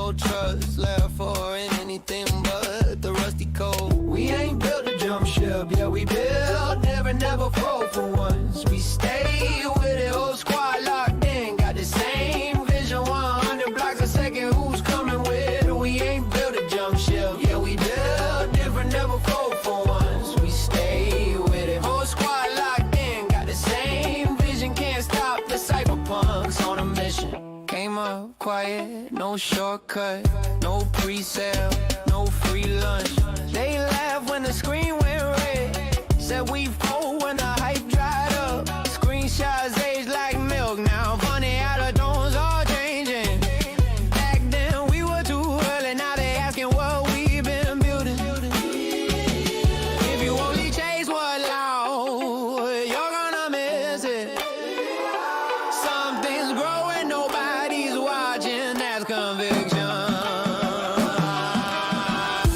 no trust left for anything but the rusty code. We ain't built a jump ship, yeah, we built, never fold for once. We stay with it, whole squad locked in, got the same vision, 100 blocks a second, who's coming with it? We ain't built a jump ship, yeah, we built different, never fold for once. We stay with it, whole squad locked in, got the same vision, can't stop the cyberpunks on a mission. Came up quiet, no shortcut, no pre-sale, no free lunch. They laughed when the screen went red, said we fold when the hype dried up. Screenshots age like milk now, funny how the tones all changing. Back then we were too early, now they asking what we been building. If you only chase what loud, you're gonna miss it. Something's growing, nobody's watching, that's conviction.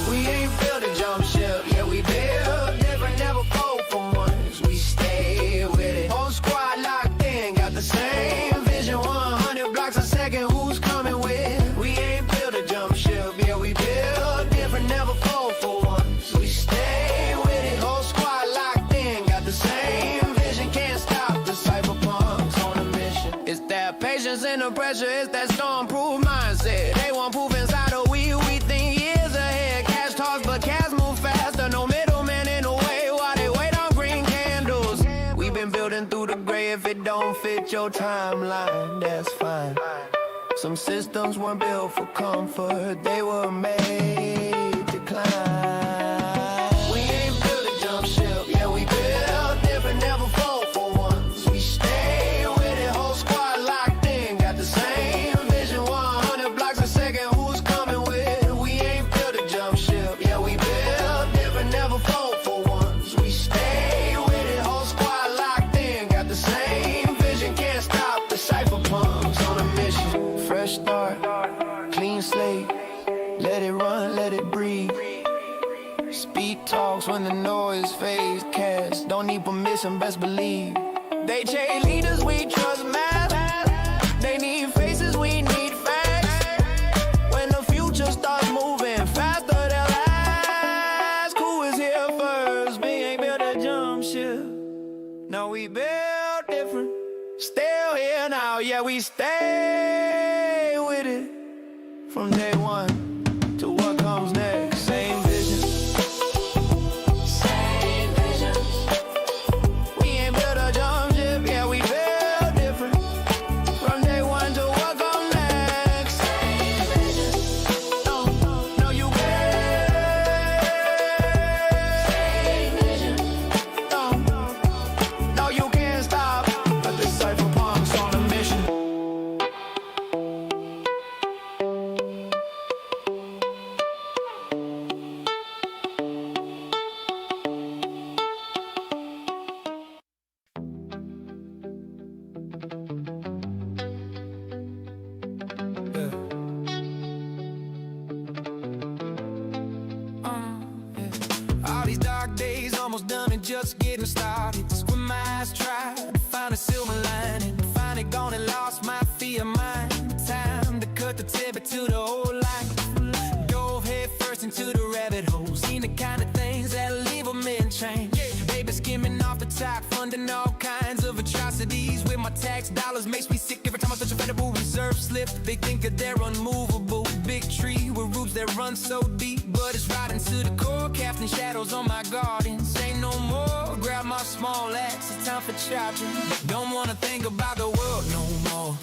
We ain't built a jump ship, yeah, we build different, never fold for once. We stay with it, whole squad locked in, got the same vision, 100 blocks a second, who's coming with? We ain't built a jump ship, yeah, we build different, never fold for once. We stay with it, whole squad locked in, got the same vision, can't stop the cyberpunks on a mission. It's that patience and the pressure, it's that storm-proof mindset. They want proof inside of we think years ahead. Cash talks, but cash move faster. No middleman in the way while they wait on green candles. We've been building through the gray. If it don't fit your timeline, that's fine. Some systems weren't built for comfort, they were made to climb. We ain't built a jump ship, yeah, we build different, never fold for once. We stay with it, whole squad locked in, got the same vision, 100 blocks a second, who's coming with? We ain't built a jump ship, yeah, we build different, never fold for once. We stay with it, whole squad locked in, got the same vision, can't stop the cyberpunks on a mission. Fresh start, clean slate, let it run, let it breathe. Speed talks when the noise fades, cast, don't need permission, best believe. They chase leaders, we trust math. They need faces, we need facts. When the future starts moving faster, they'll ask who is here first. We ain't built a jump ship, no, we built different. Still here now, yeah, we stay with it from day one to what comes next. Same vision, same vision. We ain't built a jump ship, yeah, we built different from day one to what comes next. Same vision, no, you built. Same vision, no, you can't stop. But the cyberpunks on a mission. All these dark days almost done and just getting started. Squint my eyes, try to find a silver lining. Find it gone and lost my fear of mine. Time to cut the ticket to the whole life. Dove head first into the rabbit hole. Seen the kind of things that leave a man changed. Baby skimming off the top, funding all kinds of atrocities. With my tax dollars makes me sick every time I touch a Federal Reserve slip. They think that they're unmovable. Big tree with roots that run so deep, but it's rotting to the core. Casting shadows on my gardens. Ain't no more. Grab my small axe, it's time for chopping. Don't wanna think about the world no more.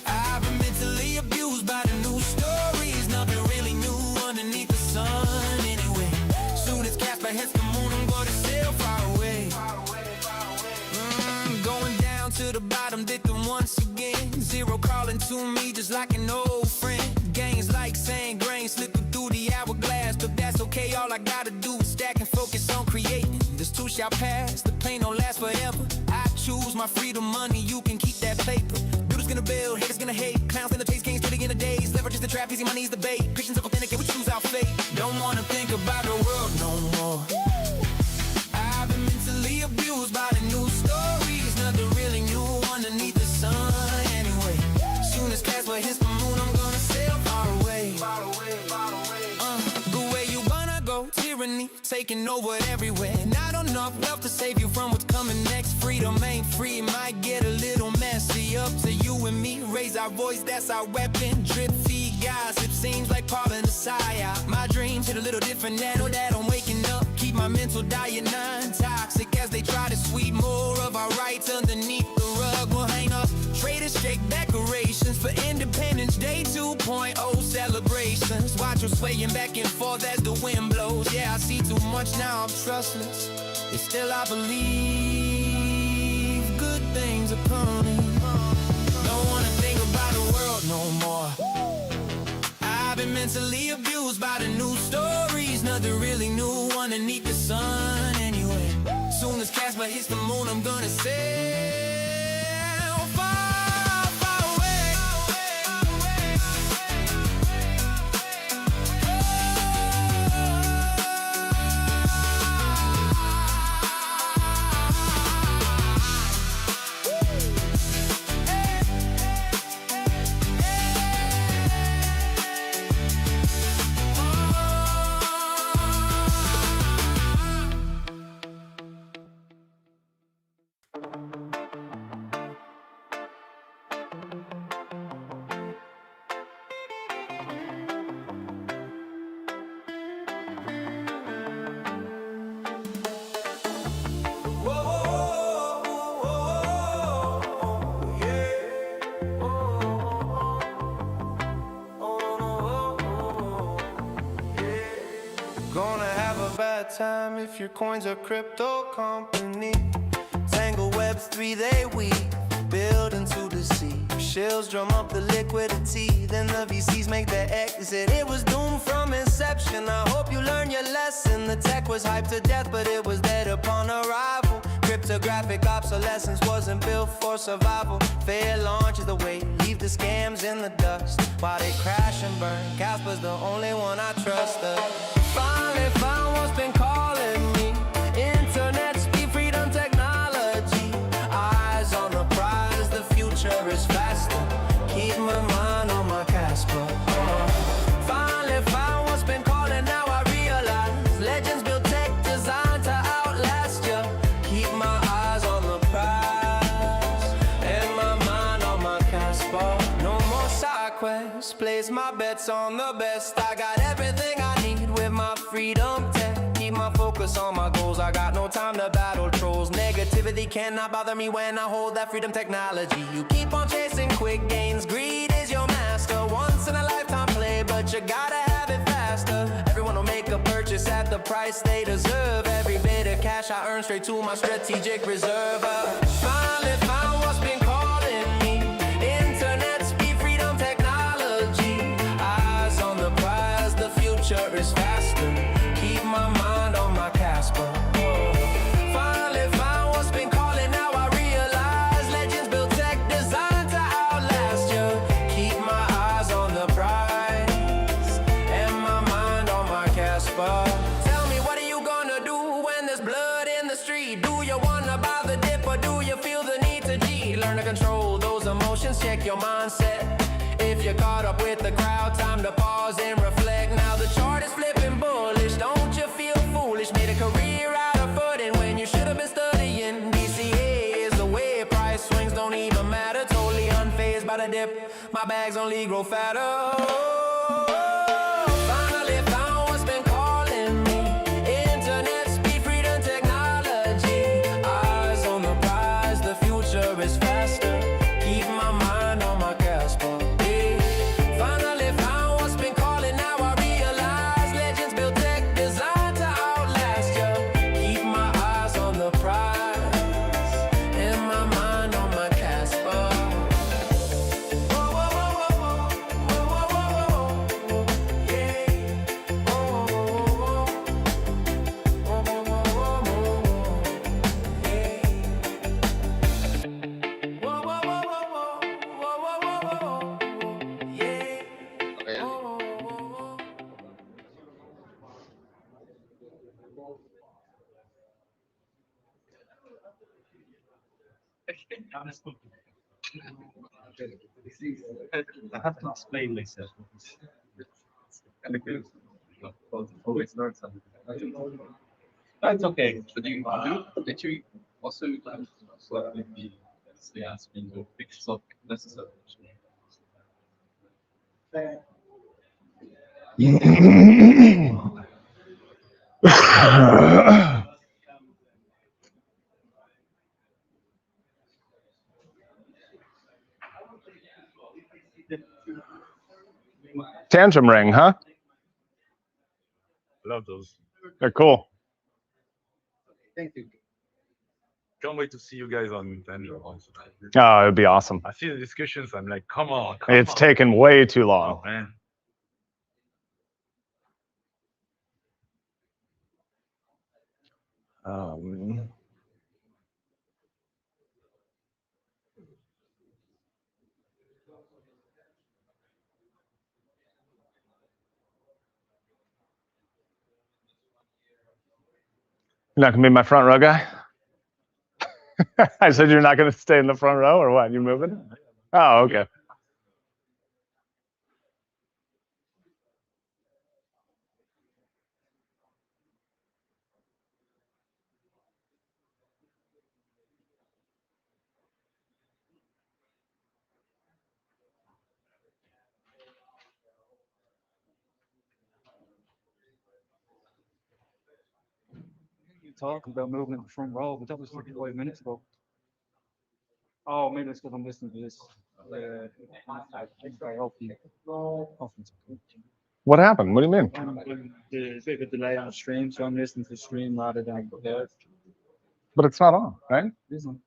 I've been mentally abused by the news stories. Nothing really new underneath the sun anyway. Soon as Caspa hits the moon, I'm gonna sail far away. Going down to the bottom, victim once again. Zero calling to me just like an old friend. Gains like sand grains slipping through the hourglass, but that's okay. All I gotta do is stack and focus on creating. This too shall pass, the pain don't last forever. I choose my freedom, money, you can keep that paper. Builders gonna build, haters gonna hate. Clowns gonna chase, gains trading in the days. Leverage is the trap, easy money's the bait. Christians are authentic, we choose our fate. Don't wanna think about the world no more. I've been mentally abused by the news stories. Nothing really new underneath the sun anyway. Soon as Caspa hits the moon, I'm gonna sail far taking over everywhere. Not enough wealth to save you from what's coming next. Freedom ain't free, might get a little messy. Up to you and me, raise our voice, that's our weapon. Drip feed gossip, seems like Pavel and the psyop. My dreams hit a little different now, know that I'm waking up. Keep my mental diet non-toxic as they try to sweep more of our rights underneath the rug. We'll hang up traitors, shake decorations for Independence Day 2.0 celebrations. Watch them swaying back and forth as the wind blows. Yeah, I see too much now, I'm trustless, and still I believe good things are coming. Don't wanna think about the world no more. I've been mentally abused by the news stories. Nothing really new underneath the sun anyway. Soon as Caspa hits the moon, I'm gonna sail far, far away. Time if your coins are crypto company. Tangle webs 3 they weave, build into the sea. Shills drum up the liquidity, then the VCs make their exit. It was doomed from inception, I hope you learned your lesson. The tech was hyped to death, but it was dead upon arrival. Cryptographic obsolescence wasn't built for survival. Fair launch is the way, leave the scams in the dust while they crash and burn. Kaspa's the only one I trust. Finally found what's been calling me. Internet speed, freedom, technology. Eyes on the prize, the future is faster. Keep my mind on my Caspa. Finally found what's been calling, now I realize. Legends build tech designed to outlast ya. Keep my eyes on the prize and my mind on my Caspa. No more side quests, place my bets on the best. I got everything I need with my freedom tech. Keep my focus on my goals, I got no time to battle trolls. Negativity cannot bother me when I hold that freedom technology. You keep on chasing quick gains, greed is your master. Once in a lifetime play, but you gotta have it faster. Everyone will make a purchase at the price they deserve. Every bit of cash I earn straight to my strategic reserve. Finally found what's been calling me. Internet speed, freedom, technology. Eyes on the prize, the future is faster. Keep my mind on my Caspa. Finally found what's been calling, now I realize. Legends build tech designed to outlast you. Keep my eyes on the prize and my mind on my Caspa. Tell me, what are you gonna do when there's blood in the street? Do you wanna buy the dip or do you feel the need to G? Learn to control those emotions, check your mindset. If you're caught up with the crowd, time to pause and reflect. Now the chart is flipping bullish, don't you feel foolish? Made a career out of footing when you should have been studying. DCA is the way, price swings don't even matter. Totally unfazed by the dip, my bags only grow fatter. Finally found what's been calling me. Internet speed, freedom, technology. Eyes on the prize, the future is faster. Keep my mind on my Caspa. Finally found what's been calling, now I realize. Legends build tech designed to outlast ya. Keep my eyes on the prize and my mind on my Caspa. Whoa, whoa, whoa, whoa, whoa, whoa, whoa, whoa, whoa, yeah. Whoa, whoa, whoa, whoa, whoa, whoa, whoa, whoa, yeah. Whoa, whoa, whoa, whoa, whoa, whoa, whoa, whoa, yeah. Whoa, whoa, whoa, whoa. I have to explain myself. Always learn something. That's okay. But you do actually also slightly the aspect of fixed of necessary. Tantrum ring, huh? Love those. They're cool. Thank you. Can't wait to see you guys on Nintendo. Also. Oh, it'd be awesome. I see the discussions. I'm like, come on, come It's on. taken way too Oh, long. man. Um, you're not gonna be my front row guy? I said you're not gonna stay in the front row, or what? You moving? Oh, okay. You talk about moving in the front row, but that was 45 minutes ago. Oh, maybe it's because I'm listening to this. I hope you. What happened? What do you mean? There's a bit of a delay on the stream, so I'm listening to the stream rather than there. But it's not on, right? Listen.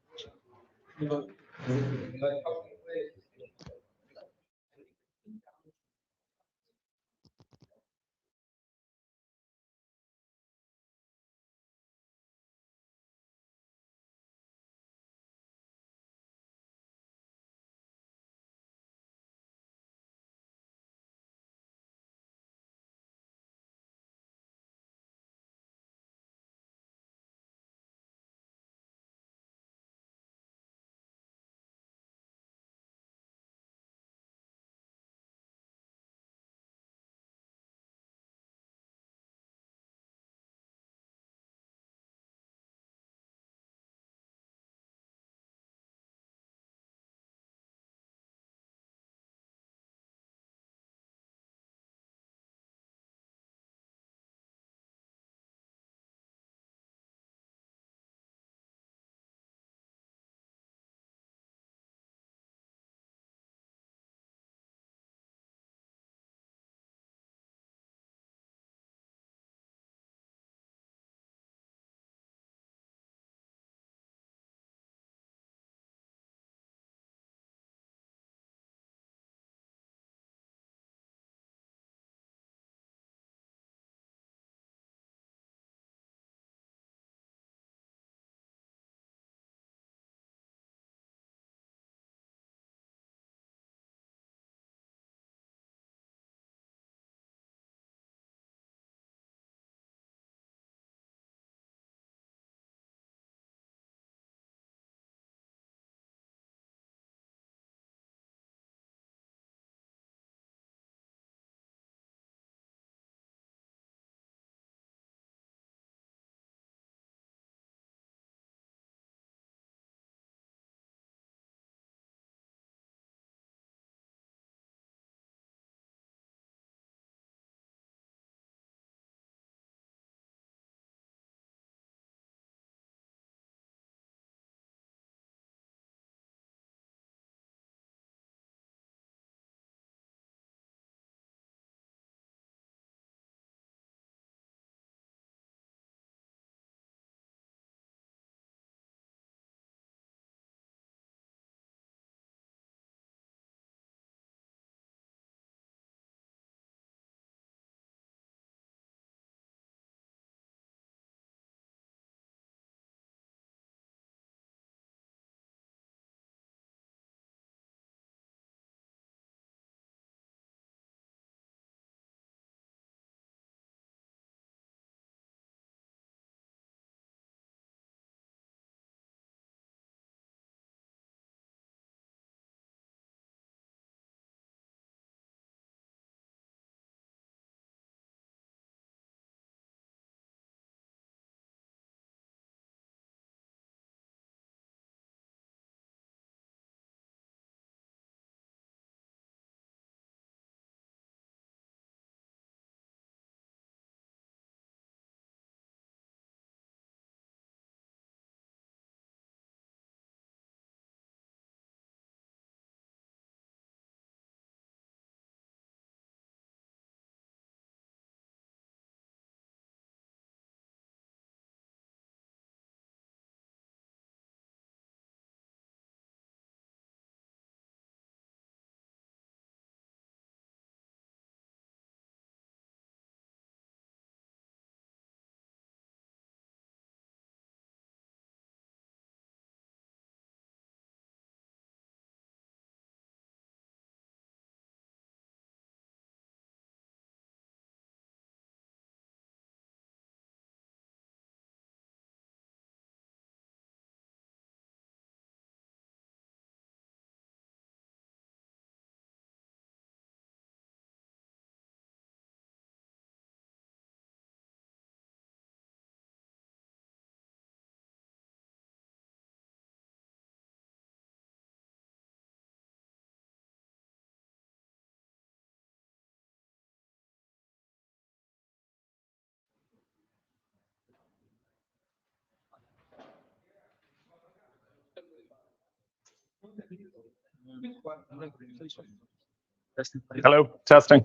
Hello, testing.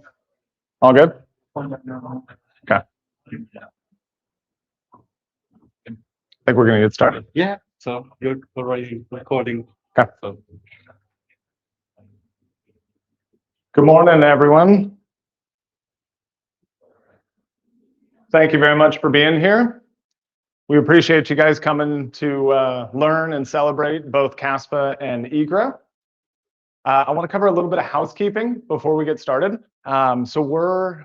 All good? Okay. I think we're going to get started. Yeah, so you're already recording. Okay. So Good morning, everyone. Thank you very much for being here. We appreciate you guys coming to learn and celebrate both Kaspa and Igra. I want to cover a little bit of housekeeping before we get started. So we're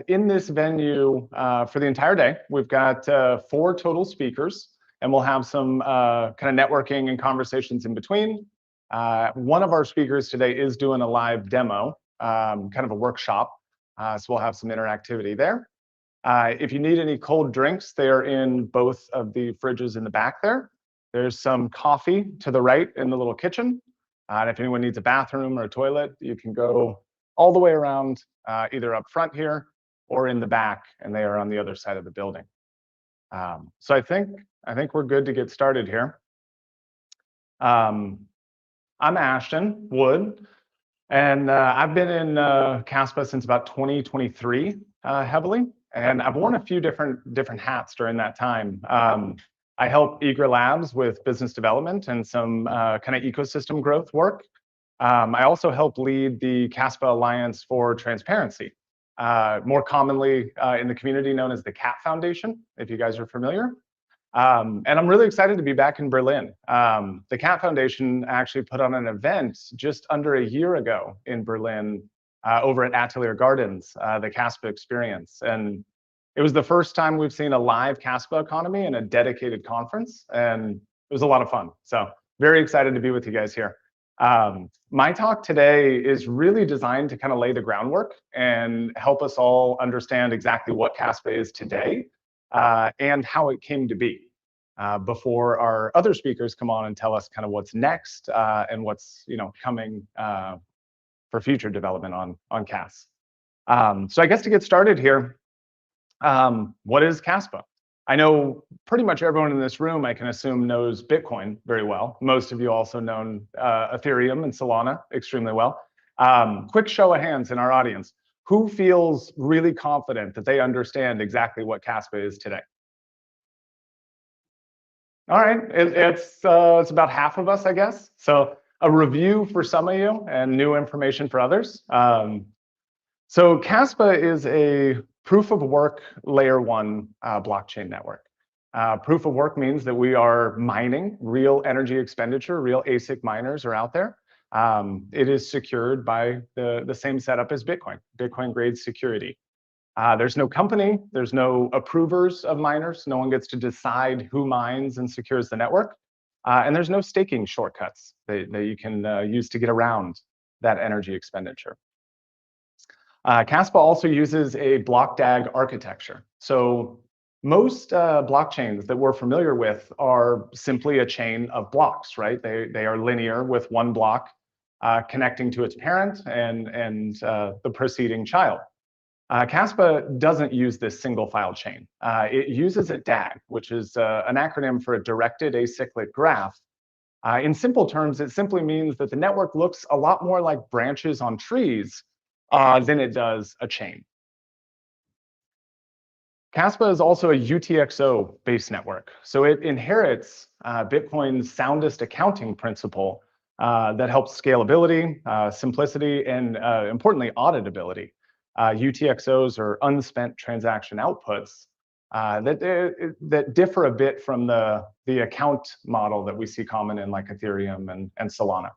in this venue for the entire day. We've got 4 total speakers, and we'll have some kind of networking and conversations in between. One of our speakers today is doing a live demo, kind of a workshop. So we'll have some interactivity there. If you need any cold drinks, they are in both of the fridges in the back there. There's some coffee to the right in the little kitchen. And if anyone needs a bathroom or a toilet, you can go all the way around, either up front here or in the back, and they are on the other side of the building. So I think we're good to get started here. I'm Ashton Wood, and I've been in Caspa since about 2023 heavily, and I've worn a few different hats during that time. I help Igra Labs with business development and some kind of ecosystem growth work. I also help lead the Caspa Alliance for Transparency, more commonly in the community known as the CAT Foundation, if you guys are familiar. And I'm really excited to be back in Berlin. The CAT Foundation actually put on an event just under a year ago in Berlin over at Atelier Gardens, the Caspa Experience. And it was the first time we've seen a live Caspa economy in a dedicated conference, and it was a lot of fun. So very excited to be with you guys here. My talk today is really designed to kind of lay the groundwork and help us all understand exactly what Caspa is today and how it came to be before our other speakers come on and tell us kind of what's next and what's coming for future development on CAS. So I guess to get started here, what is Caspa? I know pretty much everyone in this room, I can assume, knows Bitcoin very well. Most of you also know Ethereum and Solana extremely well. Quick show of hands in our audience. Who feels really confident that they understand exactly what Caspa is today? All right, it's about half of us, I guess. So a review for some of you and new information for others. So Caspa is a proof of work layer 1 blockchain network. Proof of work means that we are mining real energy expenditure, real ASIC miners are out there. It is secured by the same setup as Bitcoin, Bitcoin grade security. There's no company, there's no approvers of miners. No one gets to decide who mines and secures the network. And there's no staking shortcuts that you can use to get around that energy expenditure. Caspa also uses a block DAG architecture. So most blockchains that we're familiar with are simply a chain of blocks, right? They are linear with one block connecting to its parent and the preceding child. Caspa doesn't use this single file chain. It uses a DAG, which is an acronym for a directed acyclic graph. In simple terms, it simply means that the network looks a lot more like branches on trees than it does a chain. Caspa is also a UTXO-based network. So it inherits Bitcoin's soundest accounting principle that helps scalability, simplicity, and importantly, auditability. UTXOs are unspent transaction outputs that differ a bit from the account model that we see common in like Ethereum and Solana.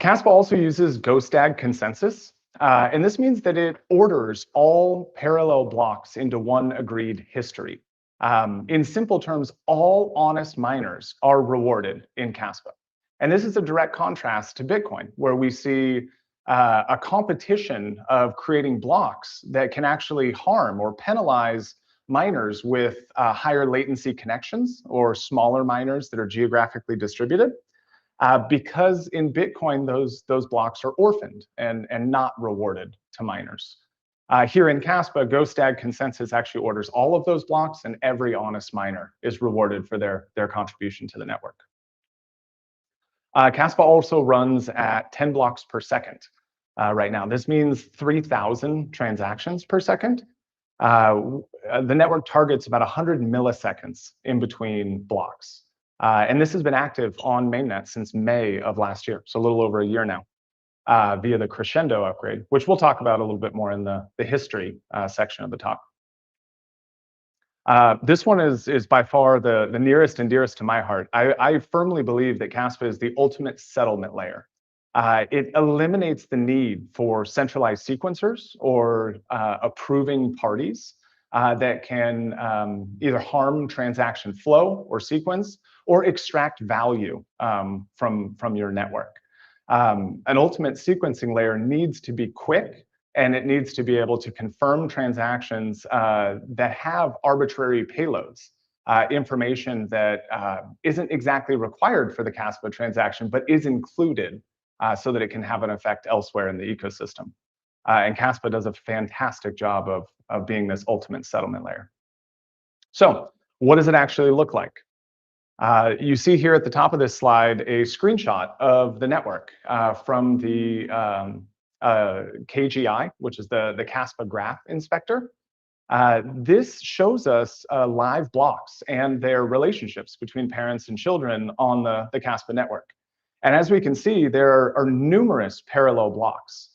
Caspa also uses GhostDAG consensus, and this means that it orders all parallel blocks into one agreed history. In simple terms, all honest miners are rewarded in Caspa. And this is a direct contrast to Bitcoin, where we see a competition of creating blocks that can actually harm or penalize miners with higher latency connections or smaller miners that are geographically distributed. Because in Bitcoin, those blocks are orphaned and not rewarded to miners. Here in Caspa, GoStag consensus actually orders all of those blocks, and every honest miner is rewarded for their contribution to the network. Caspa also runs at 10 blocks per second right now. This means 3,000 transactions per second. The network targets about 100 milliseconds in between blocks. And this has been active on mainnet since May of last year, so a little over a year now, via the Crescendo upgrade, which we'll talk about a little bit more in the history section of the talk. This one is by far the nearest and dearest to my heart. I firmly believe that Caspa is the ultimate settlement layer. It eliminates the need for centralized sequencers or approving parties that can either harm transaction flow or sequence or extract value from your network. An ultimate sequencing layer needs to be quick, and it needs to be able to confirm transactions that have arbitrary payloads, information that isn't exactly required for the Caspa transaction, but is included so that it can have an effect elsewhere in the ecosystem. And Caspa does a fantastic job of being this ultimate settlement layer. So what does it actually look like? You see here at the top of this slide a screenshot of the network from the KGI, which is the Kaspa graph inspector. This shows us live blocks and their relationships between parents and children on the Kaspa network. And as we can see, there are numerous parallel blocks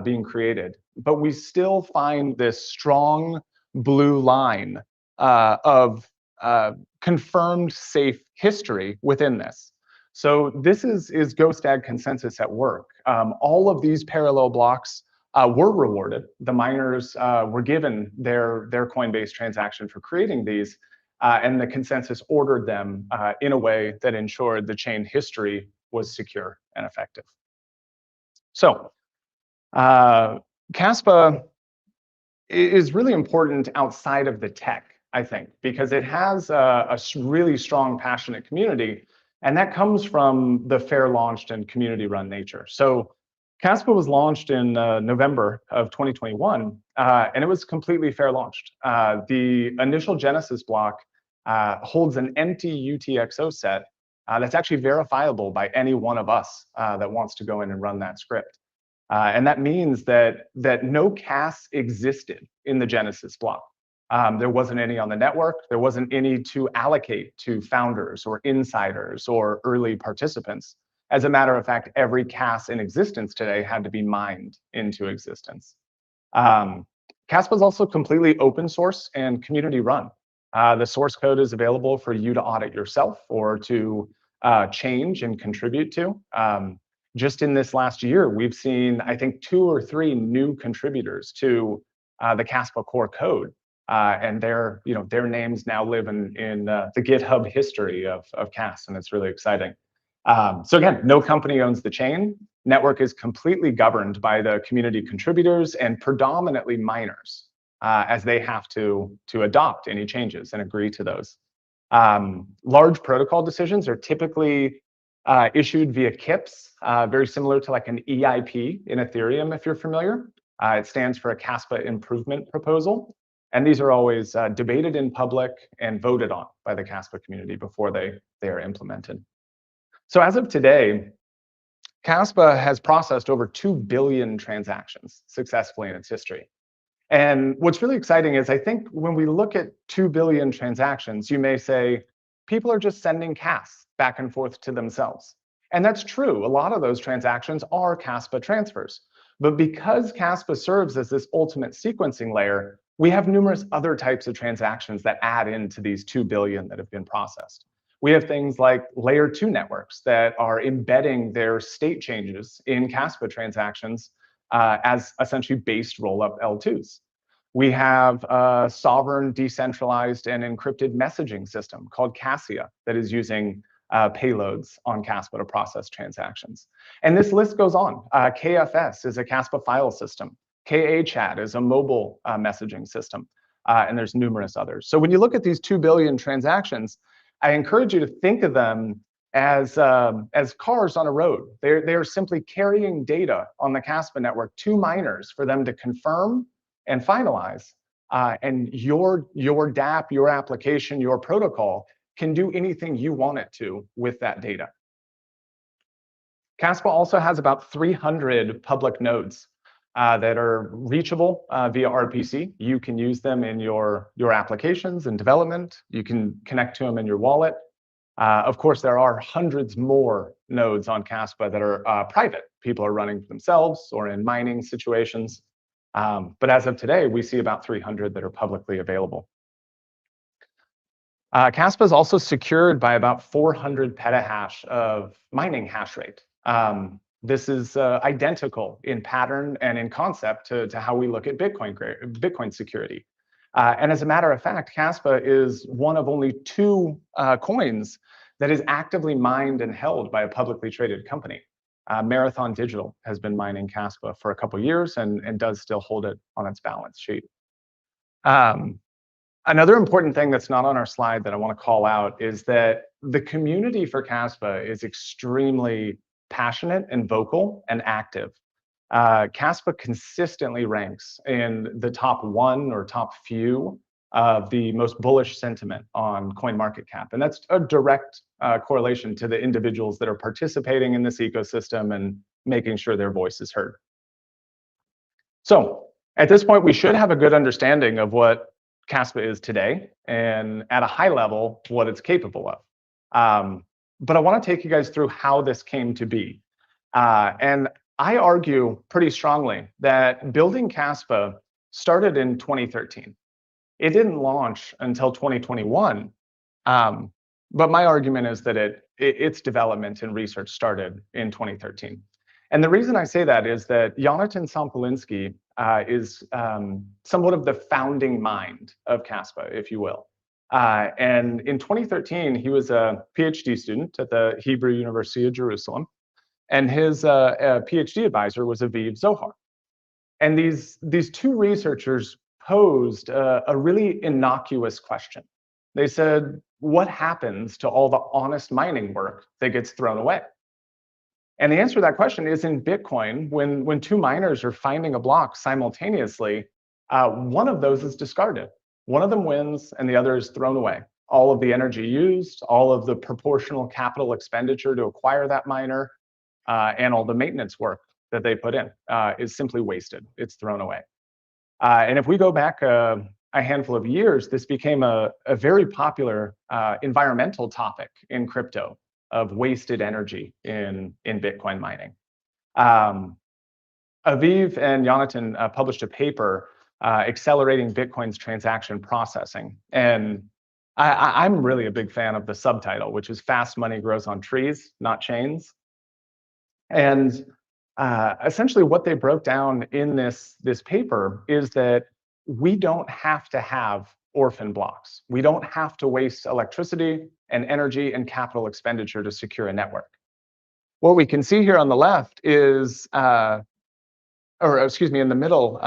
being created, but we still find this strong blue line of confirmed safe history within this. So this is GoStag consensus at work. All of these parallel blocks were rewarded. The miners were given their Coinbase transaction for creating these, and the consensus ordered them in a way that ensured the chain history was secure and effective. So Caspa is really important outside of the tech, I think, because it has a really strong, passionate community, and that comes from the fair launched and community-run nature. So Caspa was launched in November of 2021, and it was completely fair launched. The initial Genesis block holds an empty UTXO set that's actually verifiable by any one of us that wants to go in and run that script. And that means that no CAS existed in the Genesis block. There wasn't any on the network. There wasn't any to allocate to founders or insiders or early participants. As a matter of fact, every CAS in existence today had to be mined into existence. Caspa is also completely open source and community run. The source code is available for you to audit yourself or to change and contribute to. Just in this last year, we've seen, I think, 2 or 3 new contributors to the Caspa core code. And their names now live in the GitHub history of CAS, and it's really exciting. So again, no company owns the chain. Network is completely governed by the community contributors and predominantly miners, as they have to adopt any changes and agree to those. Large protocol decisions are typically issued via KIPs, very similar to like an EIP in Ethereum, if you're familiar. It stands for a Caspa Improvement Proposal. And these are always debated in public and voted on by the Caspa community before they are implemented. So as of today, Caspa has processed over 2 billion transactions successfully in its history. And what's really exciting is I think when we look at 2 billion transactions, you may say, people are just sending CAS back and forth to themselves. And that's true. A lot of those transactions are Caspa transfers. But because Caspa serves as this ultimate sequencing layer, we have numerous other types of transactions that add into these 2 billion that have been processed. We have things like layer 2 networks that are embedding their state changes in Caspa transactions as essentially based rollup L2s. We have a sovereign, decentralized, and encrypted messaging system called Cassia that is using payloads on Caspa to process transactions. And this list goes on. KFS is a Caspa file system. KA-Chat is a mobile messaging system. And there's numerous others. So when you look at these 2 billion transactions, I encourage you to think of them as cars on a road. They are simply carrying data on the Caspa network to miners for them to confirm and finalize. And your DApp, your application, your protocol can do anything you want it to with that data. Caspa also has about 300 public nodes that are reachable via RPC. You can use them in your applications and development. You can connect to them in your wallet. Of course, there are hundreds more nodes on Caspa that are private. People are running for themselves or in mining situations. But as of today, we see about 300 that are publicly available. Caspa is also secured by about 400 petahash of mining hash rate. This is identical in pattern and in concept to how we look at Bitcoin security. And as a matter of fact, Caspa is one of only 2 coins that is actively mined and held by a publicly traded company. Marathon Digital has been mining Caspa for a couple years and does still hold it on its balance sheet. Another important thing that's not on our slide that I want to call out is that the community for Caspa is extremely passionate and vocal and active. Caspa consistently ranks in the top 1 or top few of the most bullish sentiment on CoinMarketCap. And that's a direct correlation to the individuals that are participating in this ecosystem and making sure their voice is heard. So at this point, we should have a good understanding of what Caspa is today and at a high level, what it's capable of. But I want to take you guys through how this came to be. And I argue pretty strongly that building Caspa started in 2013. It didn't launch until 2021. But my argument is that its development and research started in 2013. And the reason I say that is that Jonathan Sampolinski is somewhat of the founding mind of Caspa, if you will. And in 2013, he was a PhD student at the Hebrew University of Jerusalem. And his PhD advisor was Aviv Zohar. And these 2 researchers posed a really innocuous question. They said, what happens to all the honest mining work that gets thrown away? And the answer to that question is in Bitcoin, when 2 miners are finding a block simultaneously, one of those is discarded. One of them wins and the other is thrown away. All of the energy used, all of the proportional capital expenditure to acquire that miner, and all the maintenance work that they put in is simply wasted. It's thrown away. And if we go back a handful of years, this became a very popular environmental topic in crypto of wasted energy in Bitcoin mining. Aviv and Jonathan published a paper accelerating Bitcoin's transaction processing. And I'm really a big fan of the subtitle, which is Fast Money Grows on Trees, Not Chains. And essentially what they broke down in this paper is that we don't have to have orphan blocks. We don't have to waste electricity and energy and capital expenditure to secure a network. What we can see here on the left is, or excuse me, in the middle,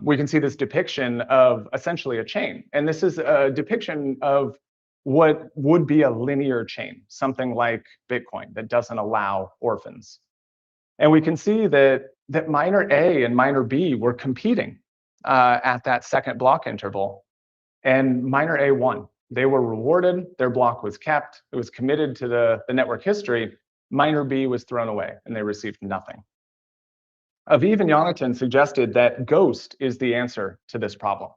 we can see this depiction of essentially a chain. And this is a depiction of what would be a linear chain, something like Bitcoin that doesn't allow orphans. And we can see that miner A and miner B were competing at that second block interval. And miner A won. They were rewarded, their block was kept, it was committed to the network history. Miner B was thrown away and they received nothing. Aviv and Jonathan suggested that GHOST is the answer to this problem.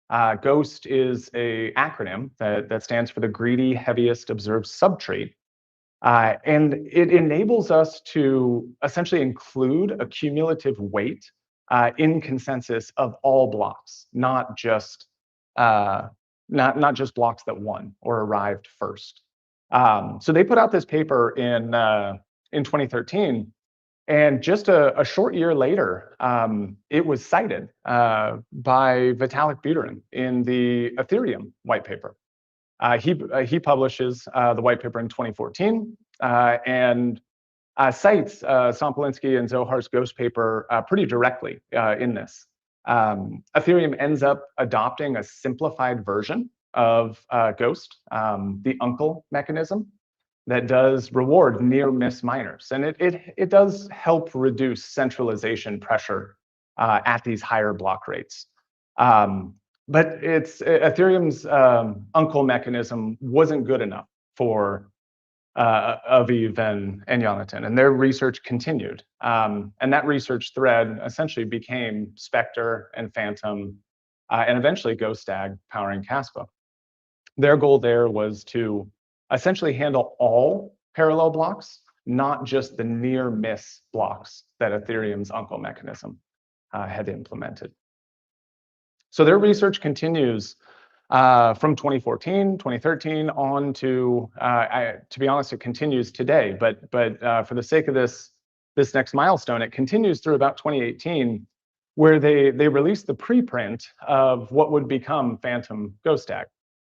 GHOST is an acronym that stands for the Greedy Heaviest Observed Subtree. And it enables us to essentially include a cumulative weight in consensus of all blocks, not just blocks that won or arrived first. So they put out this paper in 2013, and just a short year later, it was cited by Vitalik Buterin in the Ethereum white paper. He publishes the white paper in 2014 and cites Sampolinski and Zohar's Ghost paper pretty directly in this. Ethereum ends up adopting a simplified version of Ghost, the uncle mechanism that does reward near-miss miners. And it does help reduce centralization pressure at these higher block rates. But Ethereum's uncle mechanism wasn't good enough for Aviv and Yonatan, and their research continued. And that research thread essentially became Spectre and Phantom, and eventually GhostDAG powering Caspa. Their goal there was to essentially handle all parallel blocks, not just the near miss blocks that Ethereum's uncle mechanism had implemented. So their research continues from 2014, 2013 on to be honest, it continues today. But for the sake of this next milestone, it continues through about 2018, where they released the preprint of what would become Phantom GhostDAG.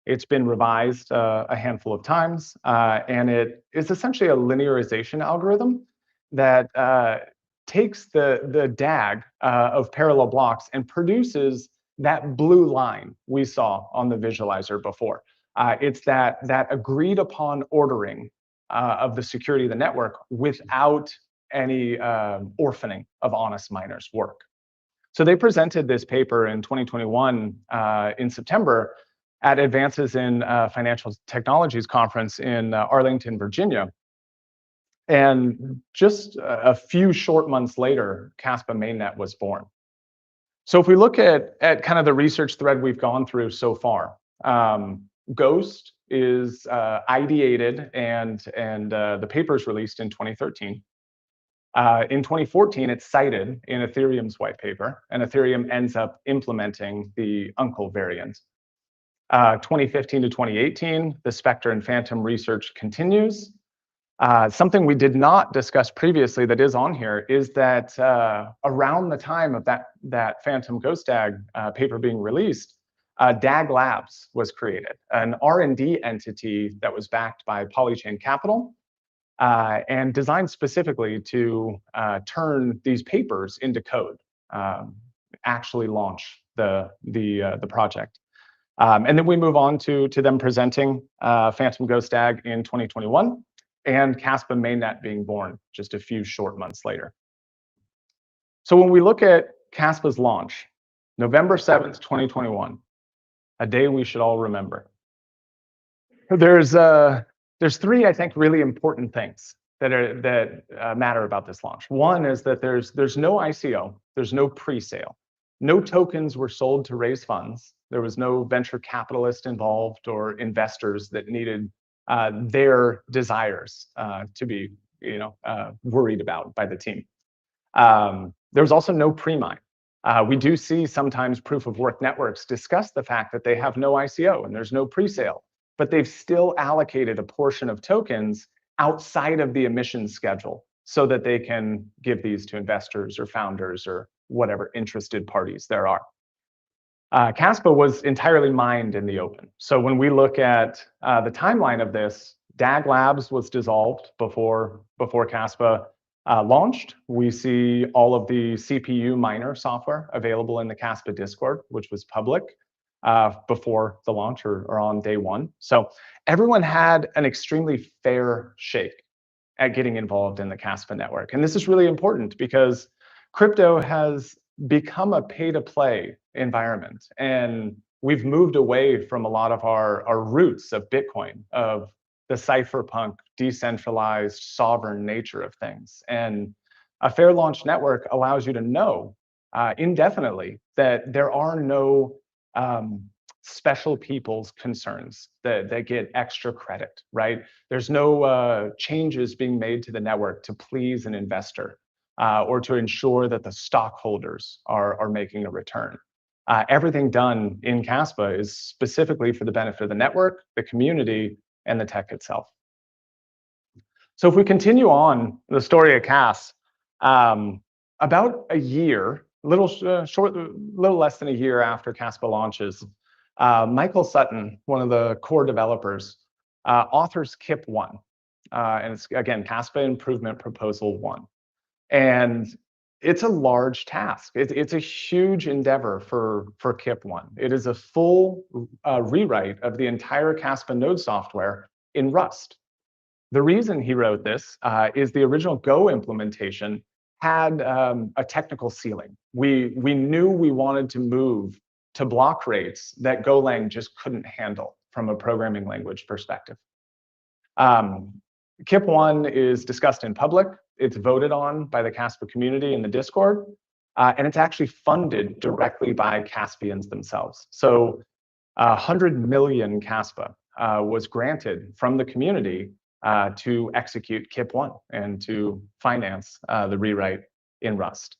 It's been revised a handful of times, and it is essentially a linearization algorithm that takes the DAG of parallel blocks and produces that blue line we saw on the visualizer before. It's that agreed upon ordering of the security of the network without any orphaning of honest miners' work. So they presented this paper in 2021 in September at Advances in Financial Technologies conference in Arlington, Virginia. And just a few short months later, Caspa mainnet was born. So if we look at kind of the research thread we've gone through so far, Ghost is ideated and the paper is released in 2013. In 2014, it's cited in Ethereum's white paper, and Ethereum ends up implementing the uncle variant. 2015 to 2018, the Spectre and Phantom research continues. Something we did not discuss previously that is on here is that around the time of that Phantom GhostDAG paper being released, DAG Labs was created, an R&D entity that was backed by Polychain Capital and designed specifically to turn these papers into code, actually launch the project. And then we move on to them presenting Phantom GhostDAG in 2021 and Caspa mainnet being born just a few short months later. So when we look at Caspa's launch, November 7th, 2021, a day we should all remember. There's three, I think, really important things that matter about this launch. One is that there's no ICO, there's no pre-sale, no tokens were sold to raise funds. There was no venture capitalist involved or investors that needed their desires to be, worried about by the team. There was also no pre-mine. We do see sometimes proof of work networks discuss the fact that they have no ICO and there's no pre-sale, but they've still allocated a portion of tokens outside of the emission schedule so that they can give these to investors or founders or whatever interested parties there are. Caspa was entirely mined in the open. So when we look at the timeline of this, DAG Labs was dissolved before Caspa launched. We see all of the CPU miner software available in the Caspa Discord, which was public before the launch or on day one. So everyone had an extremely fair shake at getting involved in the Caspa network. And this is really important because crypto has become a pay-to-play environment. And we've moved away from a lot of our roots of Bitcoin, of the cypherpunk, decentralized, sovereign nature of things. And a fair launch network allows you to know indefinitely that there are no special people's concerns that get extra credit, right? There's no changes being made to the network to please an investor or to ensure that the stockholders are making a return. Everything done in Caspa is specifically for the benefit of the network, the community, and the tech itself. So if we continue on the story of Cas, about a year, little less than a year after Caspa launches, Michael Sutton, one of the core developers, authors KIP1. And it's, again, Caspa Improvement Proposal 1. And it's a large task. It's a huge endeavor for KIP1. It is a full rewrite of the entire Caspa node software in Rust. The reason he wrote this is the original Go implementation had a technical ceiling. We knew we wanted to move to block rates that Golang just couldn't handle from a programming language perspective. KIP1 is discussed in public. It's voted on by the Kaspa community in the Discord, and it's actually funded directly by Caspians themselves. So 100 million Kaspa was granted from the community to execute KIP1 and to finance the rewrite in Rust.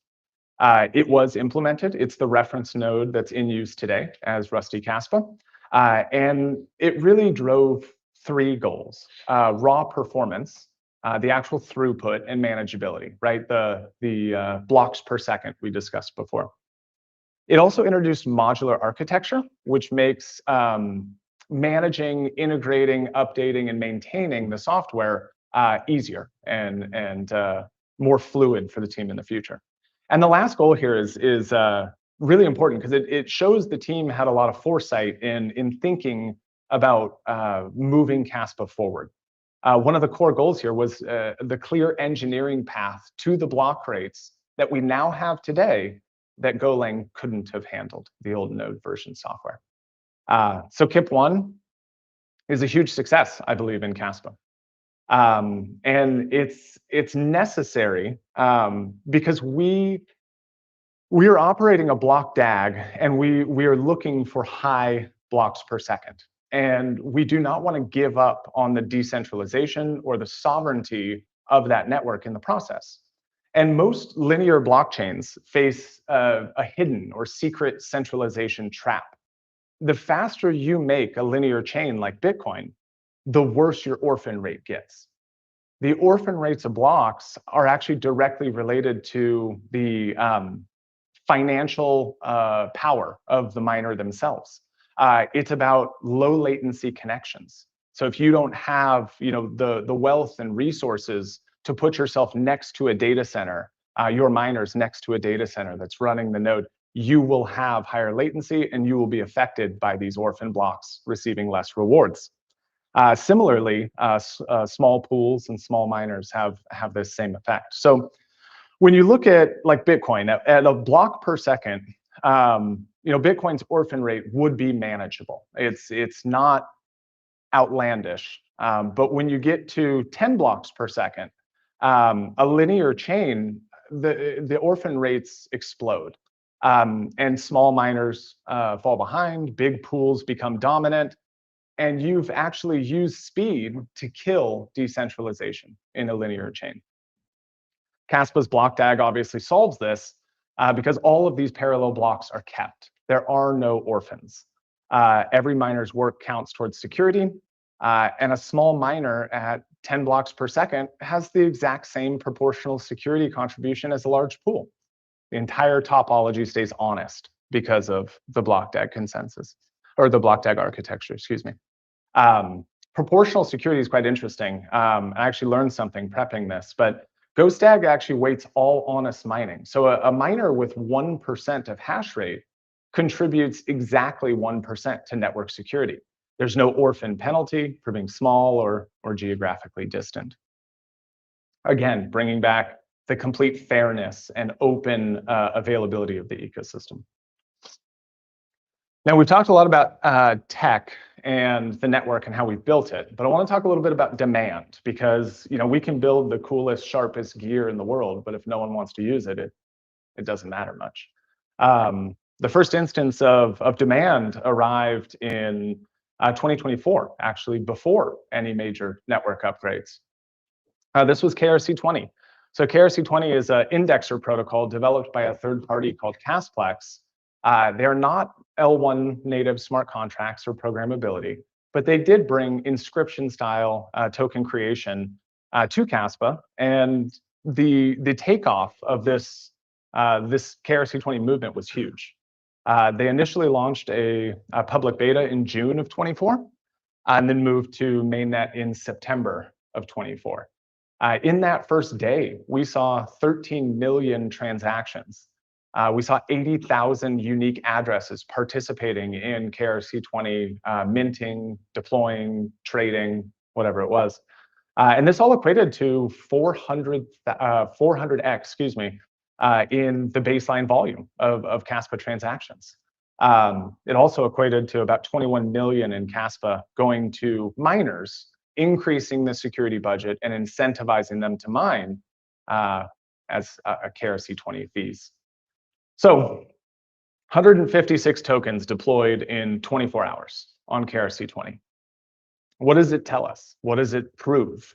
It was implemented. It's the reference node that's in use today as Rusty Kaspa. And it really drove three goals: raw performance, the actual throughput, and manageability, right? The blocks per second we discussed before. It also introduced modular architecture, which makes managing, integrating, updating, and maintaining the software easier and more fluid for the team in the future. And the last goal here is really important because it shows the team had a lot of foresight in thinking about moving Kaspa forward. One of the core goals here was the clear engineering path to the block rates that we now have today that Golang couldn't have handled, the old node version software. So KIP1 is a huge success, I believe, in Kaspa. And it's necessary because we are operating a block DAG, and we are looking for high blocks per second. And we do not want to give up on the decentralization or the sovereignty of that network in the process. And most linear blockchains face a hidden or secret centralization trap. The faster you make a linear chain like Bitcoin, the worse your orphan rate gets. The orphan rates of blocks are actually directly related to the financial power of the miner themselves. It's about low latency connections. So if you don't have, the wealth and resources to put yourself next to a data center, your miners next to a data center that's running the node, you will have higher latency and you will be affected by these orphan blocks receiving less rewards. Similarly, small pools and small miners have this same effect. So when you look at like Bitcoin at a block per second, Bitcoin's orphan rate would be manageable. It's not outlandish, but when you get to 10 blocks per second, a linear chain, the orphan rates explode, and small miners fall behind. Big pools become dominant. And you've actually used speed to kill decentralization in a linear chain. Kaspa's block DAG obviously solves this because all of these parallel blocks are kept. There are no orphans. Every miner's work counts towards security, and a small miner at 10 blocks per second has the exact same proportional security contribution as a large pool. The entire topology stays honest because of the block DAG consensus, or the block DAG architecture, excuse me. Proportional security is quite interesting. I actually learned something prepping this, but GhostDAG actually weights all honest mining. So a miner with 1% of hash rate contributes exactly 1% to network security. There's no orphan penalty for being small or geographically distant. Again, bringing back the complete fairness and open availability of the ecosystem. Now, we've talked a lot about tech and the network and how we built it, but I want to talk a little bit about demand, because we can build the coolest, sharpest gear in the world, but if no one wants to use it, it doesn't matter much. The first instance of demand arrived in 2024, actually before any major network upgrades. This was KRC20. So KRC20 is an indexer protocol developed by a third party called Casplex. They're not L1 native smart contracts or programmability, but they did bring inscription style token creation to Caspa, and the takeoff of this KRC20 movement was huge. They initially launched a public beta in June of 24, and then moved to mainnet in September of 24. In that first day, we saw 13 million transactions. We saw 80,000 unique addresses participating in KRC20, minting, deploying, trading, whatever it was. And this all equated to 400x, in the baseline volume of Kaspa transactions. It also equated to about 21 million in Kaspa going to miners, increasing the security budget and incentivizing them to mine as a KRC-20 fees. So 156 tokens deployed in 24 hours on KRC-20. What does it tell us? What does it prove?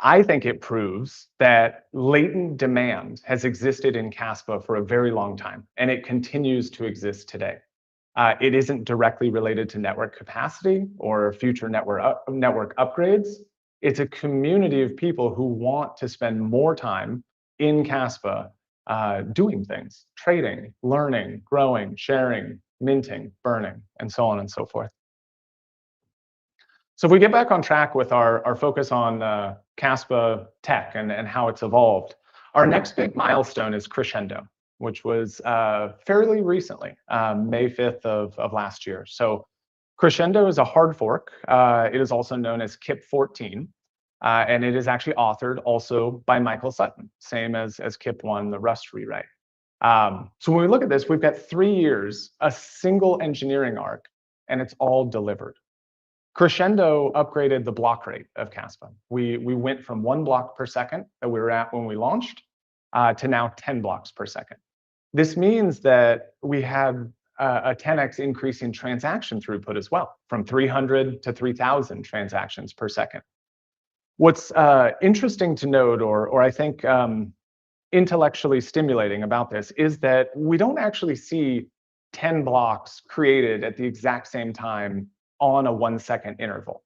I think it proves that latent demand has existed in Kaspa for a very long time, and it continues to exist today. It isn't directly related to network capacity or future network upgrades. It's a community of people who want to spend more time in Kaspa doing things, trading, learning, growing, sharing, minting, burning, and so on and so forth. So if we get back on track with our focus on Kaspa tech and how it's evolved, our next big milestone is Crescendo, which was fairly recently, May 5th of last year. So Crescendo is a hard fork. It is also known as KIP 14, and it is actually authored also by Michael Sutton, same as KIP 1, the Rust rewrite. So when we look at this, we've got 3 years, a single engineering arc, and it's all delivered. Crescendo upgraded the block rate of Kaspa. We went from 1 block per second that we were at when we launched to now 10 blocks per second. This means that we had a 10x increase in transaction throughput as well, from 300 to 3,000 transactions per second. What's interesting to note, or I think intellectually stimulating about this, is that we don't actually see 10 blocks created at the exact same time on a 1-second interval.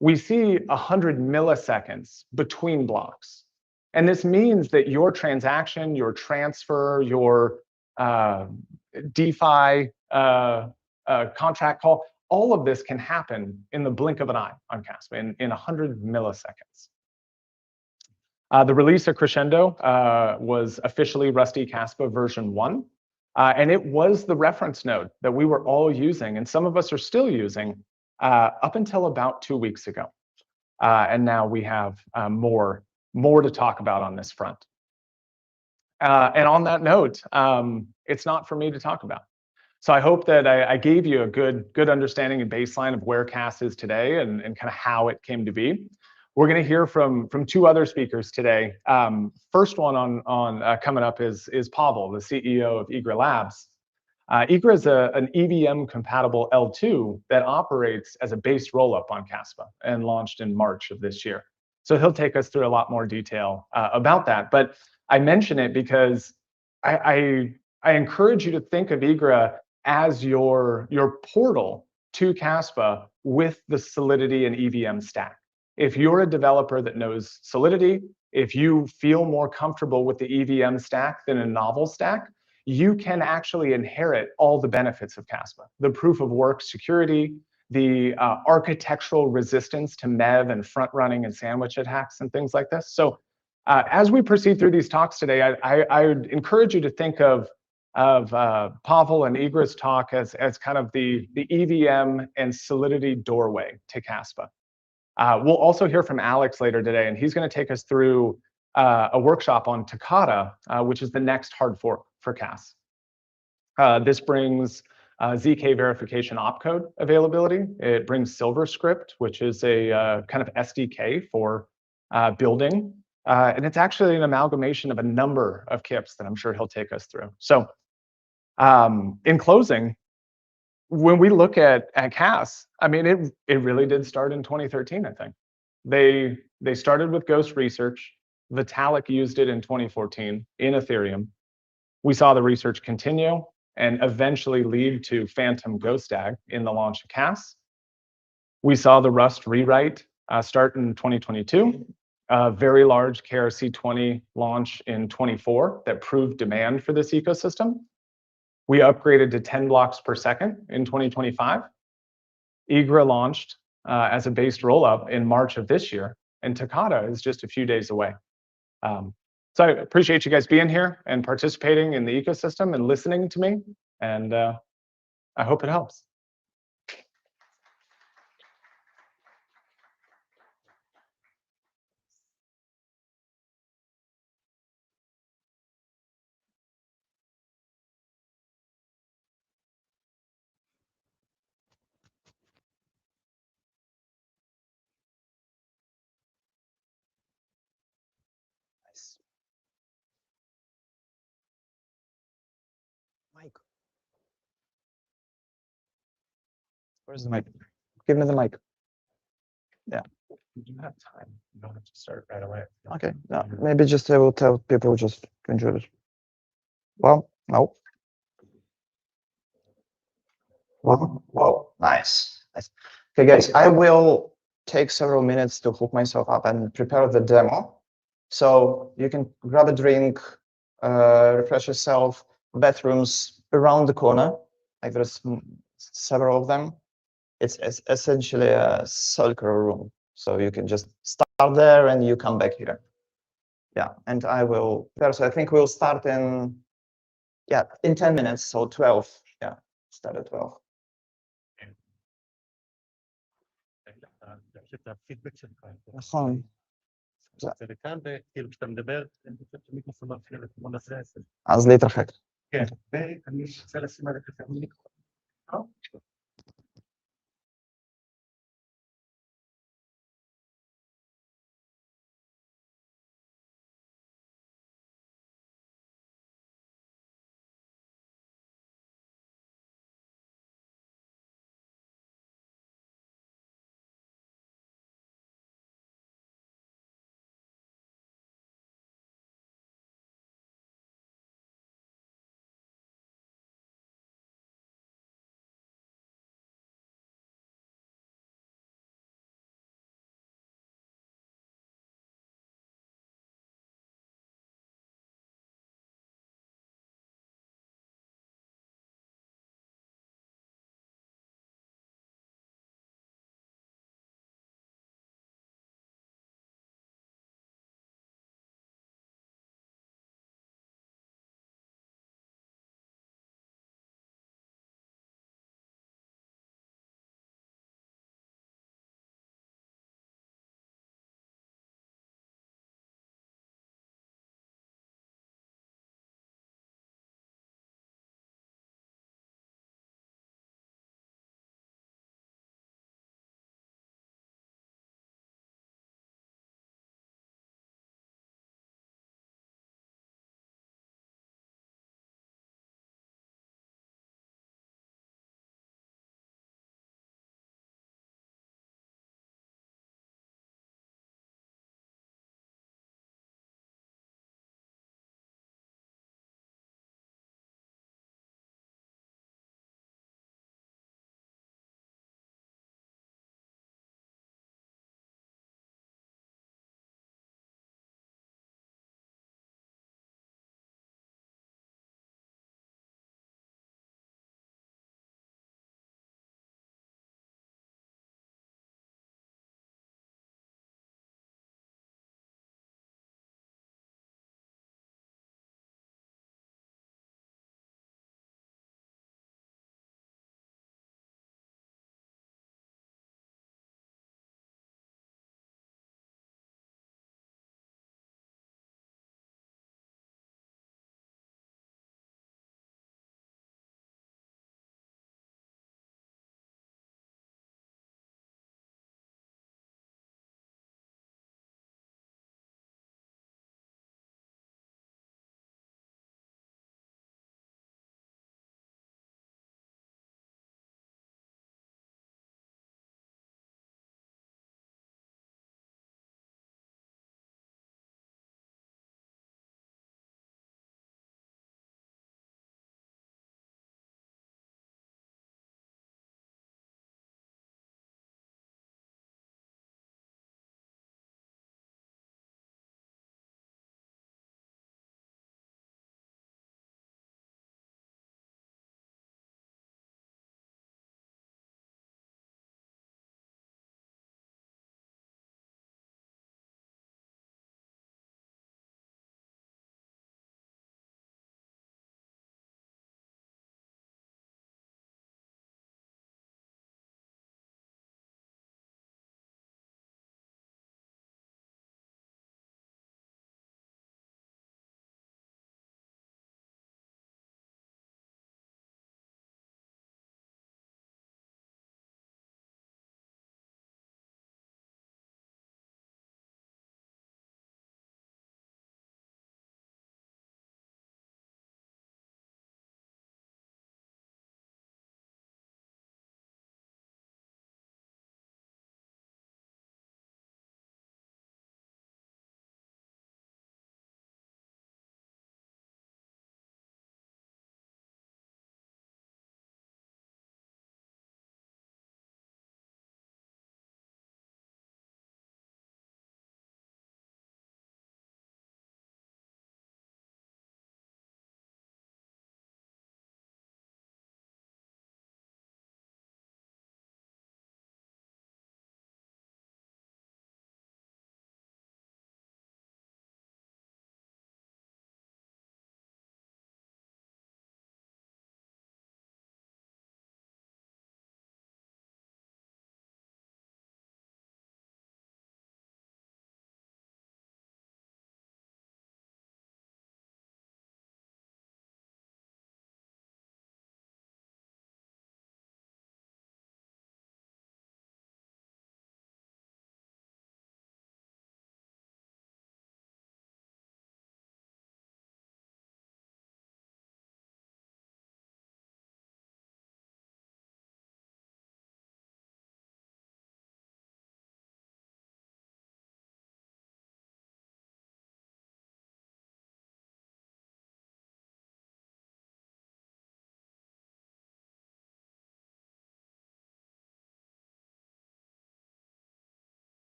We see 100 milliseconds between blocks. And this means that your transaction, your transfer, your DeFi contract call, all of this can happen in the blink of an eye on Kaspa in 100 milliseconds. The release of Crescendo was officially Rusty Kaspa version 1. And it was the reference node that we were all using, and some of us are still using, up until about 2 weeks ago. And now we have more to talk about on this front. And on that note, it's not for me to talk about. So I hope that I gave you a good understanding and baseline of where CAS is today and kind of how it came to be. We're going to hear from 2 other speakers today. First one on coming up is Pavel, the CEO of Igra Labs. Igra is an EVM-compatible L2 that operates as a base rollup on Kaspa and launched in March of this year. So he'll take us through a lot more detail about that. But I mention it because I encourage you to think of Igra as your portal to Kaspa with the Solidity and EVM stack. If you're a developer that knows Solidity, if you feel more comfortable with the EVM stack than a novel stack, you can actually inherit all the benefits of Kaspa. The proof of work security, the architectural resistance to MEV and front running and sandwich attacks and things like this. So as we proceed through these talks today, I would encourage you to think of Pavel and Igra's talk as kind of the EVM and Solidity doorway to Kaspa. We'll also hear from Alex later today, and he's going to take us through a workshop on Toccata, which is the next hard fork for CAS. This brings ZK verification opcode availability. It brings Silverscript, which is a kind of SDK for building. And it's actually an amalgamation of a number of KIPs that I'm sure he'll take us through. So in closing, when we look at CAS, I mean, it really did start in 2013, I think. They started with Ghost Research. Vitalik used it in 2014 in Ethereum. We saw the research continue and eventually lead to Phantom Ghostag in the launch of CAS. We saw the Rust rewrite start in 2022, a very large KRC-20 launch in 24 that proved demand for this ecosystem. We upgraded to 10 blocks per second in 2025. Igra launched as a based rollup in March of this year, and Toccata is just a few days away. So I appreciate you guys being here and participating in the ecosystem and listening to me, and I hope it helps. Mic. Where's the mic? Give me the mic. You do have time. You don't have to start right away. Okay, maybe just I will tell people just to enjoy this. Well, no. Wow, nice. Okay, guys, I will take several minutes to hook myself up and prepare the demo. So you can grab a drink, refresh yourself. Bathrooms around the corner, like there's several of them. It's essentially a circular room. So you can just start there and you come back here. Yeah, and I will, so I think we'll start in 10 minutes, so 12. Yeah, start at 12. הפידבק שלך. נכון. זה לכאן, וכאילו כשאתה מדבר, אני חושב שמיקרופון מפריע לכיוון הזה. אז להתרחק. כן, ואני רוצה לשים עליך את המיקרופון.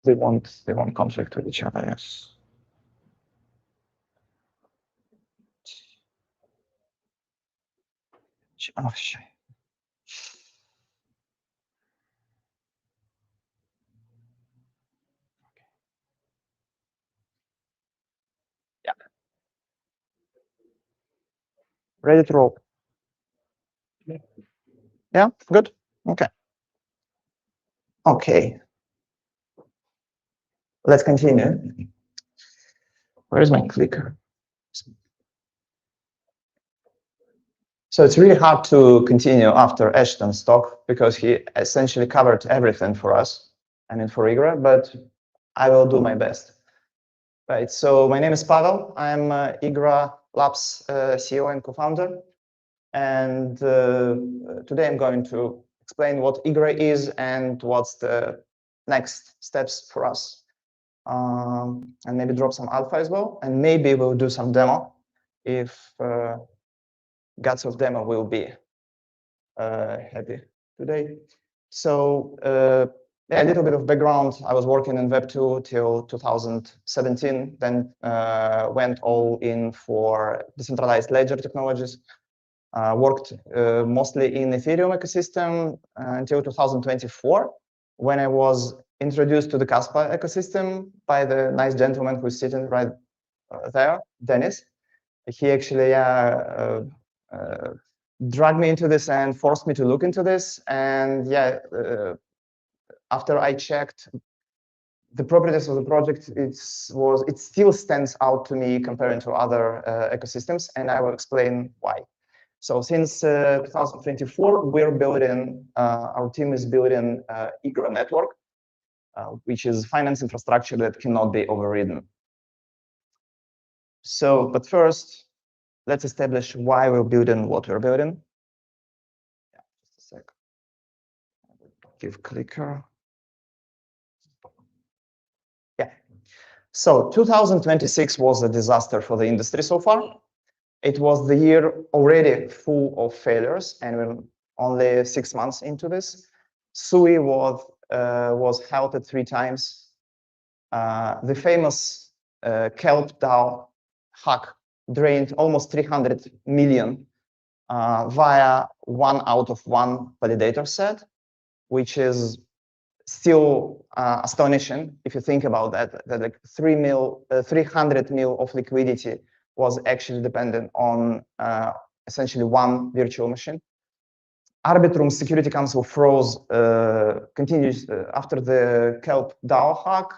they won't conflict with each other. Yes. Oh, shit. Yeah. Ready to roll. Yeah, good. Okay. Okay. Let's continue. Where's my clicker? So it's really hard to continue after Ashton's talk because he essentially covered everything for us, I mean for Igra, but I will do my best. Right, so my name is Pavel. I'm Igra Labs CEO and co-founder. And today I'm going to explain what Igra is and what's the next steps for us. And maybe drop some alpha as well. And maybe we'll do some demo if Gods of Demo will be happy today. So yeah, a little bit of background. I was working in Web2 till 2017, then went all in for decentralized ledger technologies. Worked mostly in Ethereum ecosystem until 2024, when I was introduced to the Kaspa ecosystem by the nice gentleman who's sitting right there, Dennis. He actually dragged me into this and forced me to look into this. And yeah, after I checked the properties of the project, it still stands out to me comparing to other ecosystems, and I will explain why. So since 2024, we're building, our team is building Igra network, which is finance infrastructure that cannot be overridden. So, but first, let's establish why we're building what we're building. Yeah, just a sec. Give clicker. Yeah. So 2026 was a disaster for the industry so far. It was the year already full of failures, and we're only 6 months into this. Sui was halted 3 times. The famous Kelp DAO hack drained almost 300 million via 1 out of 1 validator set, which is still astonishing if you think about that like 300 mil of liquidity was actually dependent on essentially 1 virtual machine. Arbitrum Security Council froze, continues after the Kelp DAO hack.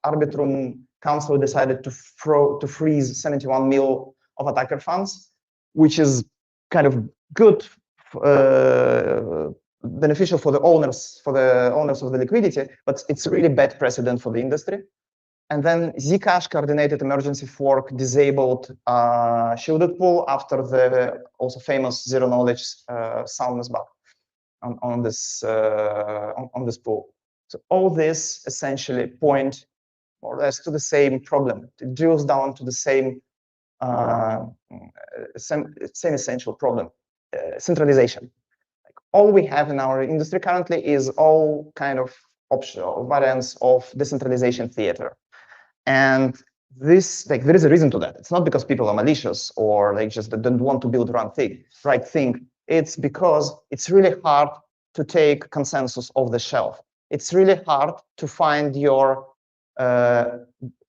Arbitrum Council decided to freeze 71 mil of attacker funds, which is kind of good, beneficial for the owners of the liquidity, but it's really bad precedent for the industry. And then Zcash coordinated emergency fork disabled shielded pool after the also famous zero knowledge soundness bug on this pool. So all this essentially point more or less to the same problem. It drills down to the same essential problem: centralization. Like all we have in our industry currently is all kind of optional variants of decentralization theater. And this, like, there is a reason to that. It's not because people are malicious or like just don't want to build the right thing. It's because it's really hard to take consensus off the shelf. It's really hard to find your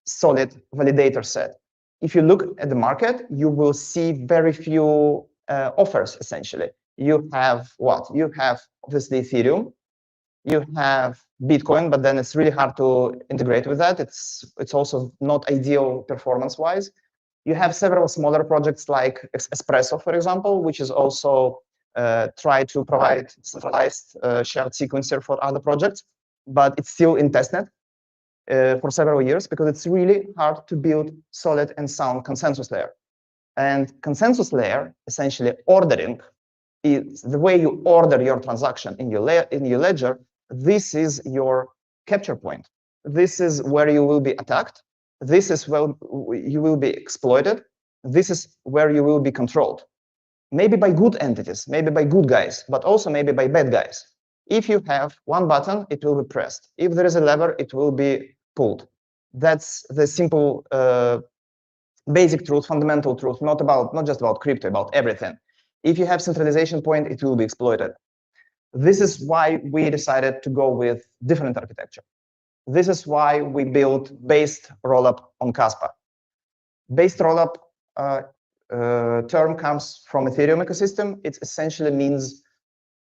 solid validator set. If you look at the market, you will see very few offers, essentially. You have what? You have obviously Ethereum. You have Bitcoin, but then it's really hard to integrate with that. It's also not ideal performance-wise. You have several smaller projects like Espresso, for example, which is also try to provide centralized shared sequencer for other projects, but it's still in testnet for several years because it's really hard to build solid and sound consensus layer. And consensus layer, essentially ordering, is the way you order your transaction in your ledger. This is your capture point. This is where you will be attacked. This is where you will be exploited. This is where you will be controlled. Maybe by good entities, maybe by good guys, but also maybe by bad guys. If you have one button, it will be pressed. If there is a lever, it will be pulled. That's the simple basic truth, fundamental truth, not just about crypto, about everything. If you have centralization point, it will be exploited. This is why we decided to go with different architecture. This is why we built based rollup on Kaspa. Based rollup term comes from Ethereum ecosystem. It essentially means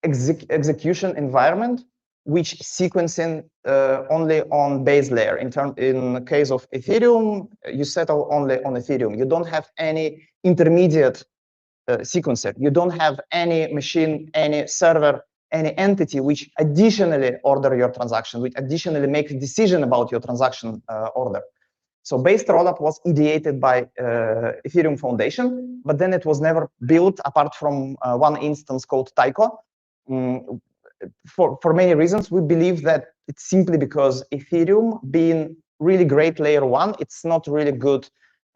execution environment, which sequencing only on base layer. In the case of Ethereum, you settle only on Ethereum. You don't have any intermediate sequencer. You don't have any machine, any server, any entity which additionally order your transaction, which additionally make a decision about your transaction order. So based rollup was ideated by Ethereum Foundation, but then it was never built apart from one instance called Taiko. For many reasons, we believe that it's simply because Ethereum, being really great layer one, it's not really good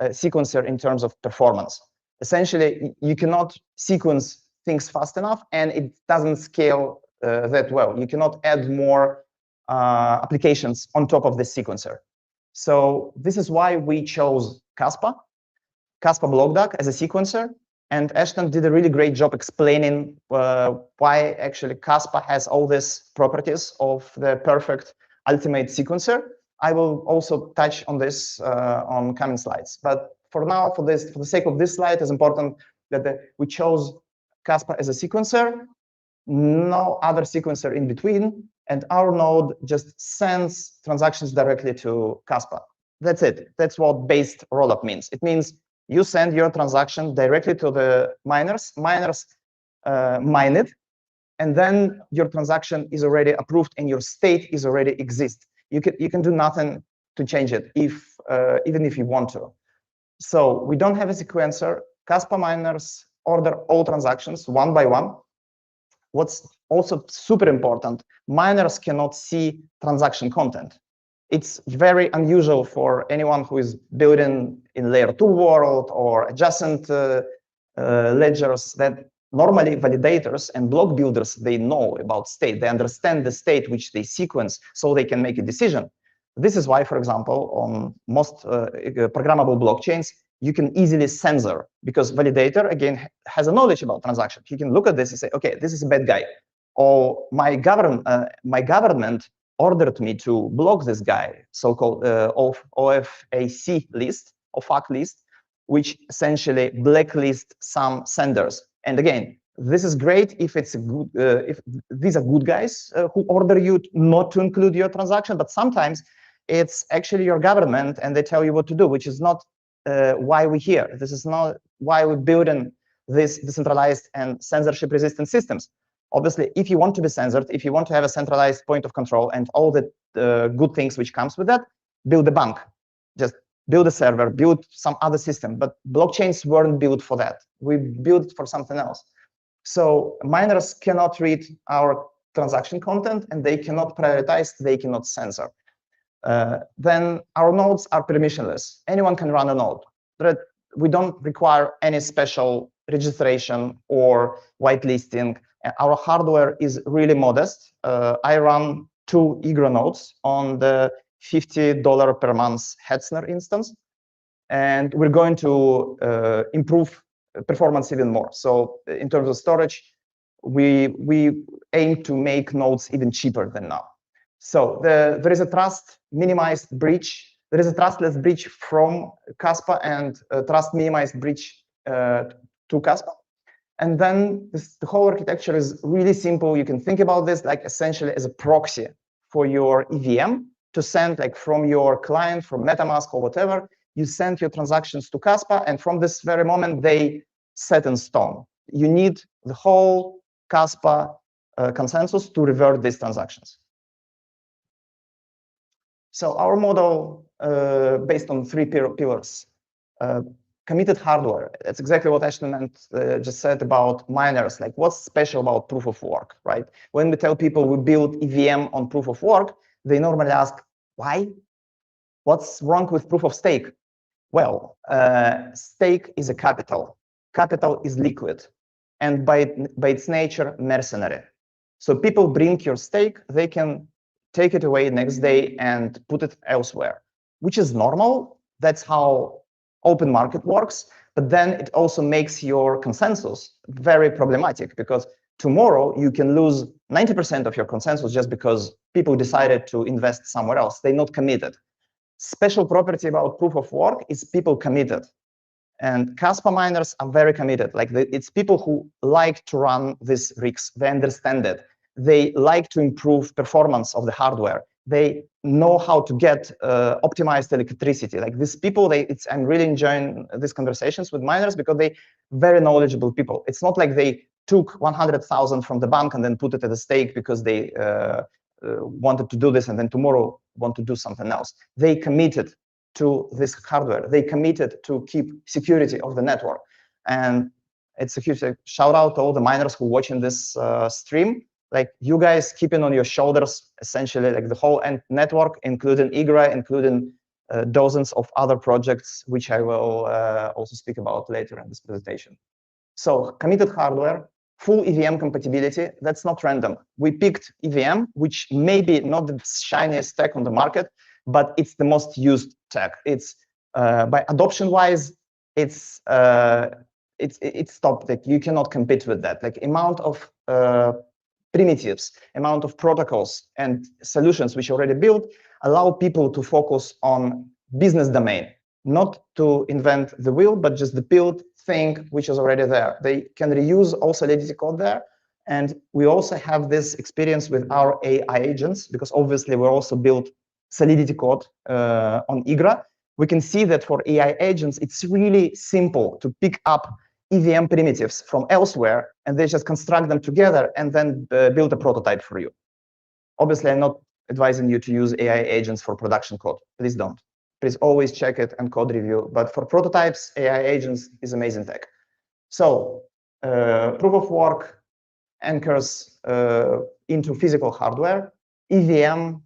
sequencer in terms of performance. Essentially, you cannot sequence things fast enough, and it doesn't scale that well. You cannot add more applications on top of the sequencer. So this is why we chose Kaspa block duck as a sequencer. And Ashton did a really great job explaining why actually Kaspa has all these properties of the perfect ultimate sequencer. I will also touch on this on coming slides. But for now, for the sake of this slide, it's important that we chose Kaspa as a sequencer, no other sequencer in between, and our node just sends transactions directly to Kaspa. That's it. That's what based rollup means. It means you send your transaction directly to the miners. Miners mine it, and then your transaction is already approved and your state is already exist. You can do nothing to change it even if you want to. So we don't have a sequencer. Kaspa miners order all transactions one by one. What's also super important, miners cannot see transaction content. It's very unusual for anyone who is building in layer 2 world or adjacent ledgers that normally validators and block builders, they know about state. They understand the state which they sequence so they can make a decision. This is why, for example, on most programmable blockchains, you can easily censor, because validator, again, has a knowledge about transaction. He can look at this and say, okay, this is a bad guy. Or my government ordered me to block this guy, so-called OFAC list, OFAC list, which essentially blacklist some senders. And again, this is great if it's a good, if these are good guys who order you not to include your transaction, but sometimes it's actually your government and they tell you what to do, which is not why we're here. This is not why we're building these decentralized and censorship-resistant systems. Obviously, if you want to be censored, if you want to have a centralized point of control and all the good things which comes with that, build a bank. Just build a server, build some other system. But blockchains weren't built for that. We built it for something else. So miners cannot read our transaction content, and they cannot prioritize, they cannot censor. Then our nodes are permissionless. Anyone can run a node. We don't require any special registration or whitelisting. Our hardware is really modest. I run 2 Igra nodes on the $50 per month Hetzner instance, and we're going to improve performance even more. So in terms of storage, we aim to make nodes even cheaper than now. So there is a trust minimized bridge. There is a trustless bridge from Kaspa and a trust minimized bridge to Kaspa. And then the whole architecture is really simple. You can think about this like essentially as a proxy for your EVM to send like from your client, from MetaMask or whatever, you send your transactions to Kaspa, and from this very moment, they set in stone. You need the whole Kaspa consensus to revert these transactions. So our model based on 3 pillars. Committed hardware. That's exactly what Ashton just said about miners. Like, what's special about proof of work, right? When we tell people we build EVM on proof of work, they normally ask, why? What's wrong with proof of stake? Well, stake is a capital. Capital is liquid, and by its nature, mercenary. So people bring your stake, they can take it away next day and put it elsewhere, which is normal. That's how open market works. But then it also makes your consensus very problematic, because tomorrow you can lose 90% of your consensus just because people decided to invest somewhere else. They're not committed. Special property about proof of work is people committed. And Kaspa miners are very committed. Like it's people who like to run these rigs. They understand it. They like to improve performance of the hardware. They know how to get optimized electricity. Like these people, I'm really enjoying these conversations with miners because they very knowledgeable people. It's not like they took 100,000 from the bank and then put it at a stake because they wanted to do this and then tomorrow want to do something else. They committed to this hardware. They committed to keep security of the network. And it's a huge shout out to all the miners who are watching this stream. Like you guys keeping on your shoulders, essentially, like the whole network, including Igra, including dozens of other projects, which I will also speak about later in this presentation. So committed hardware, full EVM compatibility, that's not random. We picked EVM, which may be not the shiniest tech on the market, but it's the most used tech. It's by adoption-wise, it's top. Like you cannot compete with that. Like amount of primitives, amount of protocols and solutions which are already built allow people to focus on business domain, not to invent the wheel, but just the build thing which is already there. They can reuse all Solidity code there. And we also have this experience with our AI agents, because obviously we also built Solidity code on Igra. We can see that for AI agents, it's really simple to pick up EVM primitives from elsewhere, and they just construct them together and then build a prototype for you. Obviously, I'm not advising you to use AI agents for production code. Please don't. Please always check it and code review. But for prototypes, AI agents is amazing tech. So proof of work anchors into physical hardware. EVM,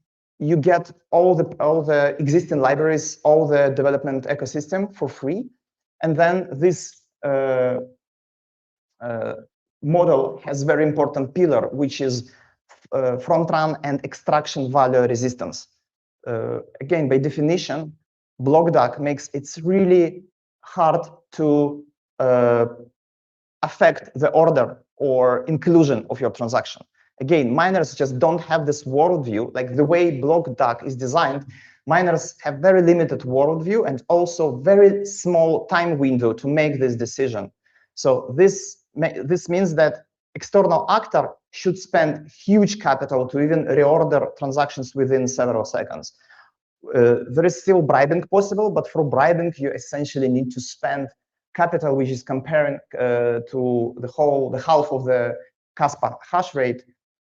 you get all the existing libraries, all the development ecosystem for free. And then this model has very important pillar, which is front run and extraction value resistance. Again, by definition, block DAC makes it really hard to affect the order or inclusion of your transaction. Again, miners just don't have this worldview. Like the way block DAC is designed, miners have very limited worldview and also very small time window to make this decision. So this means that external actor should spend huge capital to even reorder transactions within several seconds. There is still bribing possible, but for bribing, you essentially need to spend capital, which is comparing to the half of the Kaspa hash rate.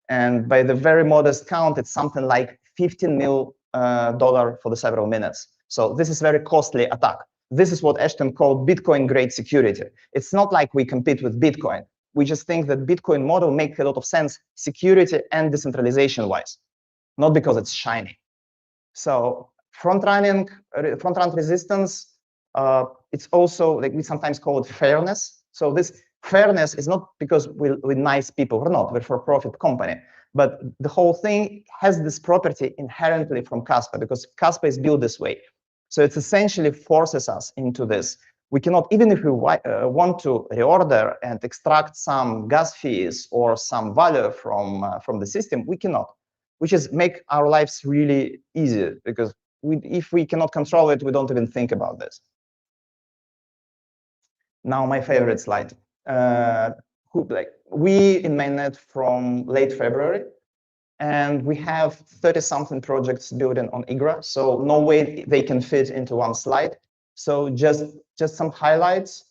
And by the very modest count, it's something like $15 million for the several minutes. So this is very costly attack. This is what Ashton called Bitcoin grade security. It's not like we compete with Bitcoin. We just think that Bitcoin model makes a lot of sense security and decentralization wise, not because it's shiny. So front run resistance, it's also like we sometimes call it fairness. So this fairness is not because we're nice people. We're not. We're for-profit company. But the whole thing has this property inherently from Caspa, because Caspa is built this way. So it essentially forces us into this. We cannot, even if we want to reorder and extract some gas fees or some value from the system, we cannot, which is make our lives really easy, because if we cannot control it, we don't even think about this. Now, my favorite slide. We in mainnet from late February, and we have 30-something projects building on Igra, so no way they can fit into one slide. So just some highlights.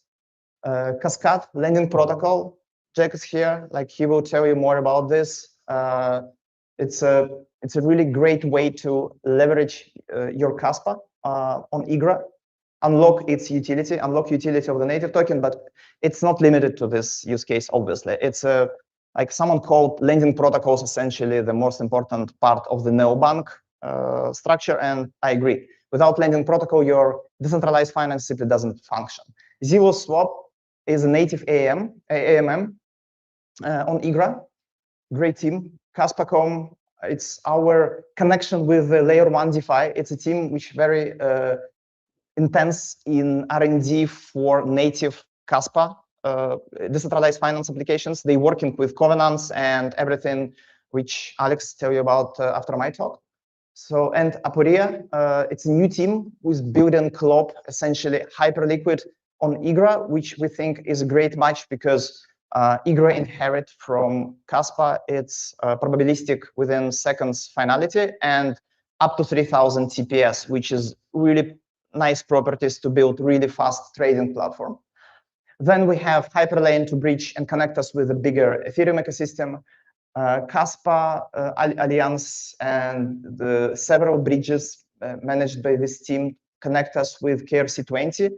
Kaskad lending protocol. Jack is here, like he will tell you more about this. It's a really great way to leverage your Caspa on Igra. Unlock its utility, unlock utility of the native token, but it's not limited to this use case, obviously. It's like someone called lending protocols essentially the most important part of the neobank structure, and I agree. Without lending protocol, your decentralized finance simply doesn't function. Zero Swap is a native AMM on Igra. great team. Kaspa.com, it's our connection with the layer 1 DeFi. It's a team which very intense in R&D for native Caspa, decentralized finance applications. They working with covenants and everything which Alex tell you about after my talk. So, and Aporia, it's a new team who's building Clop, essentially Hyperliquid on Igra, which we think is a great match because Igra inherit from Kaspa. It's probabilistic within seconds finality and up to 3000 TPS, which is really nice properties to build really fast trading platform. Then we have Hyperlane to bridge and connect us with a bigger Ethereum ecosystem. Kaspa Alliance and the several bridges managed by this team connect us with KRC20.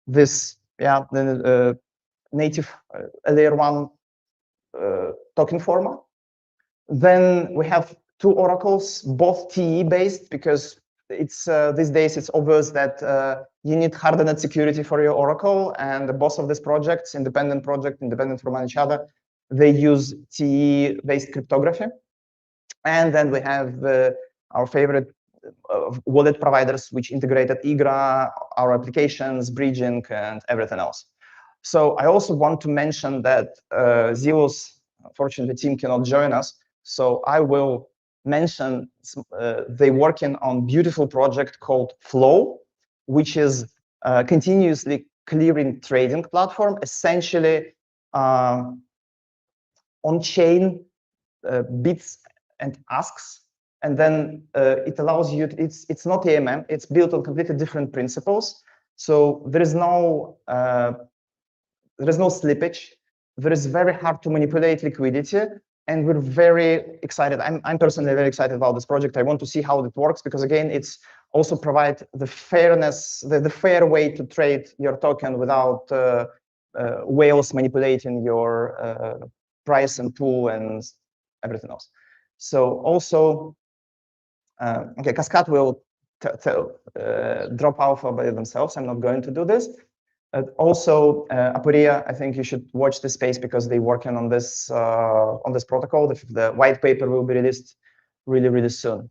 This, the native layer 1 token format. Then we have 2 oracles, both TE based, because it's these days it's obvious that you need hardened security for your oracle, and the boss of this project, independent from each other, they use TE based cryptography. And then we have our favorite wallet providers which integrated Igra, our applications, bridging, and everything else. So I also want to mention that Zeus, unfortunately, the team cannot join us. So I will mention they working on beautiful project called Flow, which is continuously clearing trading platform, essentially on-chain bits and asks. And then it allows you, it's not AMM, it's built on completely different principles. So there is no slippage. There is very hard to manipulate liquidity, and we're very excited. I'm personally very excited about this project. I want to see how it works because again, it's also provide the fairness, the fair way to trade your token without whales manipulating your price and pool and everything else. So also, okay, Kaskad will drop alpha by themselves. I'm not going to do this. Also, Aporia, I think you should watch this space because they're working on this protocol. The white paper will be released really soon.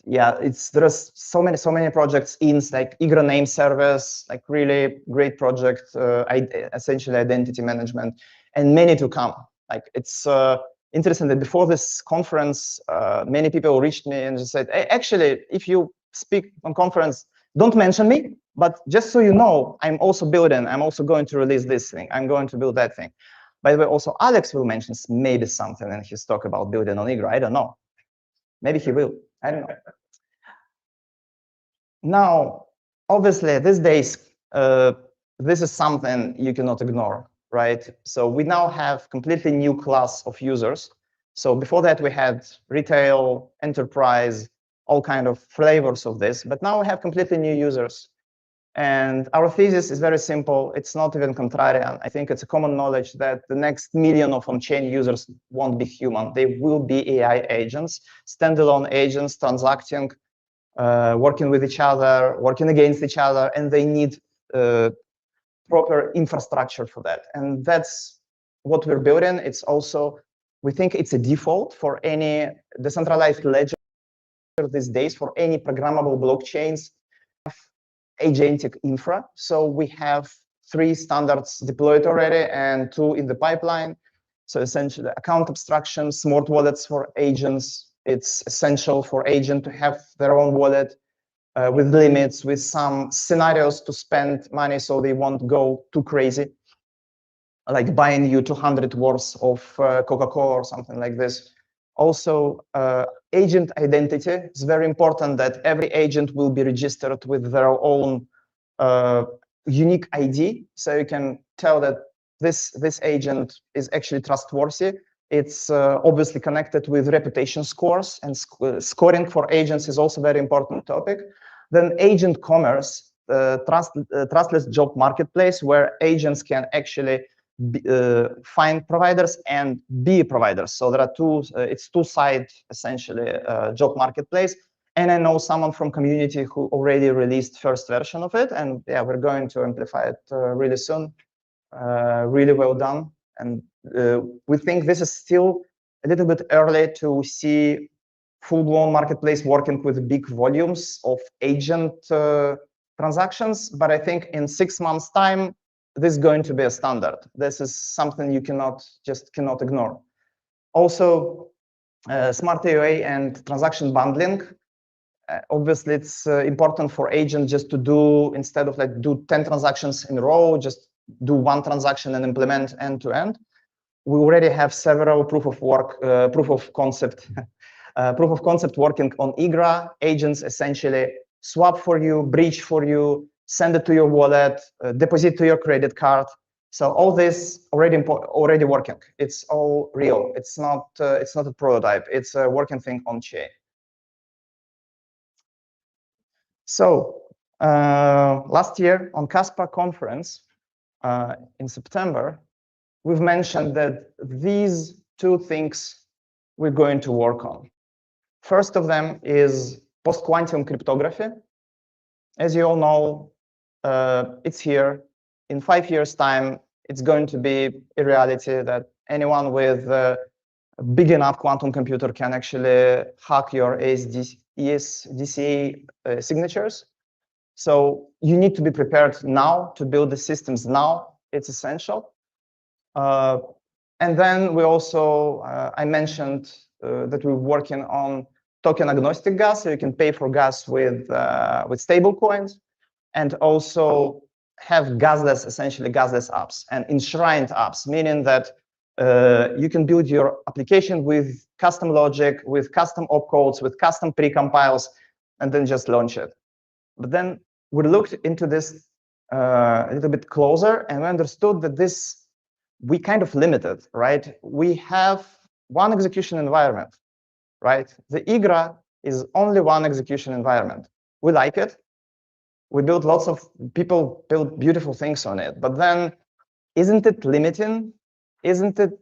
Yeah, there's so many projects in like Igra name service, like really great project, essentially identity management, and many to come. Like it's interesting that before this conference, many people reached me and just said, hey, actually, if you speak on conference, don't mention me, but just so you know, I'm also building, I'm also going to release this thing. I'm going to build that thing. By the way, also Alex will mention maybe something in his talk about building on Igra. I don't know. Maybe he will. I don't know. Now, obviously, these days, this is something you cannot ignore, right? So we now have completely new class of users. So before that, we had retail, enterprise, all kind of flavors of this, but now we have completely new users. And our thesis is very simple. It's not even contrarian. I think it's a common knowledge that the next million of on-chain users won't be human. They will be AI agents, standalone agents transacting, working with each other, working against each other, and they need proper infrastructure for that. And that's what we're building. It's also, we think it's a default for any decentralized ledger these days, for any programmable blockchains, agentic infra. So we have 3 standards deployed already and 2 in the pipeline. So essentially account abstraction, smart wallets for agents. It's essential for agent to have their own wallet with limits, with some scenarios to spend money so they won't go too crazy, like buying you 200 worth of Coca-Cola or something like this. Also, agent identity. It's very important that every agent will be registered with their own unique ID, so you can tell that this agent is actually trustworthy. It's obviously connected with reputation scores, and scoring for agents is also a very important topic. Then agent commerce, trustless job marketplace, where agents can actually find providers and be providers. So there are it's two-side essentially job marketplace. And I know someone from community who already released first version of it, and yeah, we're going to amplify it really soon. Really well done, and we think this is still a little bit early to see full-blown marketplace working with big volumes of agent transactions, but I think in 6 months' time, this is going to be a standard. This is something you cannot ignore. Also, smart AOA and transaction bundling. Obviously, it's important for agents just to do, instead of like do 10 transactions in a row, just do one transaction and implement end to end. We already have several proof of concept working on Igra. Agents essentially swap for you, breach for you, send it to your wallet, deposit to your credit card. So all this already working. It's all real. It's not a prototype. It's a working thing on chain. So last year on Kaspa conference in September, we've mentioned that these two things we're going to work on. First of them is post-quantum cryptography. As you all know, it's here. In 5 years' time, it's going to be a reality that anyone with a big enough quantum computer can actually hack your ESDCA signatures. So you need to be prepared now to build the systems now. It's essential. And then we also, I mentioned that we're working on token agnostic gas, so you can pay for gas with stable coins, and also have gasless, essentially gasless apps and enshrined apps, meaning that you can build your application with custom logic, with custom opcodes, with custom precompiles, and then just launch it. But then we looked into this a little bit closer, and we understood that we kind of limited, right? We have one execution environment, right? The Igra is only one execution environment. We like it. We build people build beautiful things on it, but then isn't it limiting? Isn't it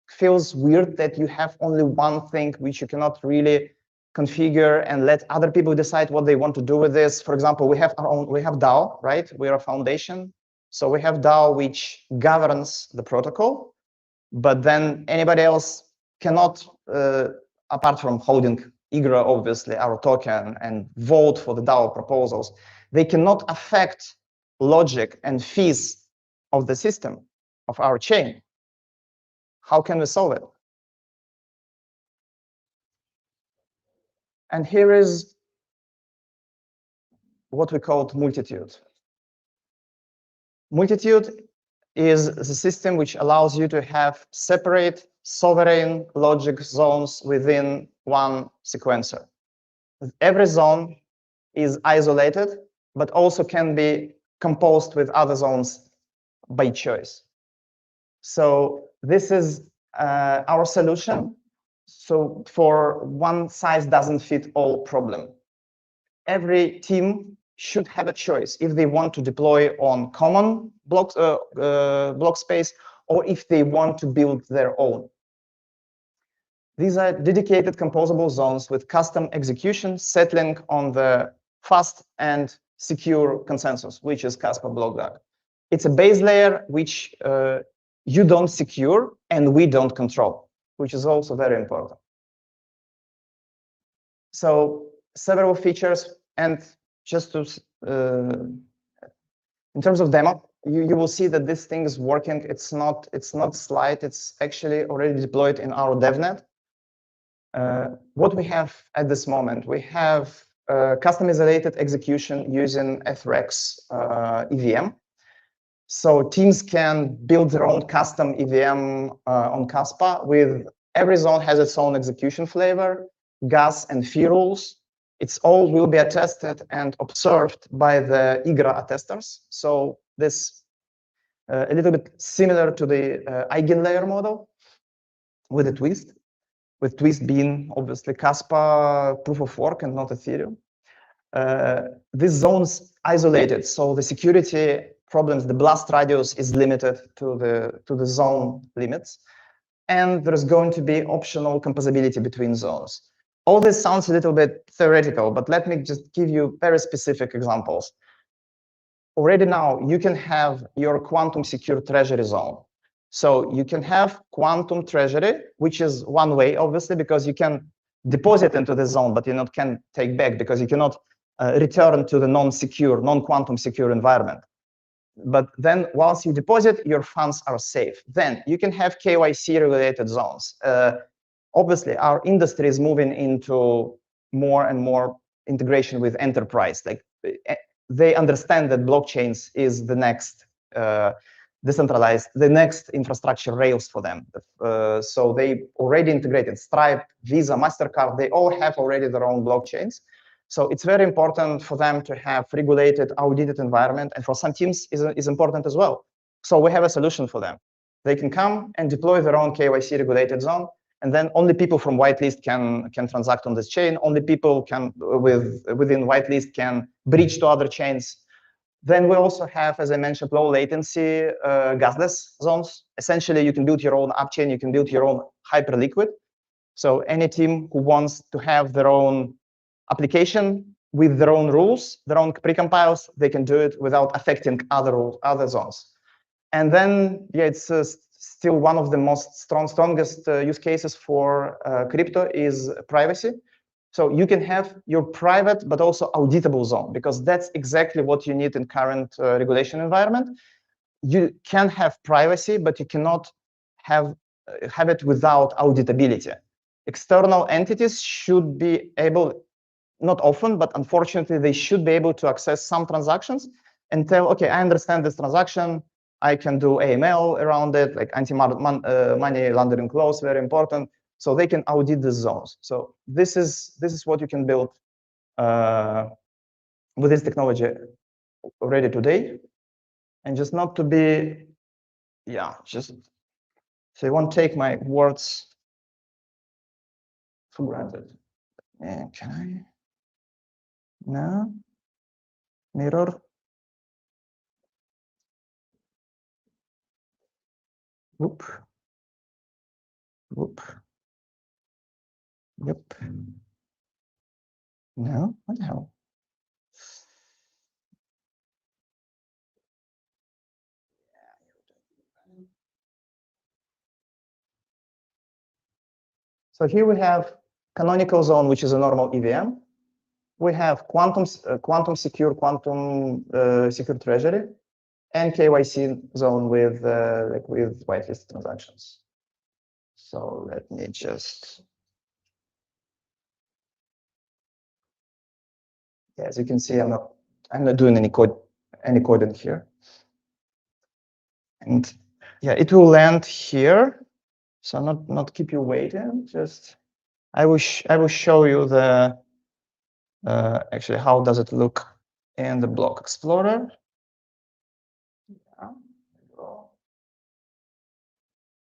feels weird that you have only one thing which you cannot really configure and let other people decide what they want to do with this? For example, we have DAO, right? We are a foundation. So we have DAO which governs the protocol, but then anybody else cannot, apart from holding Igra, obviously, our token, and vote for the DAO proposals, they cannot affect logic and fees of the system, of our chain. How can we solve it? And here is what we call multitude. Multitude is the system which allows you to have separate sovereign logic zones within one sequencer. Every zone is isolated, but also can be composed with other zones by choice. So this is our solution. So for one size doesn't fit all problem. Every team should have a choice if they want to deploy on common block space or if they want to build their own. These are dedicated composable zones with custom execution settling on the fast and secure consensus, which is Caspa block DAG. It's a base layer which you don't secure and we don't control, which is also very important. So several features, and just to, in terms of demo, you will see that this thing is working. It's not slide. It's actually already deployed in our DevNet. What we have at this moment, we have custom isolated execution using Threx EVM. So teams can build their own custom EVM on Caspa. With every zone has its own execution flavor, gas and fee rules. It's all will be attested and observed by the Igra attesters. So this a little bit similar to the eigenlayer model with a twist. With twist being obviously Caspa proof of work and not Ethereum. These zones isolated, so the security problems, the blast radius is limited to the zone limits, and there's going to be optional composability between zones. All this sounds a little bit theoretical, but let me just give you very specific examples. Already now, you can have your quantum secure treasury zone. So you can have quantum treasury, which is one way, obviously, because you can deposit into the zone, but you not can take back because you cannot return to the non-secure, non-quantum secure environment. But then once you deposit, your funds are safe. Then you can have KYC regulated zones. Obviously, our industry is moving into more and more integration with enterprise. Like they understand that blockchains is the next decentralized, the next infrastructure rails for them. So they already integrated Stripe, Visa, MasterCard. They all have already their own blockchains. So it's very important for them to have regulated, audited environment, and for some teams is important as well. So we have a solution for them. They can come and deploy their own KYC regulated zone, and then only people from whitelist can transact on this chain. Only people can within whitelist can breach to other chains. Then we also have, as I mentioned, low latency gasless zones. Essentially, you can build your own app chain. You can build your own hyperliquid. So any team who wants to have their own application with their own rules, their own precompiles, they can do it without affecting other zones. And then, yeah, it's still one of the most strongest use cases for crypto is privacy. So you can have your private but also auditable zone, because that's exactly what you need in current regulation environment. You can have privacy, but you cannot have it without auditability. External entities should be able, not often, but unfortunately, they should be able to access some transactions and tell, okay, I understand this transaction. I can do AML around it, like anti-money laundering clause, very important. So they can audit the zones. So this is what you can build with this technology already today. And just not to be, yeah, just so you won't take my words for granted. And can I? No. Mirror. Whoop. Whoop. Yep. No, what the hell? So here we have canonical zone, which is a normal EVM. We have quantum secure treasury, and KYC zone with with whitelist transactions. So let me just, yeah, as you can see, I'm not doing any coding here. And yeah, it will land here. So not keep you waiting. Just I will show you the actually how does it look in the block explorer.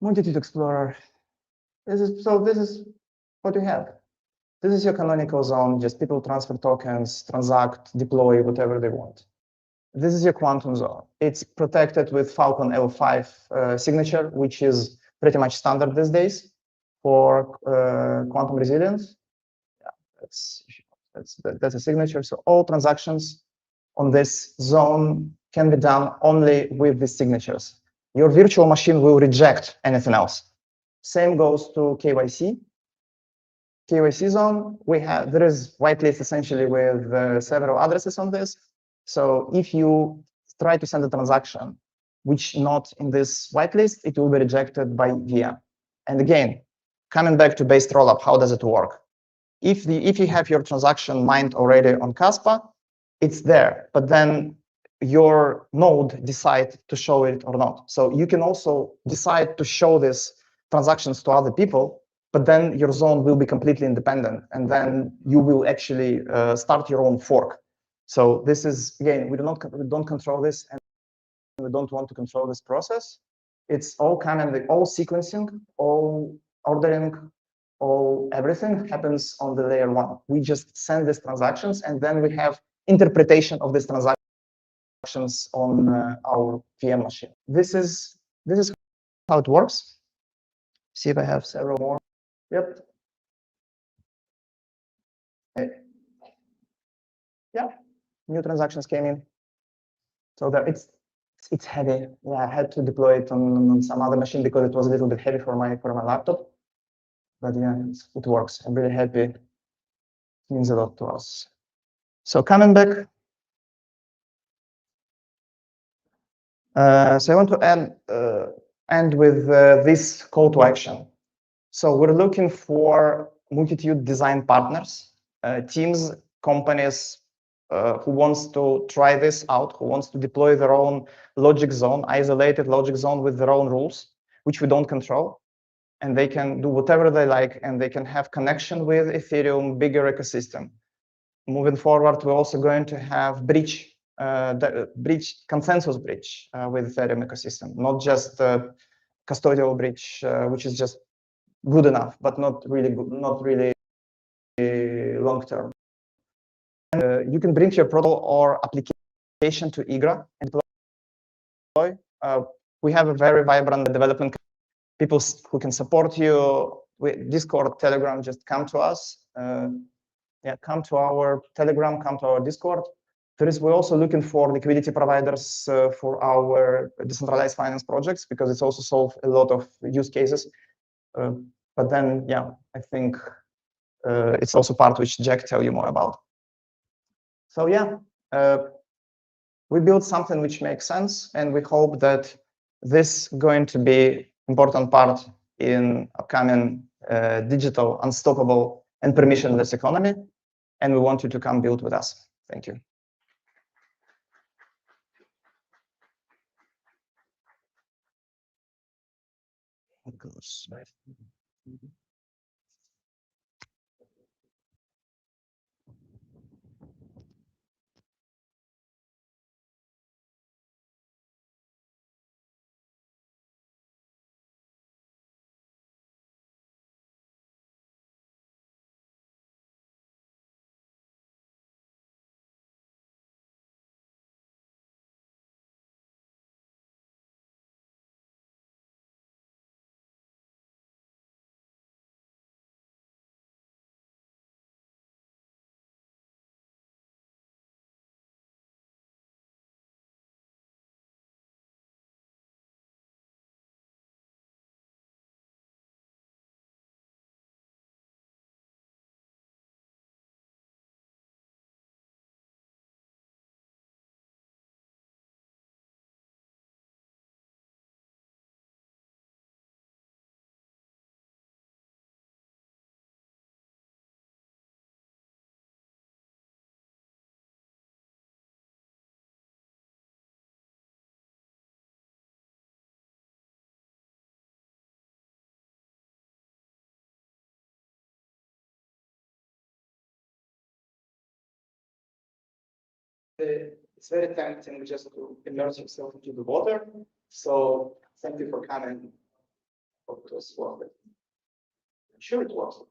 Multitude explorer. This is what you have. This is your canonical zone. Just people transfer tokens, transact, deploy whatever they want. This is your quantum zone. It's protected with Falcon L5 signature, which is pretty much standard these days for quantum resilience. Yeah, that's a signature. So all transactions on this zone can be done only with these signatures. Your virtual machine will reject anything else. Same goes to KYC. KYC zone, there is whitelist essentially with several addresses on this. So if you try to send a transaction which not in this whitelist, it will be rejected by VM. And again, coming back to based rollup, how does it work? If you have your transaction mined already on Kaspa, it's there, but then your node decide to show it or not. So you can also decide to show these transactions to other people, but then your zone will be completely independent, and then you will actually start your own fork. So this is, again, we don't control this, and we don't want to control this process. It's all all sequencing, all ordering, all everything happens on the layer one. We just send these transactions, and then we have interpretation of these transactions on our VM machine. This is how it works. See if I have several more. Yep. Yeah, new transactions came in. So it's it's heavy. Yeah, I had to deploy it on some other machine because it was a little bit heavy for my laptop. But yeah, it works. I'm really happy. It means a lot to us. So coming back, so I want to end with this call to action. So we're looking for multitude design partners, teams, companies who wants to try this out, who wants to deploy their own logic zone, isolated logic zone with their own rules, which we don't control. And they can do whatever they like, and they can have connection with Ethereum, bigger ecosystem. Moving forward, we're also going to have consensus bridge with Ethereum ecosystem, not just custodial bridge, which is just good enough, but not really good, not really long term. You can bring your protocol or application to Igra and deploy. We have a very vibrant development, people who can support you with Discord, Telegram. Just come to us. Yeah, come to our Telegram, come to our Discord. We're also looking for liquidity providers for our decentralized finance projects, because it's also solved a lot of use cases. But then, yeah, I think it's also part which Jack tell you more about. So yeah, we built something which makes sense, and we hope that this is going to be important part in upcoming digital, unstoppable, and permissionless economy. And we want you to come build with us. Thank you. It goes. It's very tempting just to immerse yourself into the water. So thank you for coming. Hope it was worth it. Sure it was.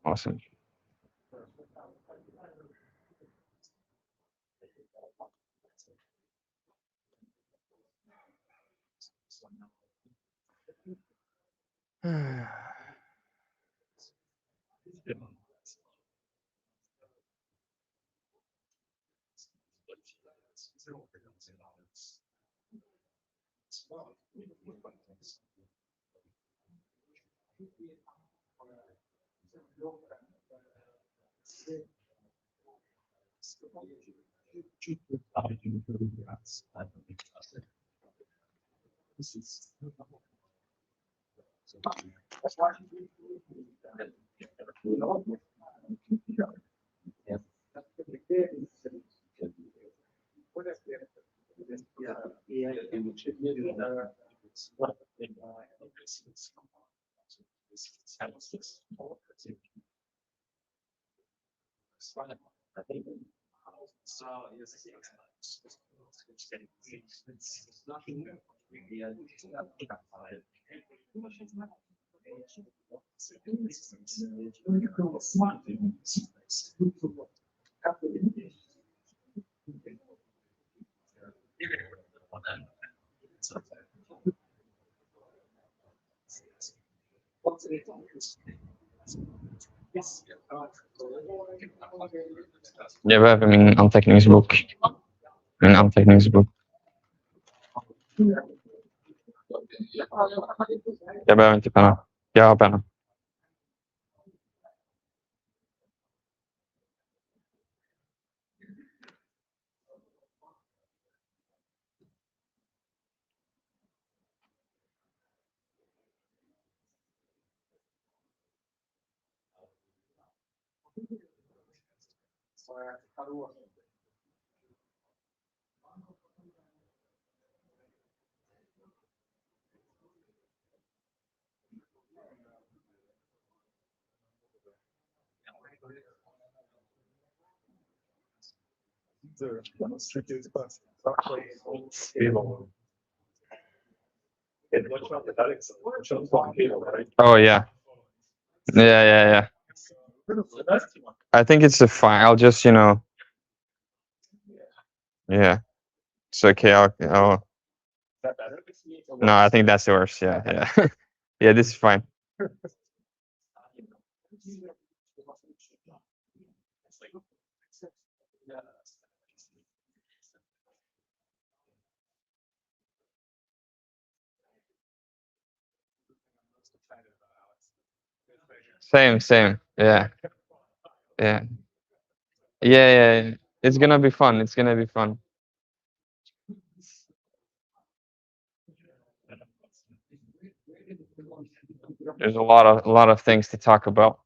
Awesome. Ja, we hebben een aantekeningsboek. Een aantekeningsboek. Ja, we hebben een penna. Ja, penna. Oh yeah. Yeah. I think it's a fine. I'll just, yeah, it's okay. I'll No, I think that's yours. Yeah. Yeah, this is fine. Same. Yeah. Yeah. It's gonna be fun. There's a lot of things to talk about,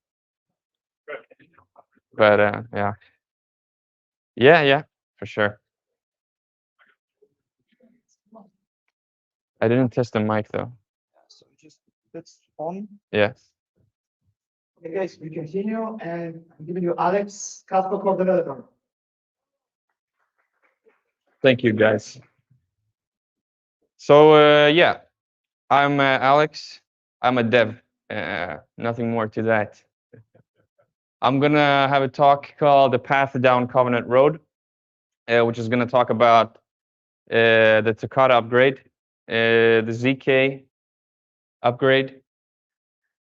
but yeah, for sure. I didn't test the mic though. So just that's on. Yeah. Okay, guys, we continue, and I'm giving you Alex, Kaspa coordinator. Thank you, guys. So yeah, I'm Alex. I'm a dev. Nothing more to that. I'm gonna have a talk called "The Path Down Covenant Road," which is gonna talk about the Toccata upgrade, the ZK upgrade,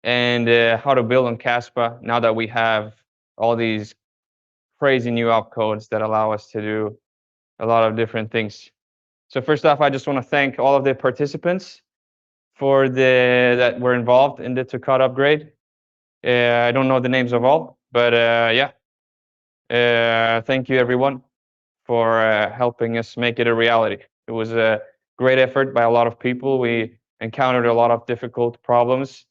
and how to build on Caspa now that we have all these crazy new opcodes that allow us to do a lot of different things. So first off, I just want to thank all of the participants for that were involved in the Toccata upgrade. I don't know the names of all, but yeah. Thank you everyone for helping us make it a reality. It was a great effort by a lot of people. We encountered a lot of difficult problems,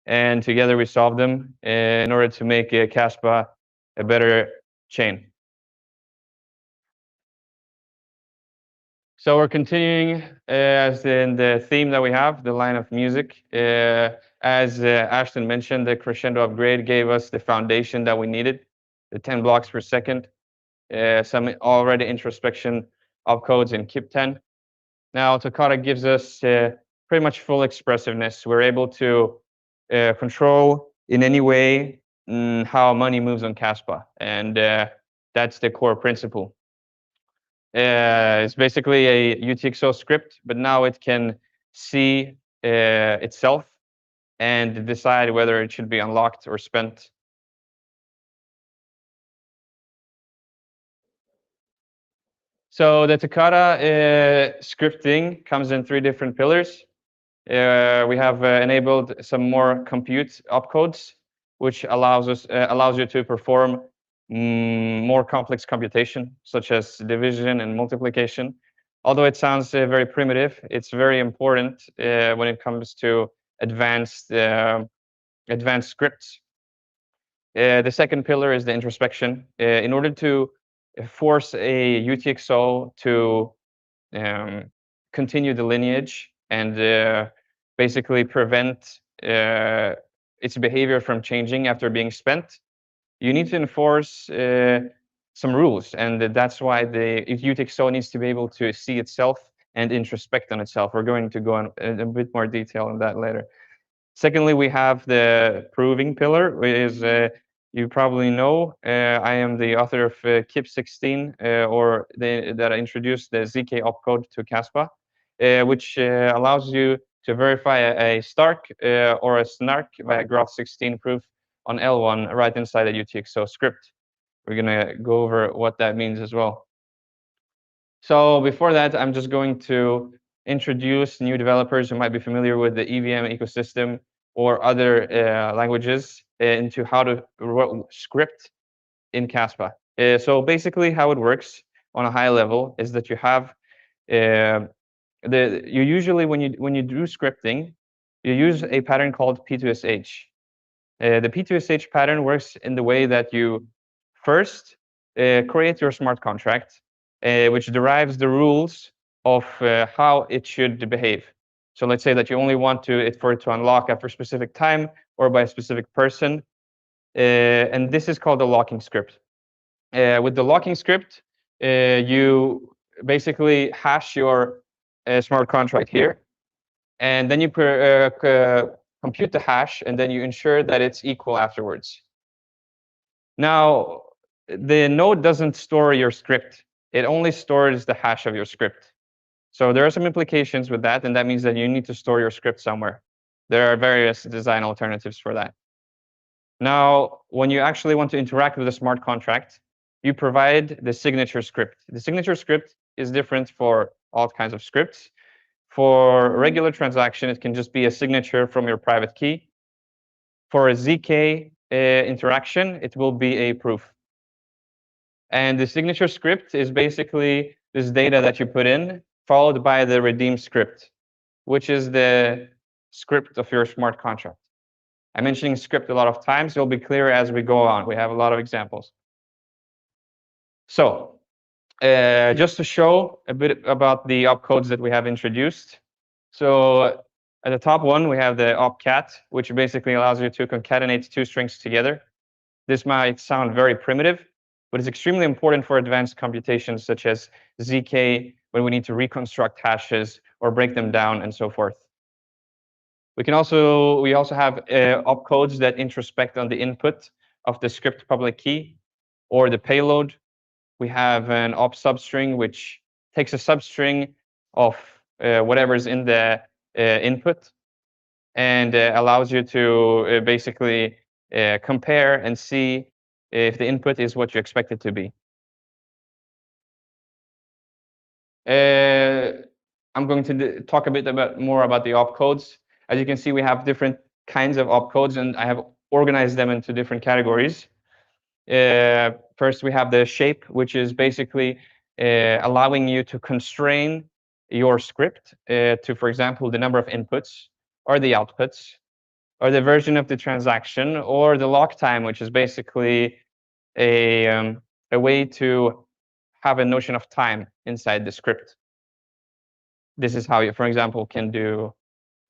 and together we solved them in order to make Caspa a better chain. So we're continuing as in the theme that we have, the line of music. As Ashton mentioned, the crescendo upgrade gave us the foundation that we needed, the 10 blocks per second, some already introspection opcodes in KIP 10. Now Toccata gives us pretty much full expressiveness. We're able to control in any way how money moves on Caspa, and that's the core principle. It's basically a UTXO script, but now it can see itself and decide whether it should be unlocked or spent. So the Toccata scripting comes in 3 different pillars. We have enabled some more compute opcodes, which allows you to perform more complex computation, such as division and multiplication. Although it sounds very primitive, it's very important when it comes to advanced scripts. The second pillar is the introspection. In order to force a UTXO to continue the lineage and basically prevent its behavior from changing after being spent, you need to enforce some rules, and that's why the UTXO needs to be able to see itself and introspect on itself. We're going to go in a bit more detail on that later. Secondly, we have the proving pillar, which is you probably know, I am the author of KIP16, that introduced the ZK opcode to Kaspa, which allows you to verify a Stark or a Snark by a Graph16 proof on L1 right inside a UTXO script. We're going to go over what that means as well. So before that, I'm just going to introduce new developers who might be familiar with the EVM ecosystem or other languages into how to script in Caspa. So basically how it works on a high level is that you have you usually when you do scripting, you use a pattern called P2SH. The P2SH pattern works in the way that you first create your smart contract, which derives the rules of how it should behave. So let's say that you only want for it to unlock after a specific time or by a specific person, and this is called the locking script. With the locking script, you basically hash your smart contract here, and then you compute the hash, and then you ensure that it's equal afterwards. Now, the node doesn't store your script. It only stores the hash of your script. So there are some implications with that, and that means that you need to store your script somewhere. There are various design alternatives for that. Now, when you actually want to interact with a smart contract, you provide the signature script. The signature script is different for all kinds of scripts. For a regular transaction, it can just be a signature from your private key. For a ZK interaction, it will be a proof. And the signature script is basically this data that you put in, followed by the redeem script, which is the script of your smart contract. I'm mentioning script a lot of times. It'll be clear as we go on. We have a lot of examples. So just to show a bit about the opcodes that we have introduced. So at the top one, we have the opcat, which basically allows you to concatenate 2 strings together. This might sound very primitive, but it's extremely important for advanced computations such as ZK, when we need to reconstruct hashes or break them down and so forth. We also have opcodes that introspect on the input of the script public key or the payload. We have an op substring, which takes a substring of whatever's in the input and allows you to basically compare and see if the input is what you expect it to be. I'm going to talk a bit more about the opcodes. As you can see, we have different kinds of opcodes, and I have organized them into different categories. First, we have the shape, which is basically allowing you to constrain your script to, for example, the number of inputs or the outputs, or the version of the transaction, or the lock time, which is basically a way to have a notion of time inside the script. This is how you, for example, can do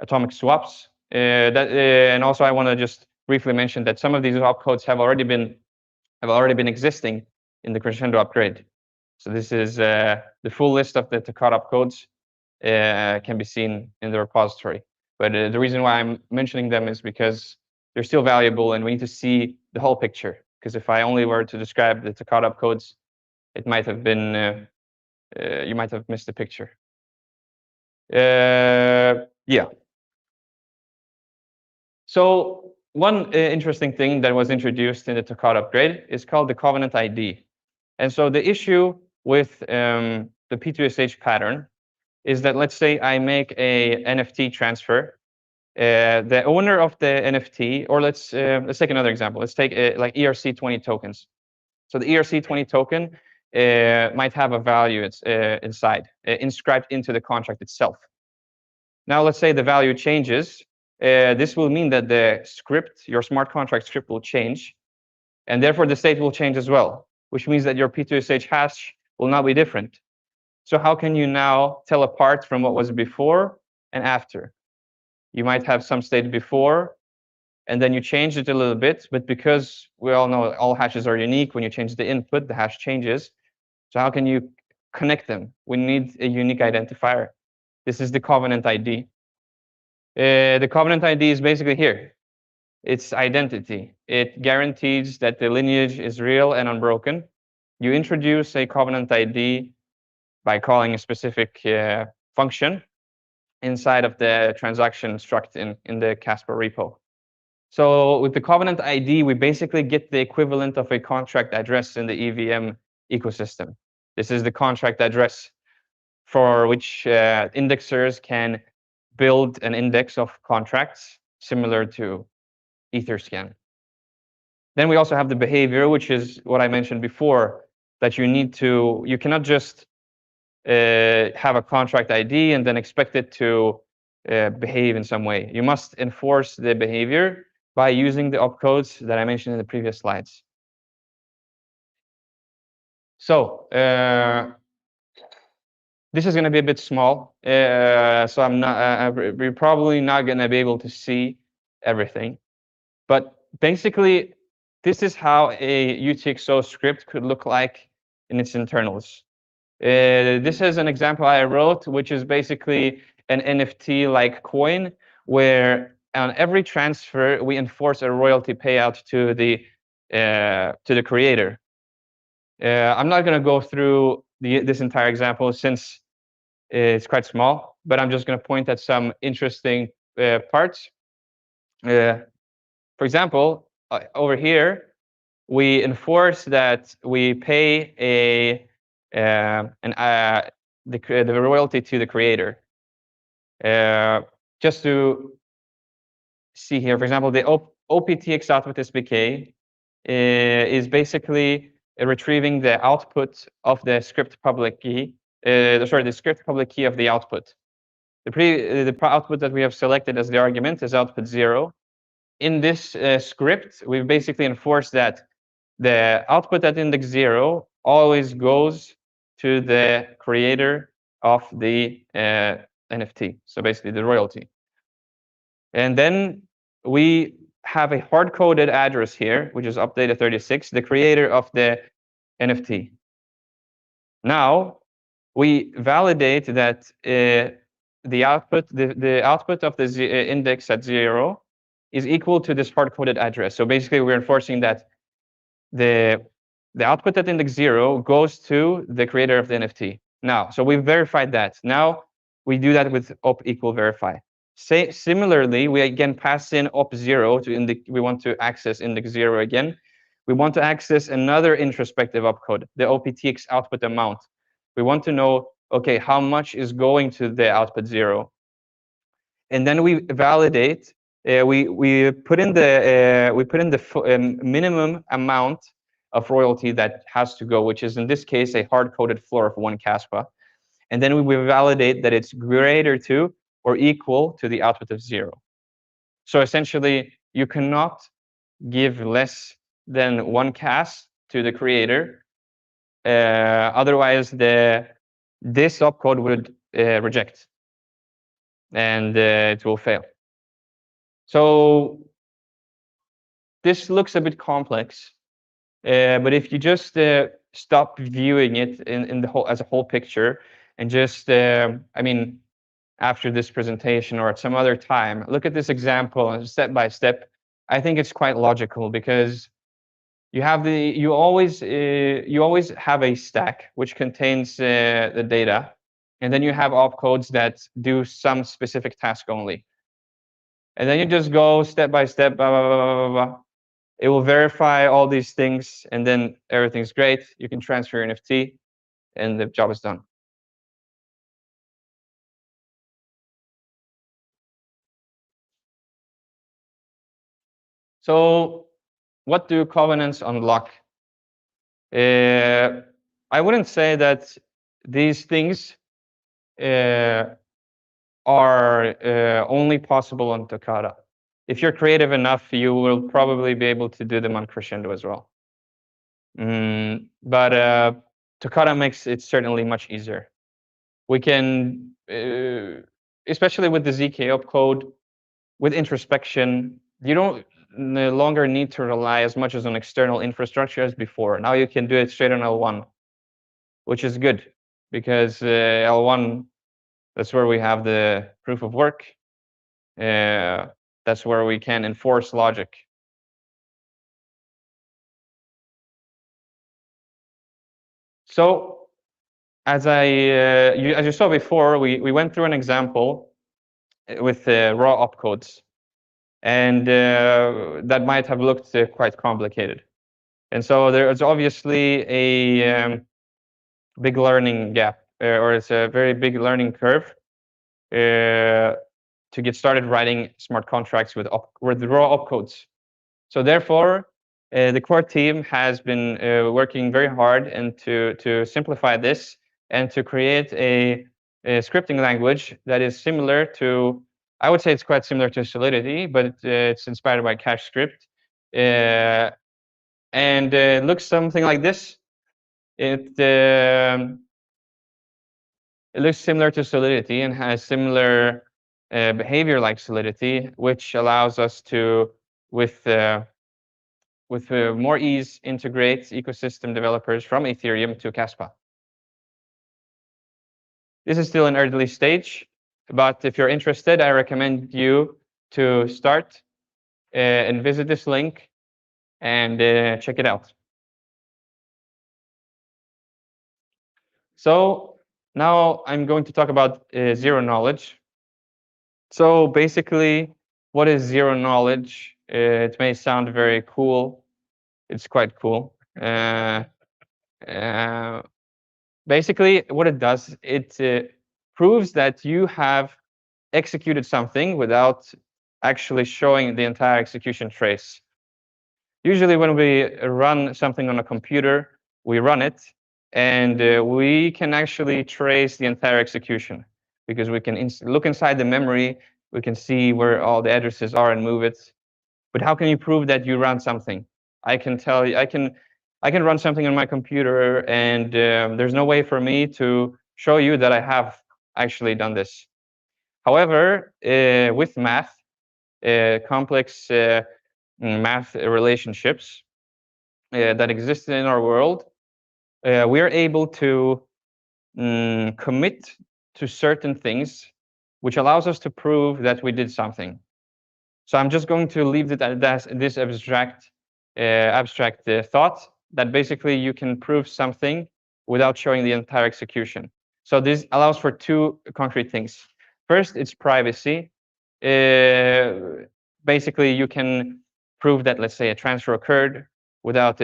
atomic swaps. And also, I want to just briefly mention that some of these opcodes have already been existing in the Crescendo upgrade. So this is the full list of the Toccata opcodes can be seen in the repository. But the reason why I'm mentioning them is because they're still valuable, and we need to see the whole picture. Because if I only were to describe the Toccata codes, it might have been you might have missed the picture. Yeah. So one interesting thing that was introduced in the Toccata upgrade is called the covenant ID. And so the issue with the P2SH pattern is that, let's say I make a NFT transfer. The owner of the NFT, or let's take another example. Let's take like ERC20 tokens. So the ERC20 token might have a value inside, inscribed into the contract itself. Now, let's say the value changes. This will mean that the script, your smart contract script, will change, and therefore the state will change as well, which means that your P2SH hash will now be different. So how can you now tell apart from what was before and after? You might have some state before, and then you change it a little bit, but because we all know all hashes are unique, when you change the input, the hash changes. So how can you connect them? We need a unique identifier. This is the covenant ID. The covenant ID is basically here. It's identity. It guarantees that the lineage is real and unbroken. You introduce a covenant ID by calling a specific function inside of the transaction struct in the Caspa repo. So with the covenant ID, we basically get the equivalent of a contract address in the EVM ethosystem. This is the contract address for which indexers can build an index of contracts similar to Etherscan. Then we also have the behavior, which is what I mentioned before, that you cannot just have a contract ID and then expect it to behave in some way. You must enforce the behavior by using the opcodes that I mentioned in the previous slides. So this is going to be a bit small, so we're probably not going to be able to see everything. But basically, this is how a UTXO script could look like in its internals. This is an example I wrote, which is basically an NFT-like coin, where on every transfer we enforce a royalty payout to the creator. I'm not going to go through this entire example since it's quite small, but I'm just going to point at some interesting parts. For example, over here, we enforce that we pay the royalty to the creator. Just to see here, for example, the OPTX output SPK is basically retrieving the output of the script public key. The script public key of the output. The output that we have selected as the argument is output 0. In this script, we've basically enforced that the output at index 0 always goes to the creator of the NFT, so basically the royalty. And then we have a hard-coded address here, which is updated 36, the creator of the NFT. Now, we validate that the output of the index at 0 is equal to this hard-coded address. So basically, we're enforcing that the output at index 0 goes to the creator of the NFT. Now, so we've verified that. Now, we do that with op equal verify. Similarly, we again pass in op0 to we want to access index 0 again. We want to access another introspective opcode, the OPTX output amount. We want to know, okay, how much is going to the output 0? And then we validate. We put in the minimum amount of royalty that has to go, which is in this case a hard-coded floor of 1 Kaspa. And then we validate that it's greater to or equal to the output of 0. So essentially, you cannot give less than 1 Kas to the creator. Otherwise, this opcode would reject, and it will fail. So this looks a bit complex, but if you just stop viewing it in the whole as a whole picture, and just after this presentation or at some other time, look at this example and step by step, I think it's quite logical because you always have a stack which contains the data, and then you have opcodes that do some specific task only. And then you just go step by step, blah, blah, blah, blah, blah. It will verify all these things, and then everything's great. You can transfer your NFT, and the job is done. So what do covenants unlock? I wouldn't say that these things are only possible on Toccata. If you're creative enough, you will probably be able to do them on Crescendo as well. But Toccata makes it certainly much easier. We can, especially with the ZK opcode, with introspection, you don't no longer need to rely as much as on external infrastructure as before. Now you can do it straight on L1, which is good because L1, that's where we have the proof of work. That's where we can enforce logic. So as you saw before, we went through an example with raw opcodes, and that might have looked quite complicated. And so there is obviously a big learning gap, or it's a very big learning curve to get started writing smart contracts with the raw opcodes. So therefore, the core team has been working very hard and to simplify this and to create a scripting language that is similar to, I would say it's quite similar to Solidity, but it's inspired by Cache script. And it looks something like this. It looks similar to Solidity and has similar behavior like Solidity, which allows us to, with more ease, integrate ecosystem developers from Ethereum to Kaspa. This is still an early stage, but if you're interested, I recommend you to start and visit this link and check it out. So now I'm going to talk about zero knowledge. So basically, what is zero knowledge? It may sound very cool. It's quite cool. Basically, what it does, it proves that you have executed something without actually showing the entire execution trace. Usually when we run something on a computer, we run it, and we can actually trace the entire execution because we can look inside the memory, we can see where all the addresses are and move it. But how can you prove that you run something? I can tell you, I can run something on my computer, and there's no way for me to show you that I have actually done this. However, with math, complex math relationships that exist in our world, we are able to commit to certain things, which allows us to prove that we did something. So I'm just going to leave it as this abstract thought that basically you can prove something without showing the entire execution. So this allows for two concrete things. First, it's privacy. Basically, you can prove that, let's say, a transfer occurred without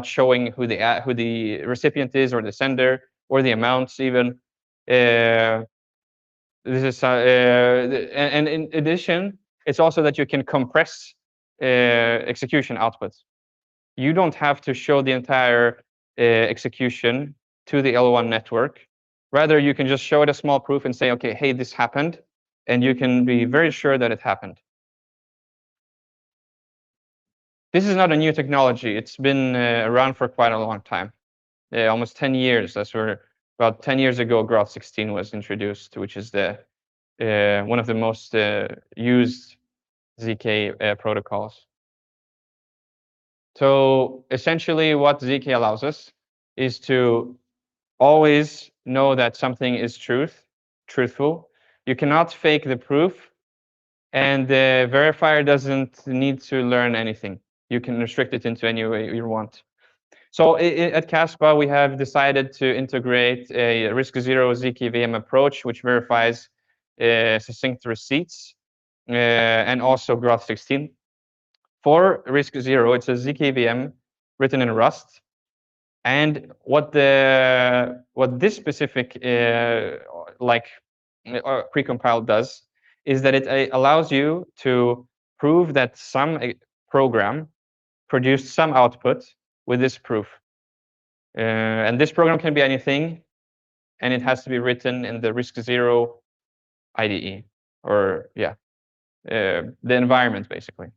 showing who the recipient is, or the sender, or the amounts even. This is and in addition, it's also that you can compress execution output. You don't have to show the entire execution to the L1 network. Rather, you can just show it a small proof and say, okay, hey, this happened, and you can be very sure that it happened. This is not a new technology. It's been around for quite a long time, almost 10 years. That's where about 10 years ago, Groth 16 was introduced, which is the one of the most used ZK protocols. So essentially, what ZK allows us is to always know that something is truthful. You cannot fake the proof. and the verifier doesn't need to learn anything. You can restrict it into any way you want. So at Caspa, we have decided to integrate a risk-zero zkVM approach, which verifies succinct receipts and also Groth16. For risk-zero, it's a zkVM written in Rust. And what this specific precompile does is that it allows you to prove that some program produced some output with this proof. And this program can be anything, and it has to be written in the risk-zero IDE, or yeah, the environment basically.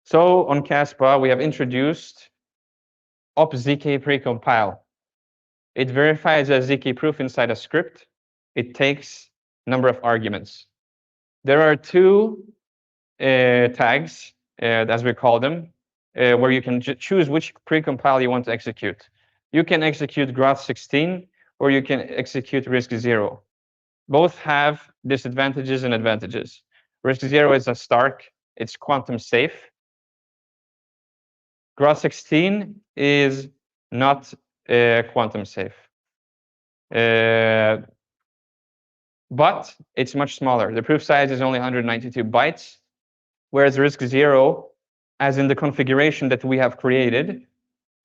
So on Caspa, we have introduced opzk precompile. It verifies a zk proof inside a script. It takes number of arguments. There are two tags, as we call them, where you can choose which precompile you want to execute. You can execute Groth16, or you can execute risk-zero. Both have disadvantages and advantages. Risk-zero is a Stark. It's quantum safe. Groth16 is not quantum safe. But it's much smaller. The proof size is only 192 bytes, whereas risk-zero, as in the configuration that we have created,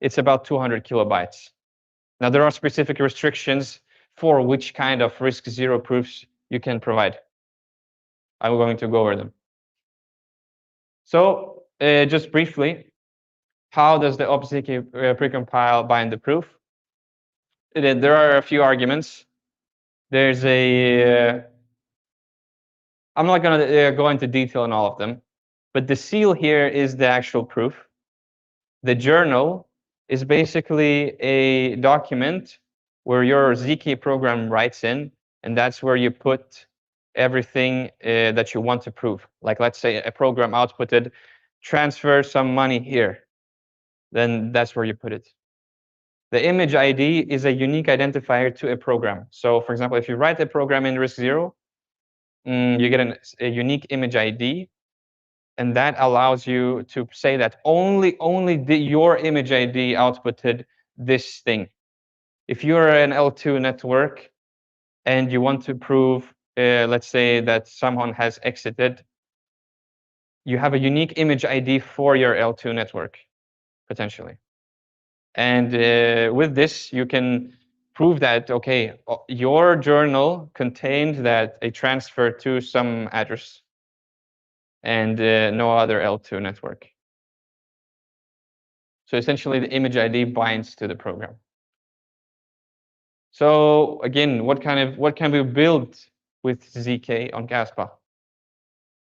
it's about 200 kilobytes. Now, there are specific restrictions for which kind of risk-zero proofs you can provide. I'm going to go over them. So just briefly, how does the opzk precompile bind the proof? There are a few arguments. There's a I'm not going to go into detail on all of them, but the seal here is the actual proof. The journal is basically a document where your zk program writes in, and that's where you put everything that you want to prove. Like, let's say a program outputted, transfer some money here. Then that's where you put it. The image ID is a unique identifier to a program. So, for example, if you write a program in risk-zero, you get a unique image ID, and that allows you to say that only your image ID outputted this thing. If you're an L2 network and you want to prove, let's say that someone has exited, you have a unique image ID for your L2 network, potentially. And with this, you can prove that, okay, your journal contained that a transfer to some address and no other L2 network. So essentially, the image ID binds to the program. So again, what can we build with zk on Kaspa?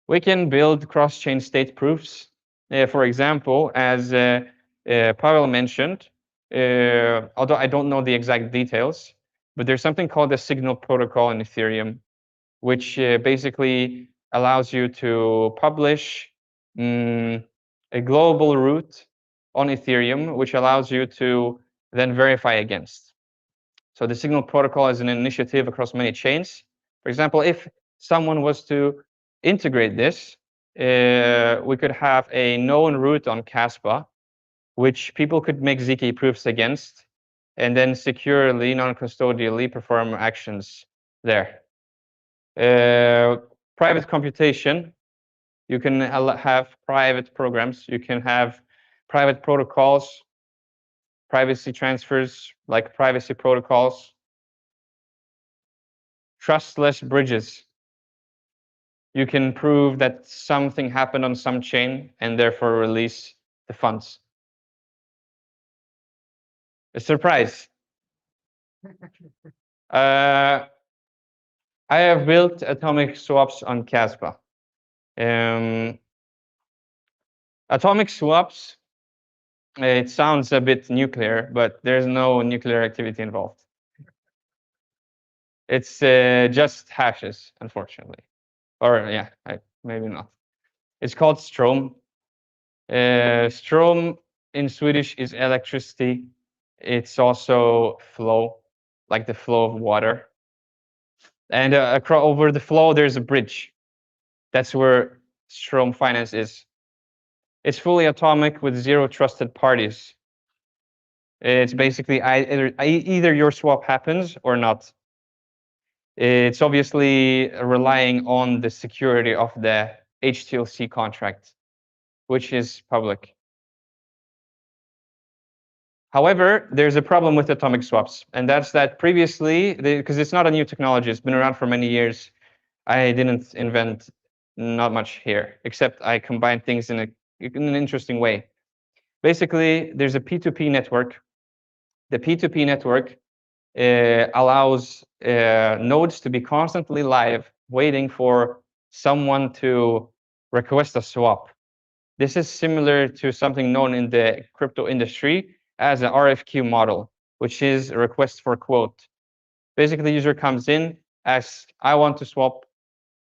We can build cross-chain state proofs. For example, as Pavel mentioned, although I don't know the exact details, but there's something called the signal protocol in Ethereum, which basically allows you to publish a global root on Ethereum, which allows you to then verify against. So the signal protocol is an initiative across many chains. For example, if someone was to integrate this, we could have a known root on Caspa, which people could make zk proofs against, and then securely, non-custodially perform actions there. Private computation, you can have private programs, you can have private protocols, privacy transfers like privacy protocols, trustless bridges. You can prove that something happened on some chain and therefore release the funds. A surprise. I have built atomic swaps on Caspa. Atomic swaps, it sounds a bit nuclear, but there's no nuclear activity involved. It's just hashes, unfortunately. Or yeah, maybe not. It's called Stroem. Stroem in Swedish is electricity. It's also flow, like the flow of water. And over the flow, there's a bridge. That's where Strom Finance is. It's fully atomic with 0 trusted parties. It's basically either your swap happens or not. It's obviously relying on the security of the HTLC contract, which is public. However, there's a problem with atomic swaps, and that's that previously, because it's not a new technology, it's been around for many years. I didn't invent not much here, except I combined things in an interesting way. Basically, there's a P2P network. The P2P network allows nodes to be constantly live, waiting for someone to request a swap. This is similar to something known in the crypto industry as an RFQ model, which is a request for quote. Basically, the user comes in, asks, I want to swap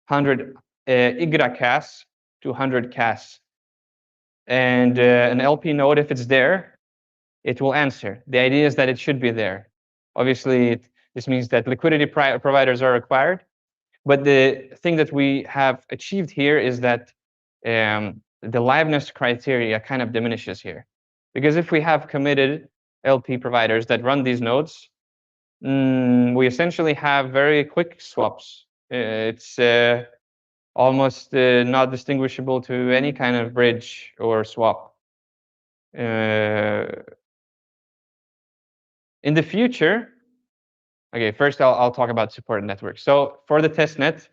100 Igra Cas to 100 Cas. And an LP node, if it's there, it will answer. The idea is that it should be there. Obviously, this means that liquidity providers are required. But the thing that we have achieved here is that the liveness criteria kind of diminishes here. Because if we have committed LP providers that run these nodes, we essentially have very quick swaps. It's almost not distinguishable to any kind of bridge or swap. In the future, okay, first I'll talk about supported networks. So for the testnet,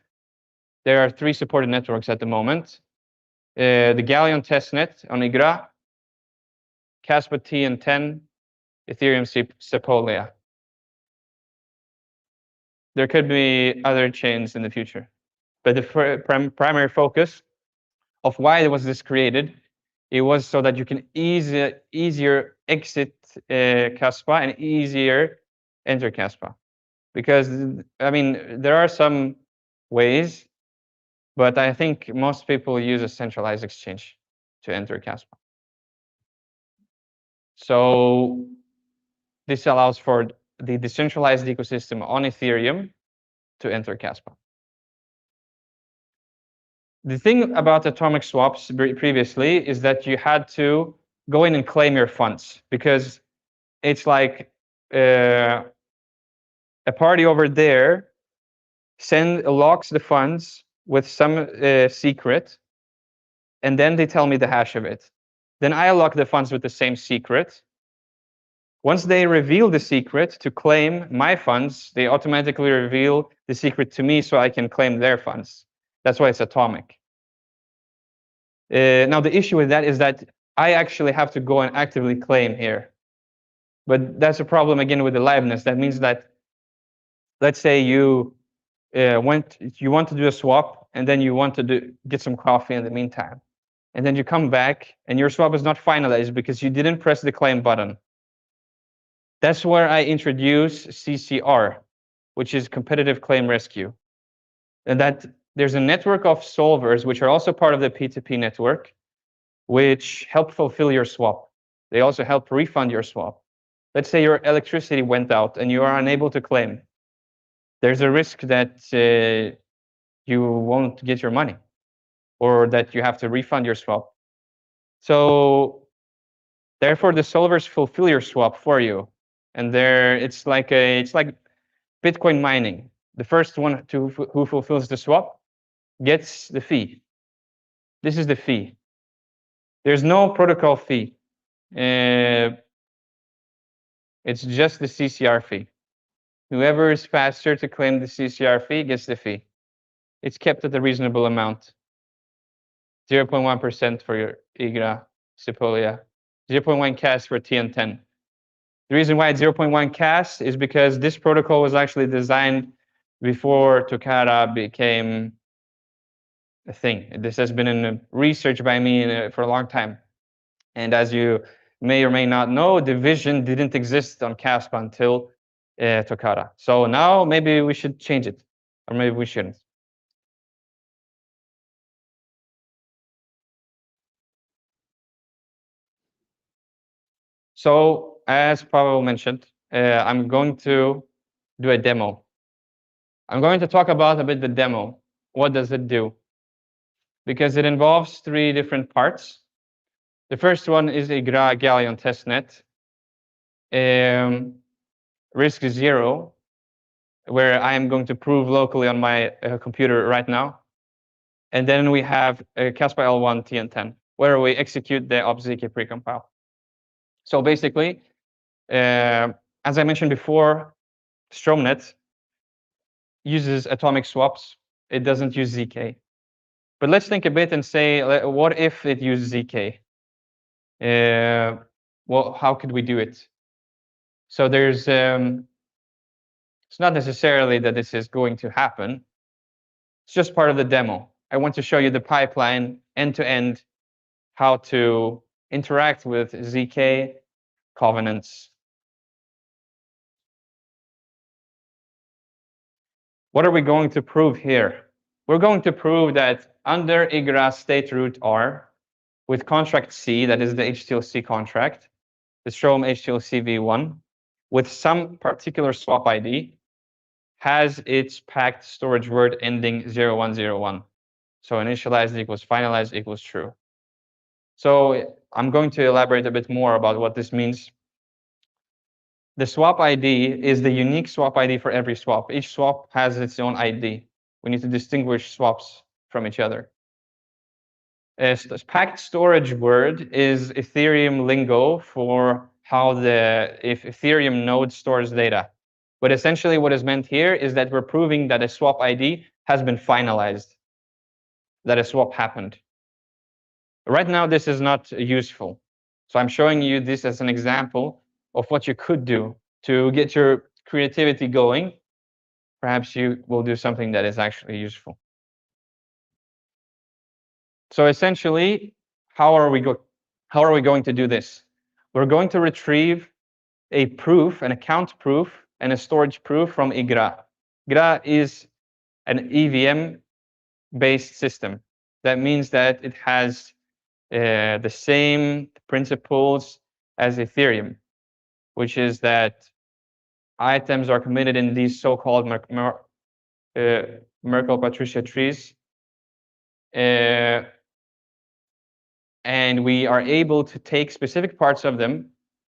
there are 3 supported networks at the moment. The Galleon testnet on Igra, Kaspa TN10, Ethereum Sepolia. There could be other chains in the future. But the primary focus of why was this created, it was so that you can easier exit Caspa and easier enter Caspa. Because, I mean, there are some ways, but I think most people use a centralized exchange to enter Caspa. So this allows for the decentralized ecosystem on Ethereum to enter Caspa. The thing about atomic swaps previously is that you had to go in and claim your funds, because it's like a party over there locks the funds with some secret, and then they tell me the hash of it. Then I lock the funds with the same secret. Once they reveal the secret to claim my funds, they automatically reveal the secret to me so I can claim their funds. That's why it's atomic. Now, the issue with that is that I actually have to go and actively claim here. But that's a problem, again, with the liveness. That means that, let's say you want to do a swap, and then you want to get some coffee in the meantime. And then you come back, and your swap is not finalized because you didn't press the claim button. That's where I introduce CCR, which is Competitive Claim Rescue. And that there's a network of solvers, which are also part of the P2P network, which help fulfill your swap. They also help refund your swap. Let's say your electricity went out and you are unable to claim. There's a risk that you won't get your money, or that you have to refund your swap. So therefore, the solvers fulfill your swap for you. And it's like Bitcoin mining. The first one who fulfills the swap gets the fee. This is the fee. There's no protocol fee. It's just the CCR fee. Whoever is faster to claim the CCR fee gets the fee. It's kept at a reasonable amount. 0.1% for your Igra, Sepolia, 0.1 Cas for TN10. The reason why it's 0.1 Cas is because this protocol was actually designed before Toccata became a thing. This has been in research by me for a long time. And as you may or may not know, the vision didn't exist on Caspa until Toccata. So now maybe we should change it, or maybe we shouldn't. So as Pavel mentioned, I'm going to do a demo. I'm going to talk about a bit the demo. What does it do? Because it involves 3 different parts. The first one is Igra Galleon testnet, risk 0, where I am going to prove locally on my computer right now. And then we have Kaspa L1 TN10, where we execute the opzk precompile. So basically, as I mentioned before, StroomNet uses atomic swaps. It doesn't use ZK. But let's think a bit and say, what if it used ZK? Well, how could we do it? So there's, it's not necessarily that this is going to happen. It's just part of the demo. I want to show you the pipeline end to end, how to interact with ZK covenants. What are we going to prove here? We're going to prove that under Igra state root R, with contract C, that is the HTLC contract, the Strom HTLC v1, with some particular swap ID, has its packed storage word ending 0101. So initialized equals finalized equals true. So I'm going to elaborate a bit more about what this means. The swap ID is the unique swap ID for every swap. Each swap has its own ID. We need to distinguish swaps from each other. Packed storage word is Ethereum lingo for how the Ethereum node stores data. But essentially what is meant here is that we're proving that a swap ID has been finalized, that a swap happened. Right now, this is not useful. So I'm showing you this as an example of what you could do to get your creativity going. Perhaps you will do something that is actually useful. So essentially, how are we going to do this? We're going to retrieve a proof, an account proof, and a storage proof from Igra. Igra is an EVM-based system. That means that it has the same principles as Ethereum, which is that items are committed in these so-called Merkle-Patricia trees. And we are able to take specific parts of them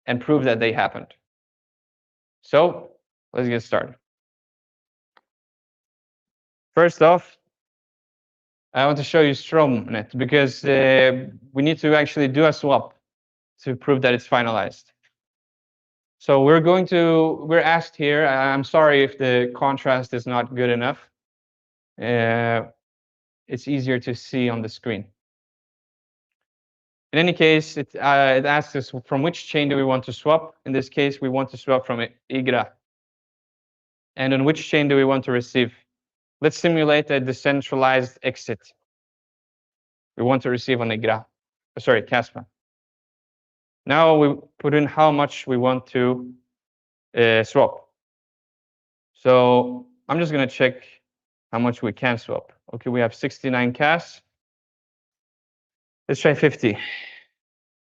and prove that they happened. So let's get started. First off, I want to show you StroomNet because we need to actually do a swap to prove that it's finalized. So we're asked here, I'm sorry if the contrast is not good enough. It's easier to see on the screen. In any case, it asks us from which chain do we want to swap. In this case, we want to swap from Igra. And on which chain do we want to receive? Let's simulate a decentralized exit. We want to receive on Igra, sorry, Caspa. Now we put in how much we want to swap. So I'm just going to check how much we can swap. Okay, we have 69 Cas. Let's try 50.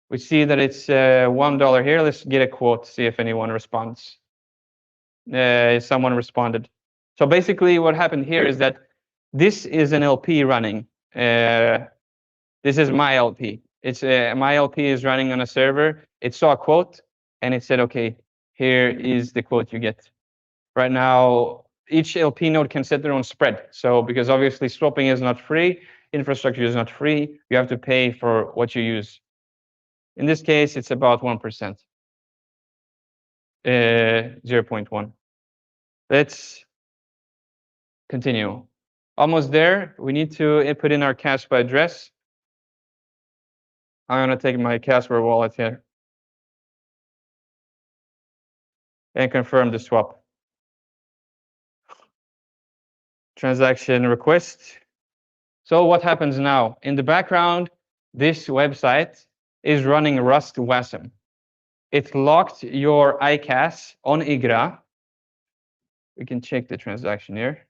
We see that it's $1 here. Let's get a quote, see if anyone responds. Someone responded. So basically what happened here is that this is an LP running. This is my LP. It's my LP is running on a server. It saw a quote and it said, okay, here is the quote you get. Right now, each LP node can set their own spread. So because obviously swapping is not free, infrastructure is not free, you have to pay for what you use. In this case, it's about 1%, 0.1. Let's continue. Almost there. We need to input in our Caspa address. I'm going to take my Casper wallet here and confirm the swap. Transaction request. So what happens now? In the background, this website is running Rust WASM. It locked your ICAS on Igra. We can check the transaction here.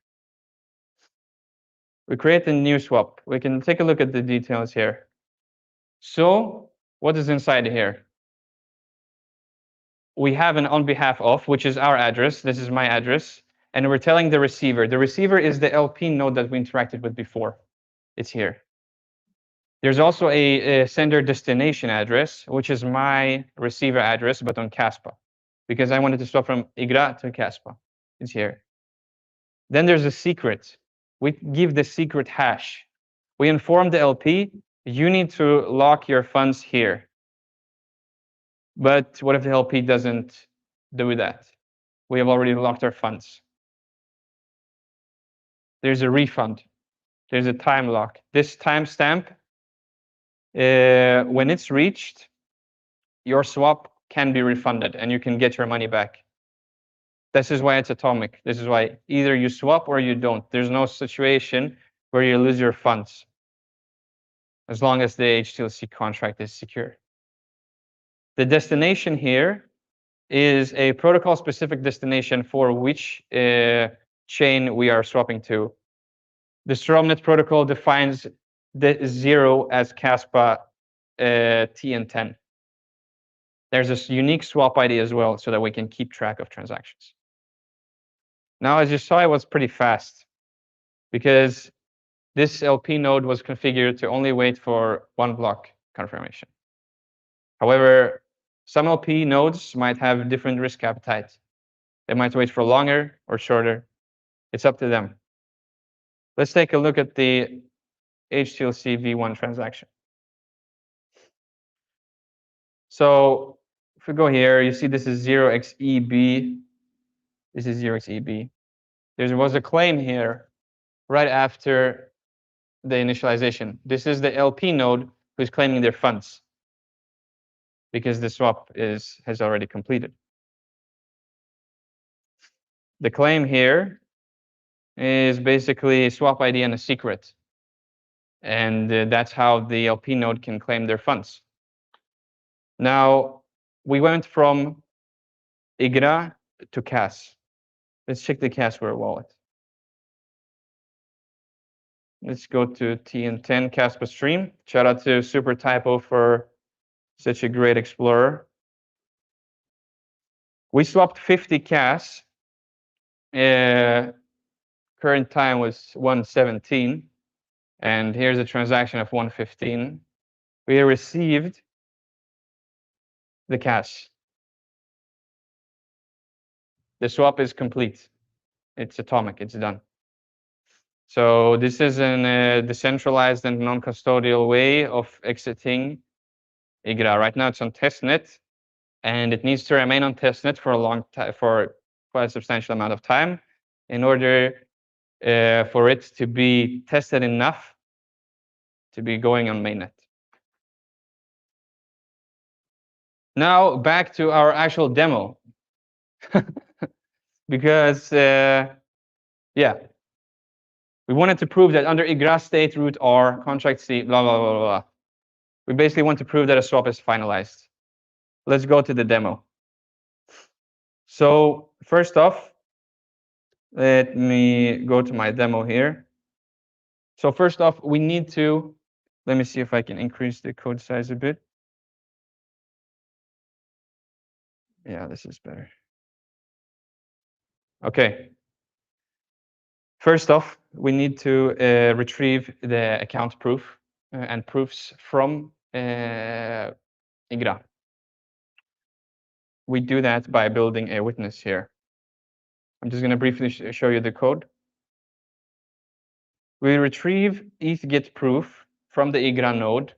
We create a new swap. We can take a look at the details here. So what is inside here? We have an on behalf of, which is our address. This is my address. and we're telling the receiver. The receiver is the LP node that we interacted with before. It's here. There's also a sender destination address, which is my receiver address, but on Caspa, because I wanted to swap from Igra to Caspa. It's here. Then there's a secret. We give the secret hash. We inform the LP, you need to lock your funds here. But what if the LP doesn't do that? We have already locked our funds. There's a refund. There's a time lock. This timestamp, when it's reached, your swap can be refunded and you can get your money back. This is why it's atomic. This is why either you swap or you don't. There's no situation where you lose your funds, as long as the HTLC contract is secure. The destination here is a protocol-specific destination for which chain we are swapping to. The Stromnet protocol defines the 0 as Kaspa TN10. There's a unique swap ID as well, so that we can keep track of transactions. Now, as you saw, it was pretty fast, because this LP node was configured to only wait for one block confirmation. However, some LP nodes might have different risk appetite. They might wait for longer or shorter. It's up to them. Let's take a look at the HTLC V1 transaction. So if we go here, you see this is 0xEB. This is 0xEB. There was a claim here right after the initialization. This is the LP node who's claiming their funds, because the swap has already completed. The claim here is basically a swap ID and a secret. And that's how the LP node can claim their funds. Now, we went from Igra to Cas. Let's check the Casware wallet. Let's go to TN10 Kaspa stream. Shout out to Super Typo for such a great explorer. We swapped 50 Cas. Current time was 117. And here's a transaction of 115. We received the Cas. The swap is complete. It's atomic. It's done. So this is a decentralized and non-custodial way of exiting Igra. Right now it's on testnet, and it needs to remain on testnet for a long time, for quite a substantial amount of time, in order for it to be tested enough to be going on mainnet. Now back to our actual demo, because yeah. We wanted to prove that under Igra state root R, contract C, blah, blah, blah, blah. We basically want to prove that a swap is finalized. Let's go to the demo. So first off, let me go to my demo here. So first off, we need to, let me see if I can increase the code size a bit. Yeah, this is better. Okay. First off, we need to retrieve the account proof and proofs from Igra. We do that by building a witness here. I'm just going to briefly show you the code. We retrieve ETH-GET proof from the Igra node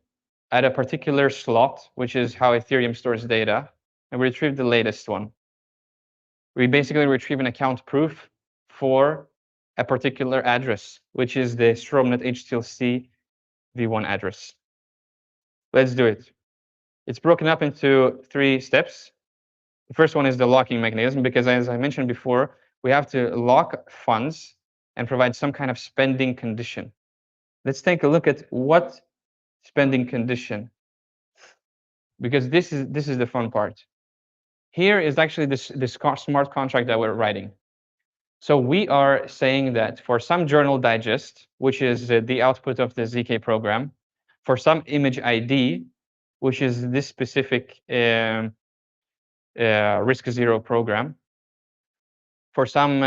at a particular slot, which is how Ethereum stores data, and we retrieve the latest one. We basically retrieve an account proof for a particular address, which is the Stromnet HTLC V1 address. Let's do it. It's broken up into 3 steps. The first one is the locking mechanism, because as I mentioned before, we have to lock funds and provide some kind of spending condition. Let's take a look at what spending condition, because this is the fun part. Here is actually this smart contract that we're writing. So we are saying that for some journal digest, which is the output of the ZK program, for some image ID, which is this specific risk zero program, for some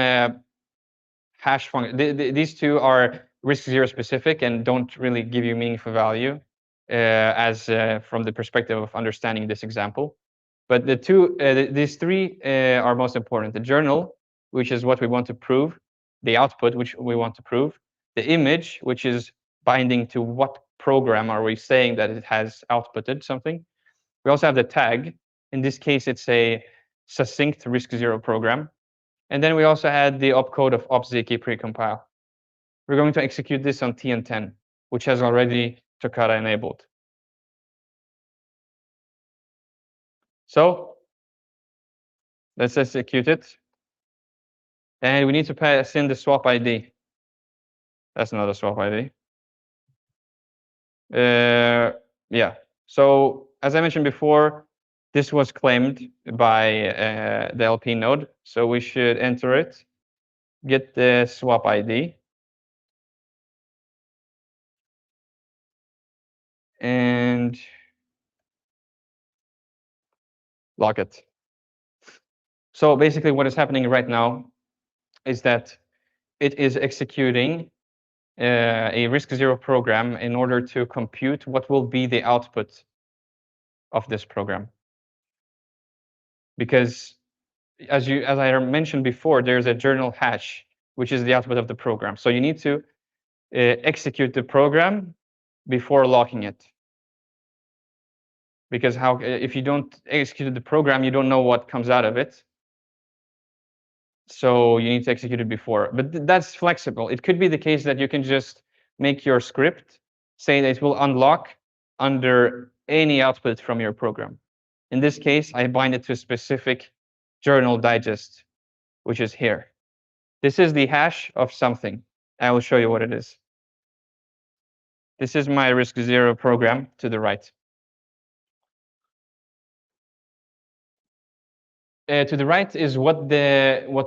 hash function. These two are risk zero specific and don't really give you meaningful value as from the perspective of understanding this example. But these three are most important. The journal, which is what we want to prove, the output, which we want to prove, the image, which is binding to what program are we saying that it has outputted something. We also have the tag. In this case, it's a succinct risk zero program. And then we also had the opcode of opzk precompile. We're going to execute this on TN10, which has already Toccata enabled. So let's execute it. And we need to pass in the swap ID. That's not a swap ID. Yeah. So as I mentioned before, this was claimed by the LP node. So we should enter it, get the swap ID. And log it. So basically what is happening right now is that it is executing a risk zero program in order to compute what will be the output of this program. Because as I mentioned before, there's a journal hash, which is the output of the program. So you need to execute the program before locking it. Because if you don't execute the program, you don't know what comes out of it. So you need to execute it before. But that's flexible. It could be the case that you can just make your script say that it will unlock under any output from your program. In this case, I bind it to a specific journal digest, which is here. This is the hash of something. I will show you what it is. This is my risk zero program to the right. To the right is what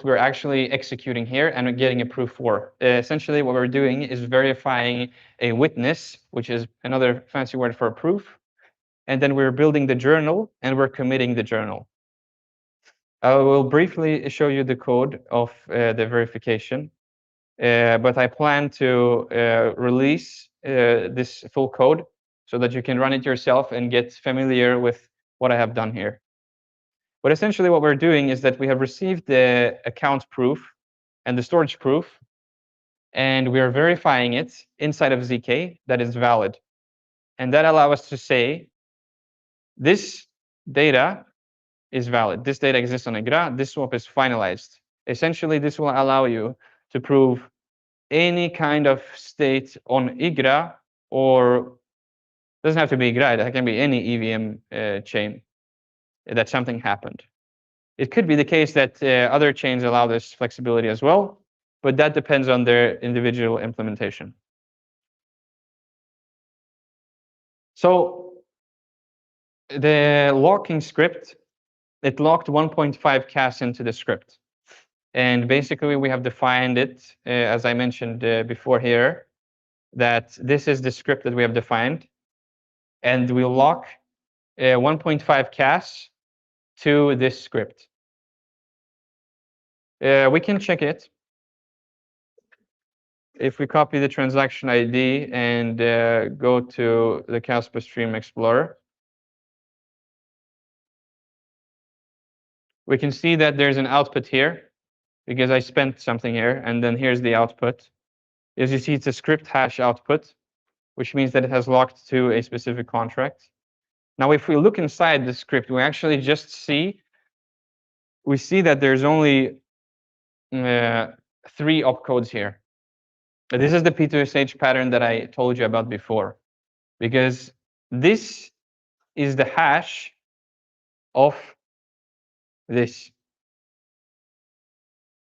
we're actually executing here and getting a proof for. Essentially, what we're doing is verifying a witness, which is another fancy word for a proof. And then we're building the journal, and we're committing the journal. I will briefly show you the code of the verification, but I plan to release this full code so that you can run it yourself and get familiar with what I have done here. But essentially what we're doing is that we have received the account proof and the storage proof, and we are verifying it inside of ZK that is valid. And that allows us to say, this data is valid. This data exists on Igra. This swap is finalized. Essentially, this will allow you to prove any kind of state on Igra, or doesn't have to be Igra. It can be any EVM chain that something happened. It could be the case that other chains allow this flexibility as well, but that depends on their individual implementation. So the locking script, it locked 1.5 cas into the script. And basically, we have defined it, as I mentioned before here, that this is the script that we have defined. And we'll lock 1.5 cas to this script. We can check it. If we copy the transaction ID and go to the Caspa Stream Explorer, we can see that there's an output here because I spent something here, and then here's the output. As you see, it's a script hash output, which means that it has locked to a specific contract. Now, if we look inside the script, we actually just see that there's only 3 opcodes here. But this is the P2SH pattern that I told you about before, because this is the hash of this.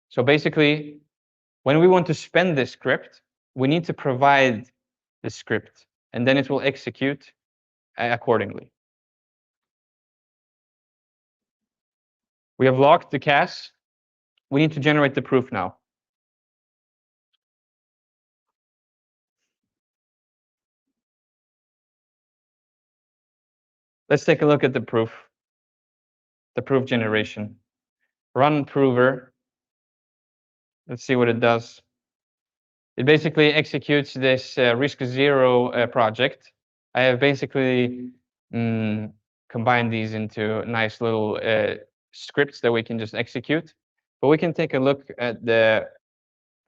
So basically, when we want to spend this script, we need to provide the script, and then it will execute accordingly. We have locked the cas. We need to generate the proof now. Let's take a look at the proof generation. Run prover. Let's see what it does. It basically executes this risk zero project. I have basically combined these into nice little scripts that we can just execute. But we can take a look at the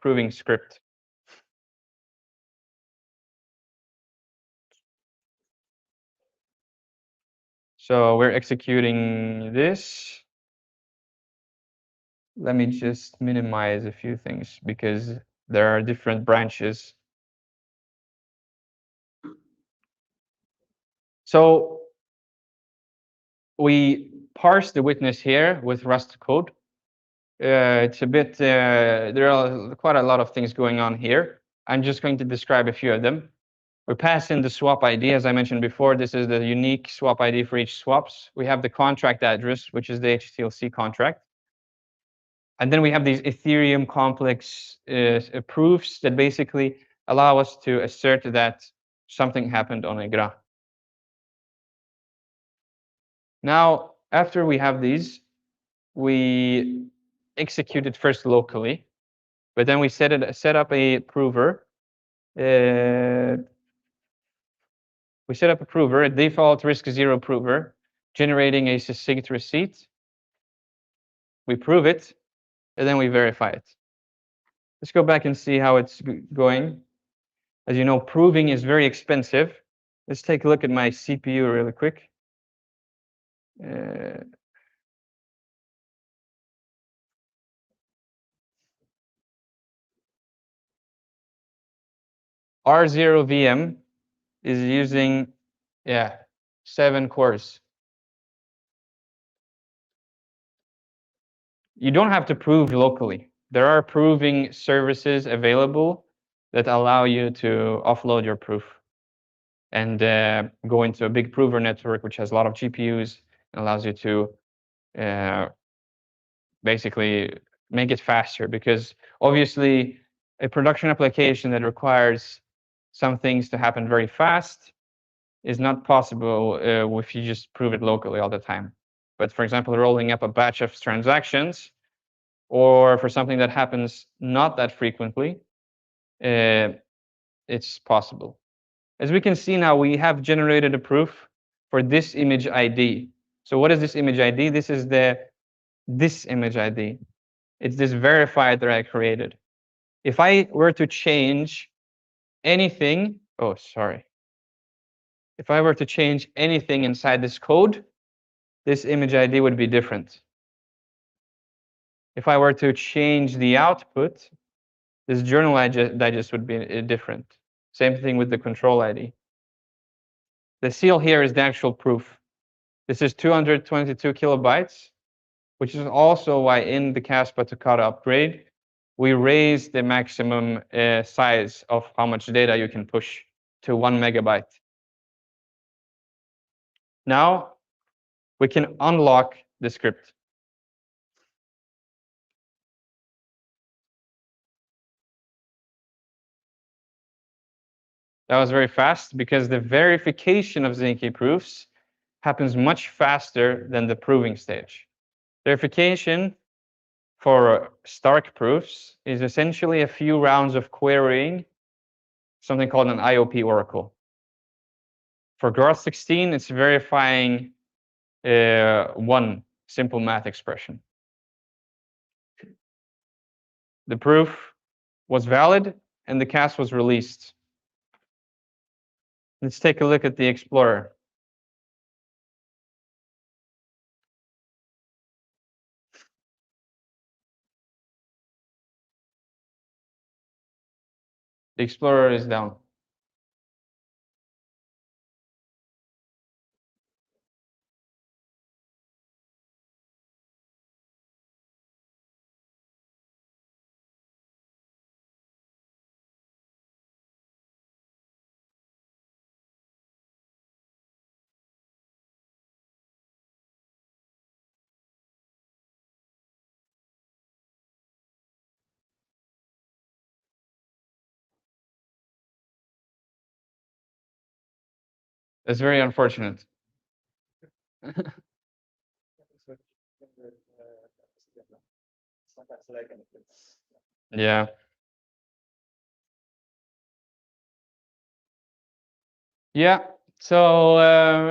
proving script. So we're executing this. Let me just minimize a few things because there are different branches. So we parse the witness here with Rust code. It's a bit, there are quite a lot of things going on here. I'm just going to describe a few of them. We pass in the swap ID, as I mentioned before. This is the unique swap ID for each swaps. We have the contract address, which is the HTLC contract. And then we have these Ethereum complex proofs that basically allow us to assert that something happened on Igra. Now, after we have these, we execute it first locally, but then we set up a prover. We set up a prover, a default risk zero prover, generating a succinct receipt. We prove it, and then we verify it. Let's go back and see how it's going. As you know, proving is very expensive. Let's take a look at my CPU really quick. R0 VM is using, 7 cores. You don't have to prove locally. There are proving services available that allow you to offload your proof and go into a big prover network, which has a lot of GPUs and allows you to basically make it faster. Because obviously, a production application that requires some things to happen very fast is not possible if you just prove it locally all the time. But for example, rolling up a batch of transactions, or for something that happens not that frequently, it's possible. As we can see now, we have generated a proof for this image ID. So what is this image ID? This is this image ID. It's this verified that I created. If I were to change anything, if I were to change anything inside this code, this image ID would be different. If I were to change the output, this journal digest would be different. Same thing with the control ID. The seal here is the actual proof. This is 222 kilobytes, which is also why in the Caspa Toccata upgrade, we raised the maximum size of how much data you can push to 1 megabyte. Now, we can unlock the script. That was very fast because the verification of ZK proofs happens much faster than the proving stage. Verification for Stark proofs is essentially a few rounds of querying something called an IOP oracle. For Groth16, it's verifying one simple math expression. The proof was valid and the cast was released. Let's take a look at the Explorer. The Explorer is down. That's very unfortunate. Yeah. Yeah, so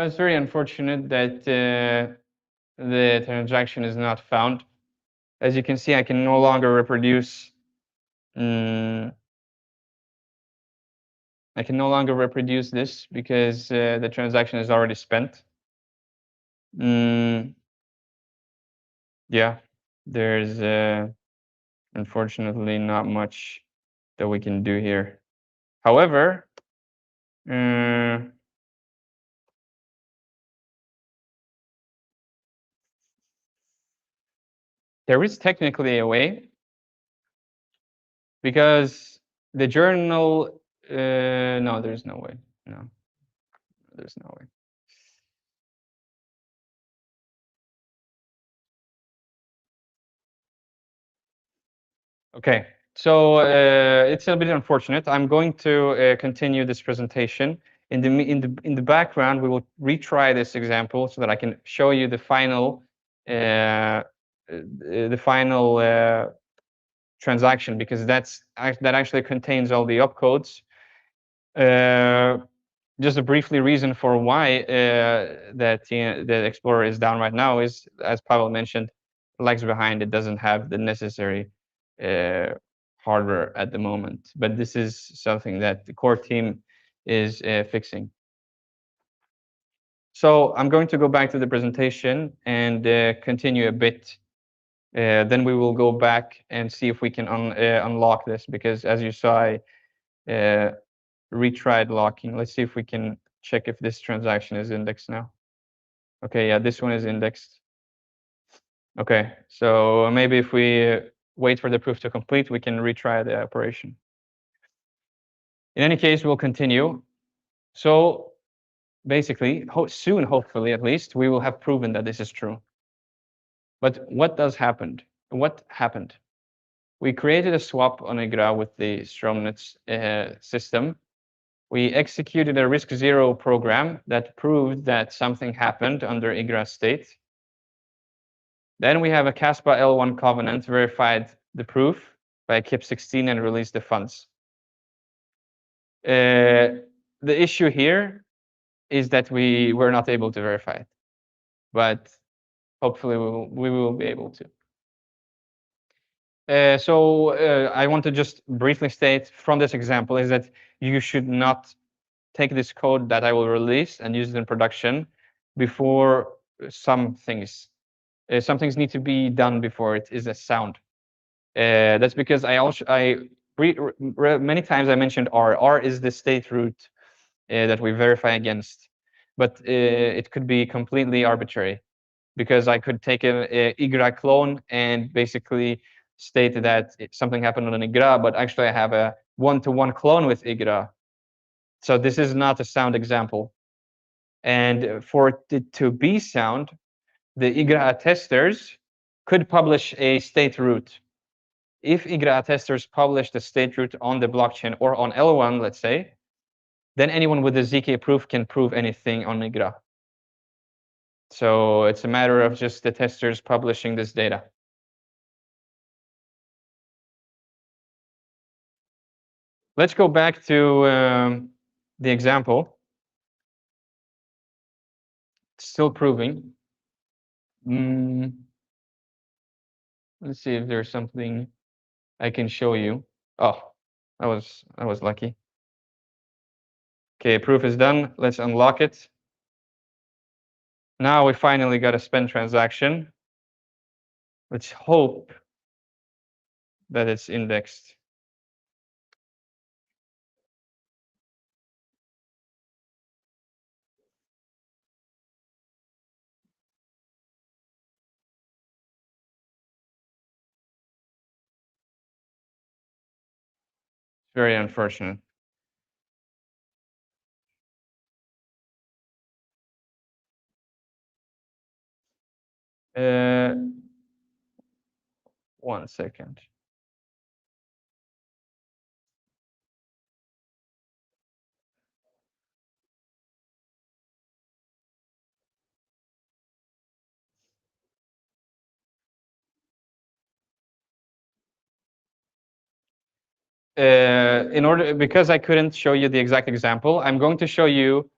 it's very unfortunate that the transaction is not found. As you can see, I can no longer reproduce. I can no longer reproduce this because the transaction is already spent. Yeah, there's unfortunately not much that we can do here. However, there is technically a way, because the journal, no, there's no way. No, there's no way. Okay, so it's a bit unfortunate. I'm going to continue this presentation. In the background, we will retry this example so that I can show you the final transaction, because that actually contains all the opcodes. Just a briefly reason for why that the Explorer is down right now is, as Pavel mentioned, lags behind. It doesn't have the necessary hardware at the moment, but this is something that the core team is fixing. So I'm going to go back to the presentation and continue a bit. Then we will go back and see if we can unlock this, because as you saw, I retried locking. Let's see if we can check if this transaction is indexed now. Okay, yeah, this one is indexed. Okay, so maybe if we wait for the proof to complete, we can retry the operation. In any case, we'll continue. So basically, soon, hopefully at least, we will have proven that this is true. But what happened? What happened? We created a swap on Igra with the Stromnetz system. We executed a RISC-0 program that proved that something happened under Igra state. Then we have a Caspa L1 covenant verified the proof by KIP16 and released the funds. The issue here is that we were not able to verify it, but hopefully we will be able to. So I want to just briefly state from this example is that you should not take this code that I will release and use it in production before some things need to be done before it is a sound. That's because many times I mentioned R. R is the state root that we verify against, but it could be completely arbitrary, because I could take a Igra clone and basically state that something happened on an Igra, but actually I have a one-to-one clone with Igra. So this is not a sound example. And for it to be sound, the Igra testers could publish a state root. If Igra testers publish the state root on the blockchain or on L1, let's say, then anyone with a ZK proof can prove anything on Igra. So it's a matter of just the testers publishing this data. Let's go back to the example. Still proving. Let's see if there's something I can show you. Oh, I was lucky. Okay, proof is done. Let's unlock it. Now we finally got a spend transaction. Let's hope that it's indexed. Very unfortunate. One second. Because I couldn't show you the exact example, I'm going to show you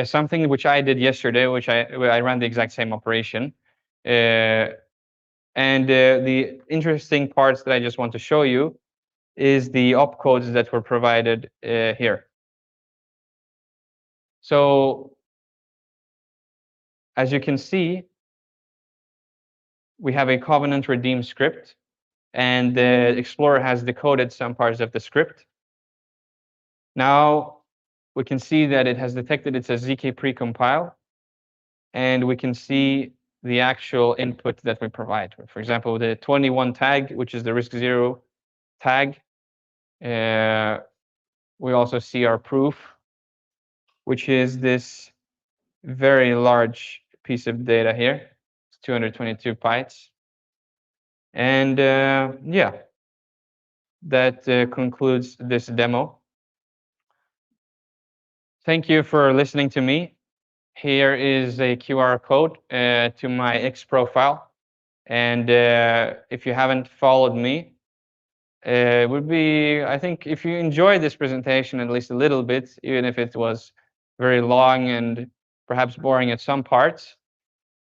something which I did yesterday, where I ran the exact same operation. And the interesting parts that I just want to show you is the opcodes that were provided here. So as you can see, we have a covenant redeem script, and the Explorer has decoded some parts of the script. Now we can see that it has detected it's a ZK precompile, and we can see the actual input that we provide. For example, the 21 tag, which is the RISC-0 tag. We also see our proof, which is this very large piece of data here. It's 222 bytes. And yeah, that concludes this demo. Thank you for listening to me. Here is a QR code to my X profile. And if you haven't followed me, it would be, I think, if you enjoyed this presentation at least a little bit, even if it was very long and perhaps boring at some parts,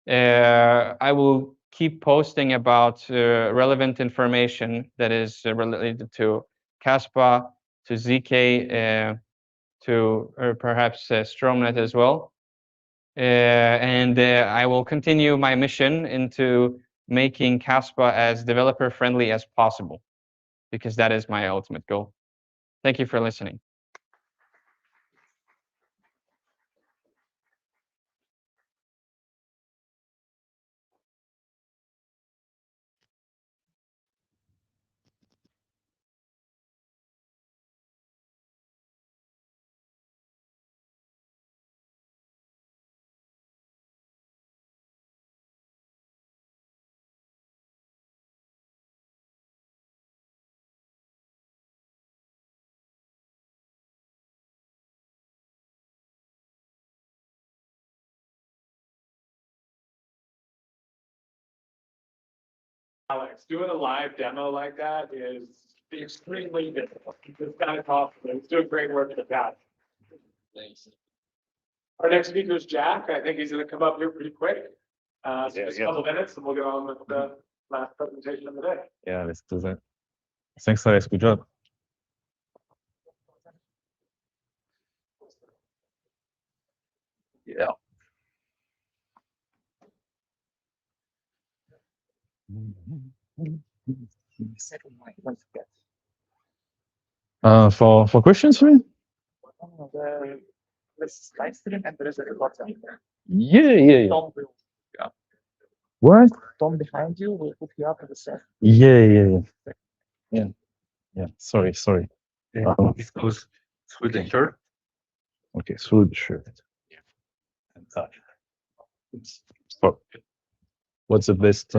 I will keep posting about relevant information that is related to Caspa, to ZK, to perhaps StroomNet as well. And I will continue my mission into making Caspa as developer friendly as possible, because that is my ultimate goal. Thank you for listening. Alex, doing a live demo like that is extremely difficult. It's kind of tough. He's doing great work in the past. Thanks. Our next speaker is Jack. I think he's going to come up here pretty quick. So just a couple minutes and we'll get on with the last presentation of the day. Yeah, let's do that. Thanks, Alex. Good job. Yeah. For questions, right? This live stream and there is a recorder. Yeah. Tom will, What? Tom behind you will hook you up with the set. Yeah. Sorry. It goes through the shirt. Okay, through the shirt. And touch. Oh. What's the best?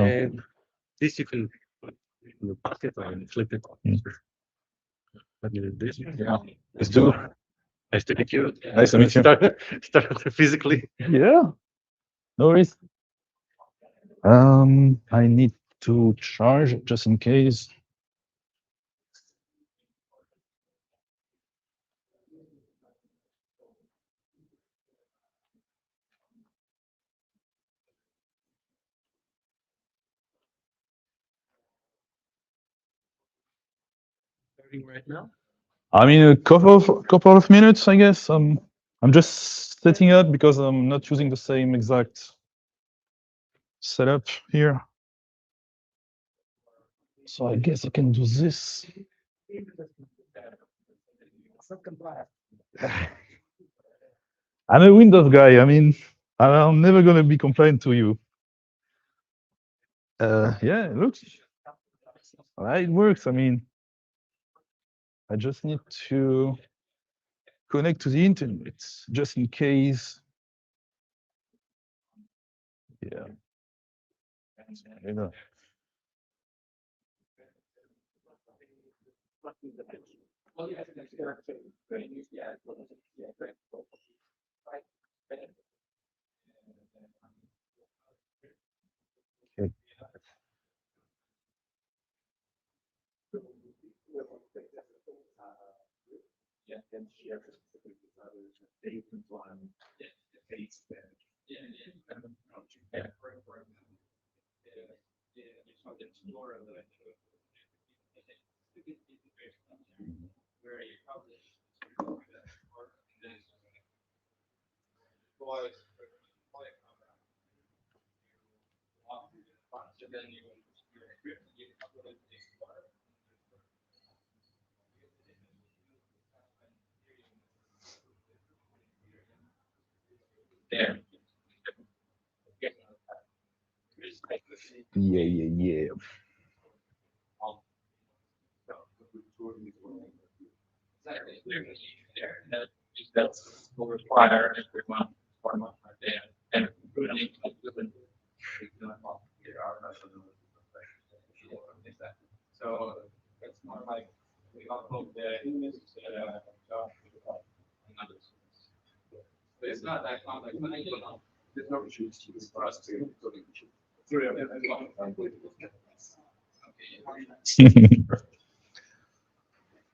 This you can put in the pocket and flip it. Let me do this. Yeah. Let's do it. Nice to meet you. Nice to meet you. Start physically. Yeah. No worries. I need to charge just in case. Starting right now. I mean, a couple of minutes, I guess. I'm just setting up because I'm not using the same exact setup here. So I guess I can do this. I'm a Windows guy. I mean, I'm never gonna be complained to you. Yeah, it looks. It works. I mean, I just need to connect to the internet just in case. Yeah. You know. Okay. Yeah.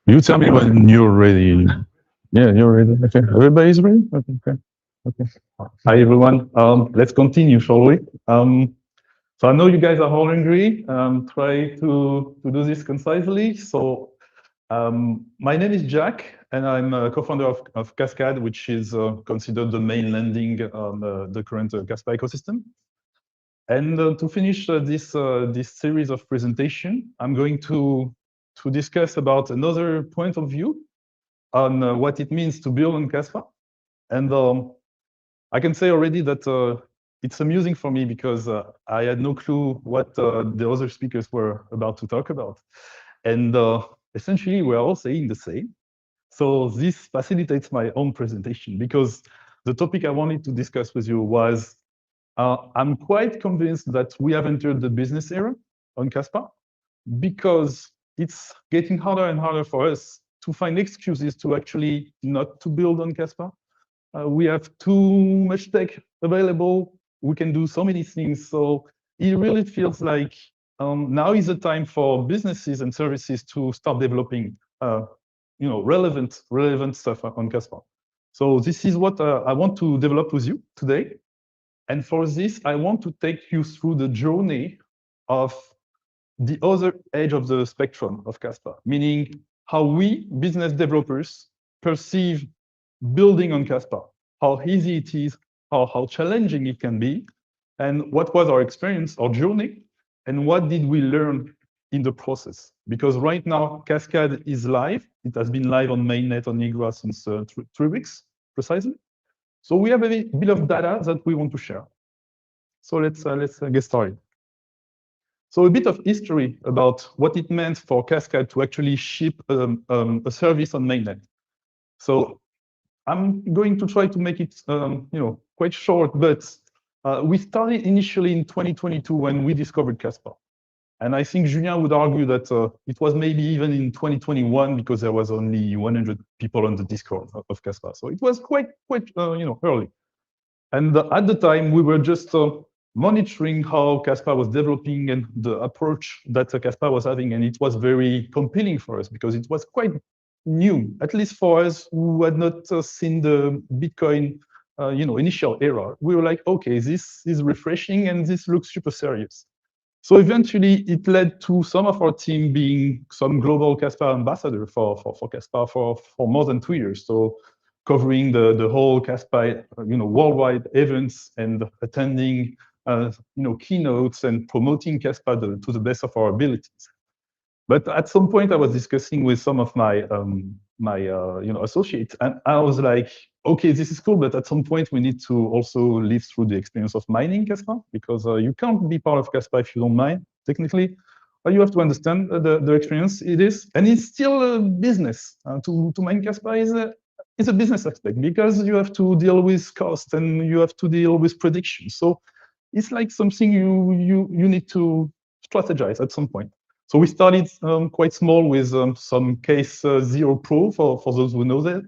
You tell me when you're ready. Yeah, you're ready. Okay, everybody's ready. Okay. Hi everyone. Let's continue, shall we? So I know you guys are all hungry. Try to do this concisely. So my name is Jack, and I'm a co-founder of Kaskad, which is considered the main landing on the current Kaspa ecosystem. And to finish this series of presentation, I'm going to discuss about another point of view on what it means to build on Kaspa. And I can say already that it's amusing for me because I had no clue what the other speakers were about to talk about. And essentially, we're all saying the same. So this facilitates my own presentation because the topic I wanted to discuss with you was I'm quite convinced that we have entered the business era on Caspa because it's getting harder and harder for us to find excuses to actually not to build on Caspa. We have too much tech available. We can do so many things. So it really feels like now is the time for businesses and services to start developing relevant stuff on Caspa. So this is what I want to develop with you today. And for this, I want to take you through the journey of the other edge of the spectrum of Caspa, meaning how we, business developers, perceive building on Caspa, how easy it is, how challenging it can be, and what was our experience, our journey, and what did we learn in the process. Because right now, Kaskad is live. It has been live on mainnet on Igra since 3 weeks, precisely. So we have a bit of data that we want to share. So let's get started. So a bit of history about what it meant for Kaskad to actually ship a service on mainnet. So I'm going to try to make it quite short, but we started initially in 2022 when we discovered Caspa. And I think Julien would argue that it was maybe even in 2021 because there was only 100 people on the Discord of Caspa. So it was quite early. And at the time, we were just monitoring how Caspa was developing and the approach that Caspa was having. And it was very compelling for us because it was quite new, at least for us who had not seen the Bitcoin initial era. We were like, okay, this is refreshing and this looks super serious. So eventually it led to some of our team being some global Caspa ambassador for Caspa for more than 2 years. So covering the whole Caspa, worldwide events and attending, keynotes and promoting Caspa to the best of our abilities. But at some point, I was discussing with some of my associates, and I was like, okay, this is cool, but at some point we need to also live through the experience of mining Caspa because you can't be part of Caspa if you don't mine. Technically, you have to understand the experience it is, and it's still a business. To mine Caspa is a business aspect because you have to deal with cost and you have to deal with prediction. So it's like something you need to strategize at some point. So we started quite small with some case 0 Pro for those who know that.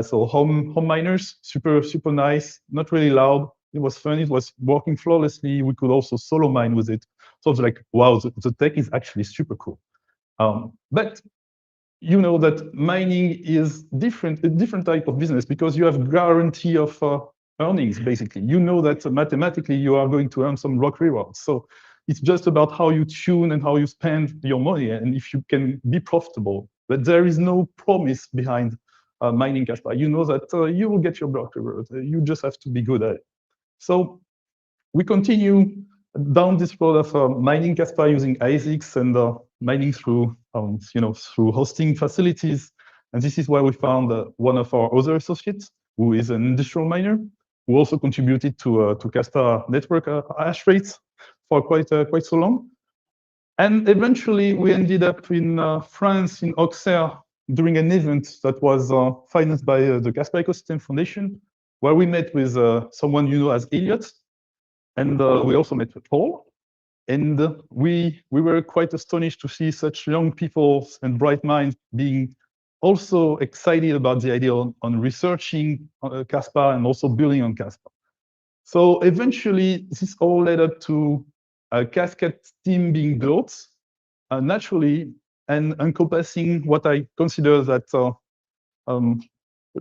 So home miners, super nice, not really loud. It was fun. It was working flawlessly. We could also solo mine with it. So I was like, wow, the tech is actually super cool. But you know that mining is a different type of business because you have guarantee of earnings, basically. You know that mathematically you are going to earn some block rewards. So it's just about how you tune and how you spend your money and if you can be profitable. But there is no promise behind mining Kaspa. You know that you will get your block reward. You just have to be good at it. So we continue down this road of mining Kaspa using ASICs and mining through, through hosting facilities. And this is where we found one of our other associates, who is an industrial miner, who also contributed to Kaspa network hash rates for quite so long. And eventually, we ended up in France, in Auxerre, during an event that was financed by the Kaspa Ecosystem Foundation, where we met with someone you know as Elliot. And we also met with Paul. And we were quite astonished to see such young people and bright minds being also excited about the idea on researching Kaspa and also building on Kaspa. So eventually, this all led up to a Kaskad team being built naturally and encompassing what I consider that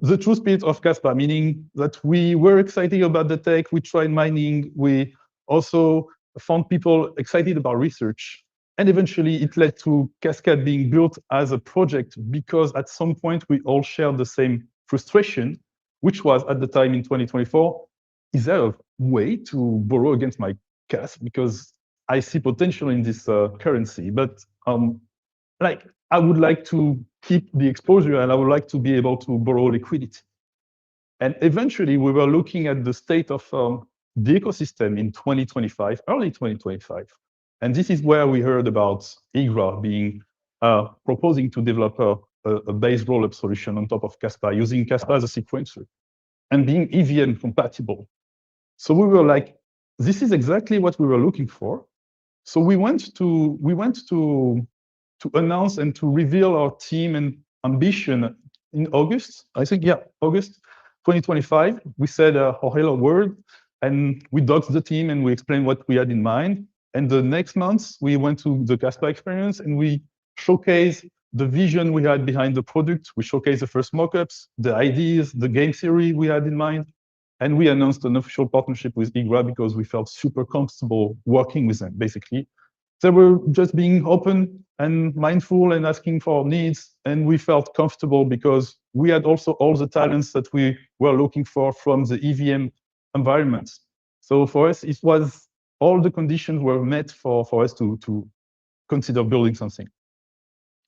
the true spirit of Kaspa, meaning that we were excited about the tech, we tried mining, we also found people excited about research. And eventually it led to Kaskad being built as a project because at some point we all shared the same frustration, which was at the time in 2024, is there a way to borrow against my Kas? Because I see potential in this currency, but I would like to keep the exposure and I would like to be able to borrow liquidity. And eventually we were looking at the state of the ecosystem in 2025, early 2025. And this is where we heard about Igra being proposing to develop a base rollup solution on top of Kaspa, using Kaspa as a sequencer and being EVM compatible. So we were like, this is exactly what we were looking for. So we went to announce and to reveal our team and ambition in August, I think, yeah, August 2025. We said our hello word and we doxed the team and we explained what we had in mind. And the next month, we went to the Kaspa experience and we showcased the vision we had behind the product. We showcased the first mockups, the ideas, the game theory we had in mind. And we announced an official partnership with Igra because we felt super comfortable working with them, basically. They were just being open and mindful and asking for our needs. And we felt comfortable because we had also all the talents that we were looking for from the EVM environment. So for us, it was all the conditions were met for us to consider building something.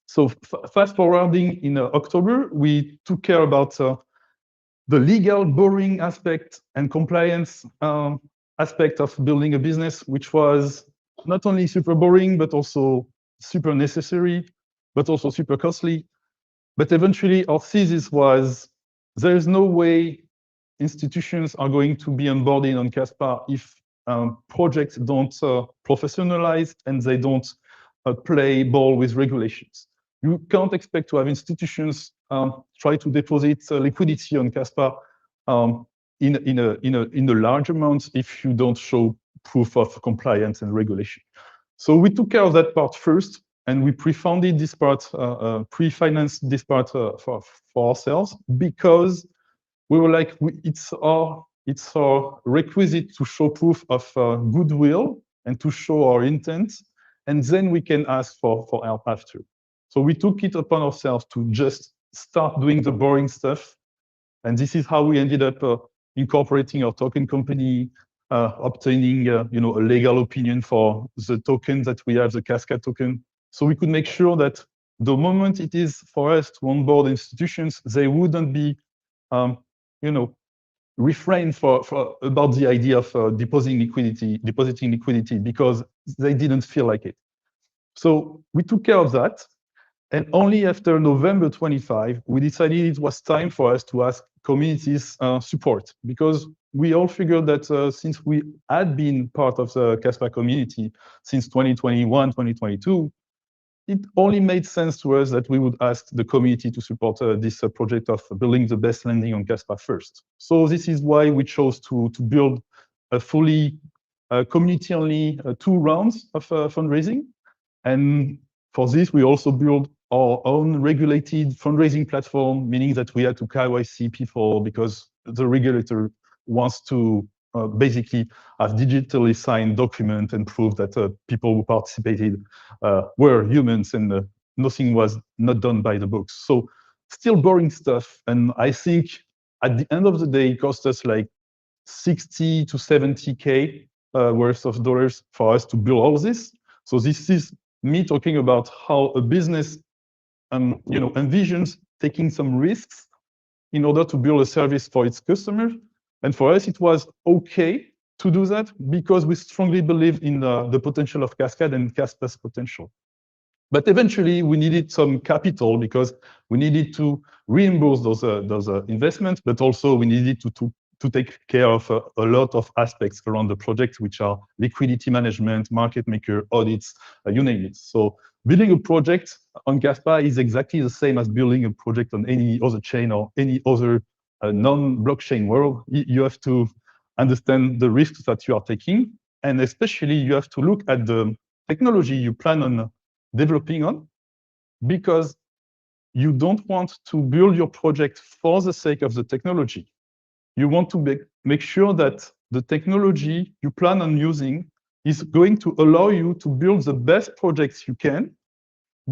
So fast forwarding in October, we took care about the legal borrowing aspect and compliance aspect of building a business, which was not only super boring, but also super necessary, but also super costly. But eventually our thesis was, there is no way institutions are going to be onboarding on Kaspa if projects don't professionalize and they don't play ball with regulations. You can't expect to have institutions try to deposit liquidity on Kaspa in a large amount if you don't show proof of compliance and regulation. So we took care of that part first, and we pre-funded this part, pre-financed this part for ourselves, because we were like, it's our requisite to show proof of goodwill and to show our intent, and then we can ask for help after. So we took it upon ourselves to just start doing the boring stuff, and this is how we ended up incorporating our token company, obtaining a legal opinion for the token that we have, the Kaskad token, so we could make sure that the moment it is for us to onboard institutions, they wouldn't be, refrain about the idea of depositing liquidity because they didn't feel like it. So we took care of that. And only after November 25, we decided it was time for us to ask communities support, because we all figured that since we had been part of the Kaspa community since 2021, 2022, it only made sense to us that we would ask the community to support this project of building the best landing on Kaspa first. So this is why we chose to build a fully community-only 2 rounds of fundraising. And for this, we also build our own regulated fundraising platform, meaning that we had to KYC people because the regulator wants to basically have digitally signed document and prove that people who participated were humans and nothing was not done by the books. So still boring stuff. And I think at the end of the day, it cost us like 60 to 70K worth of dollars for us to build all this. So this is me talking about how a business envisions taking some risks in order to build a service for its customers. And for us, it was okay to do that because we strongly believe in the potential of Kaskad and Kaspa's potential. But eventually, we needed some capital because we needed to reimburse those investments, but also we needed to take care of a lot of aspects around the project, which are liquidity management, market maker, audits, you name it. So building a project on Kaspa is exactly the same as building a project on any other chain or any other non-blockchain world. You have to understand the risks that you are taking, and especially you have to look at the technology you plan on developing on, because you don't want to build your project for the sake of the technology. You want to make sure that the technology you plan on using is going to allow you to build the best projects you can,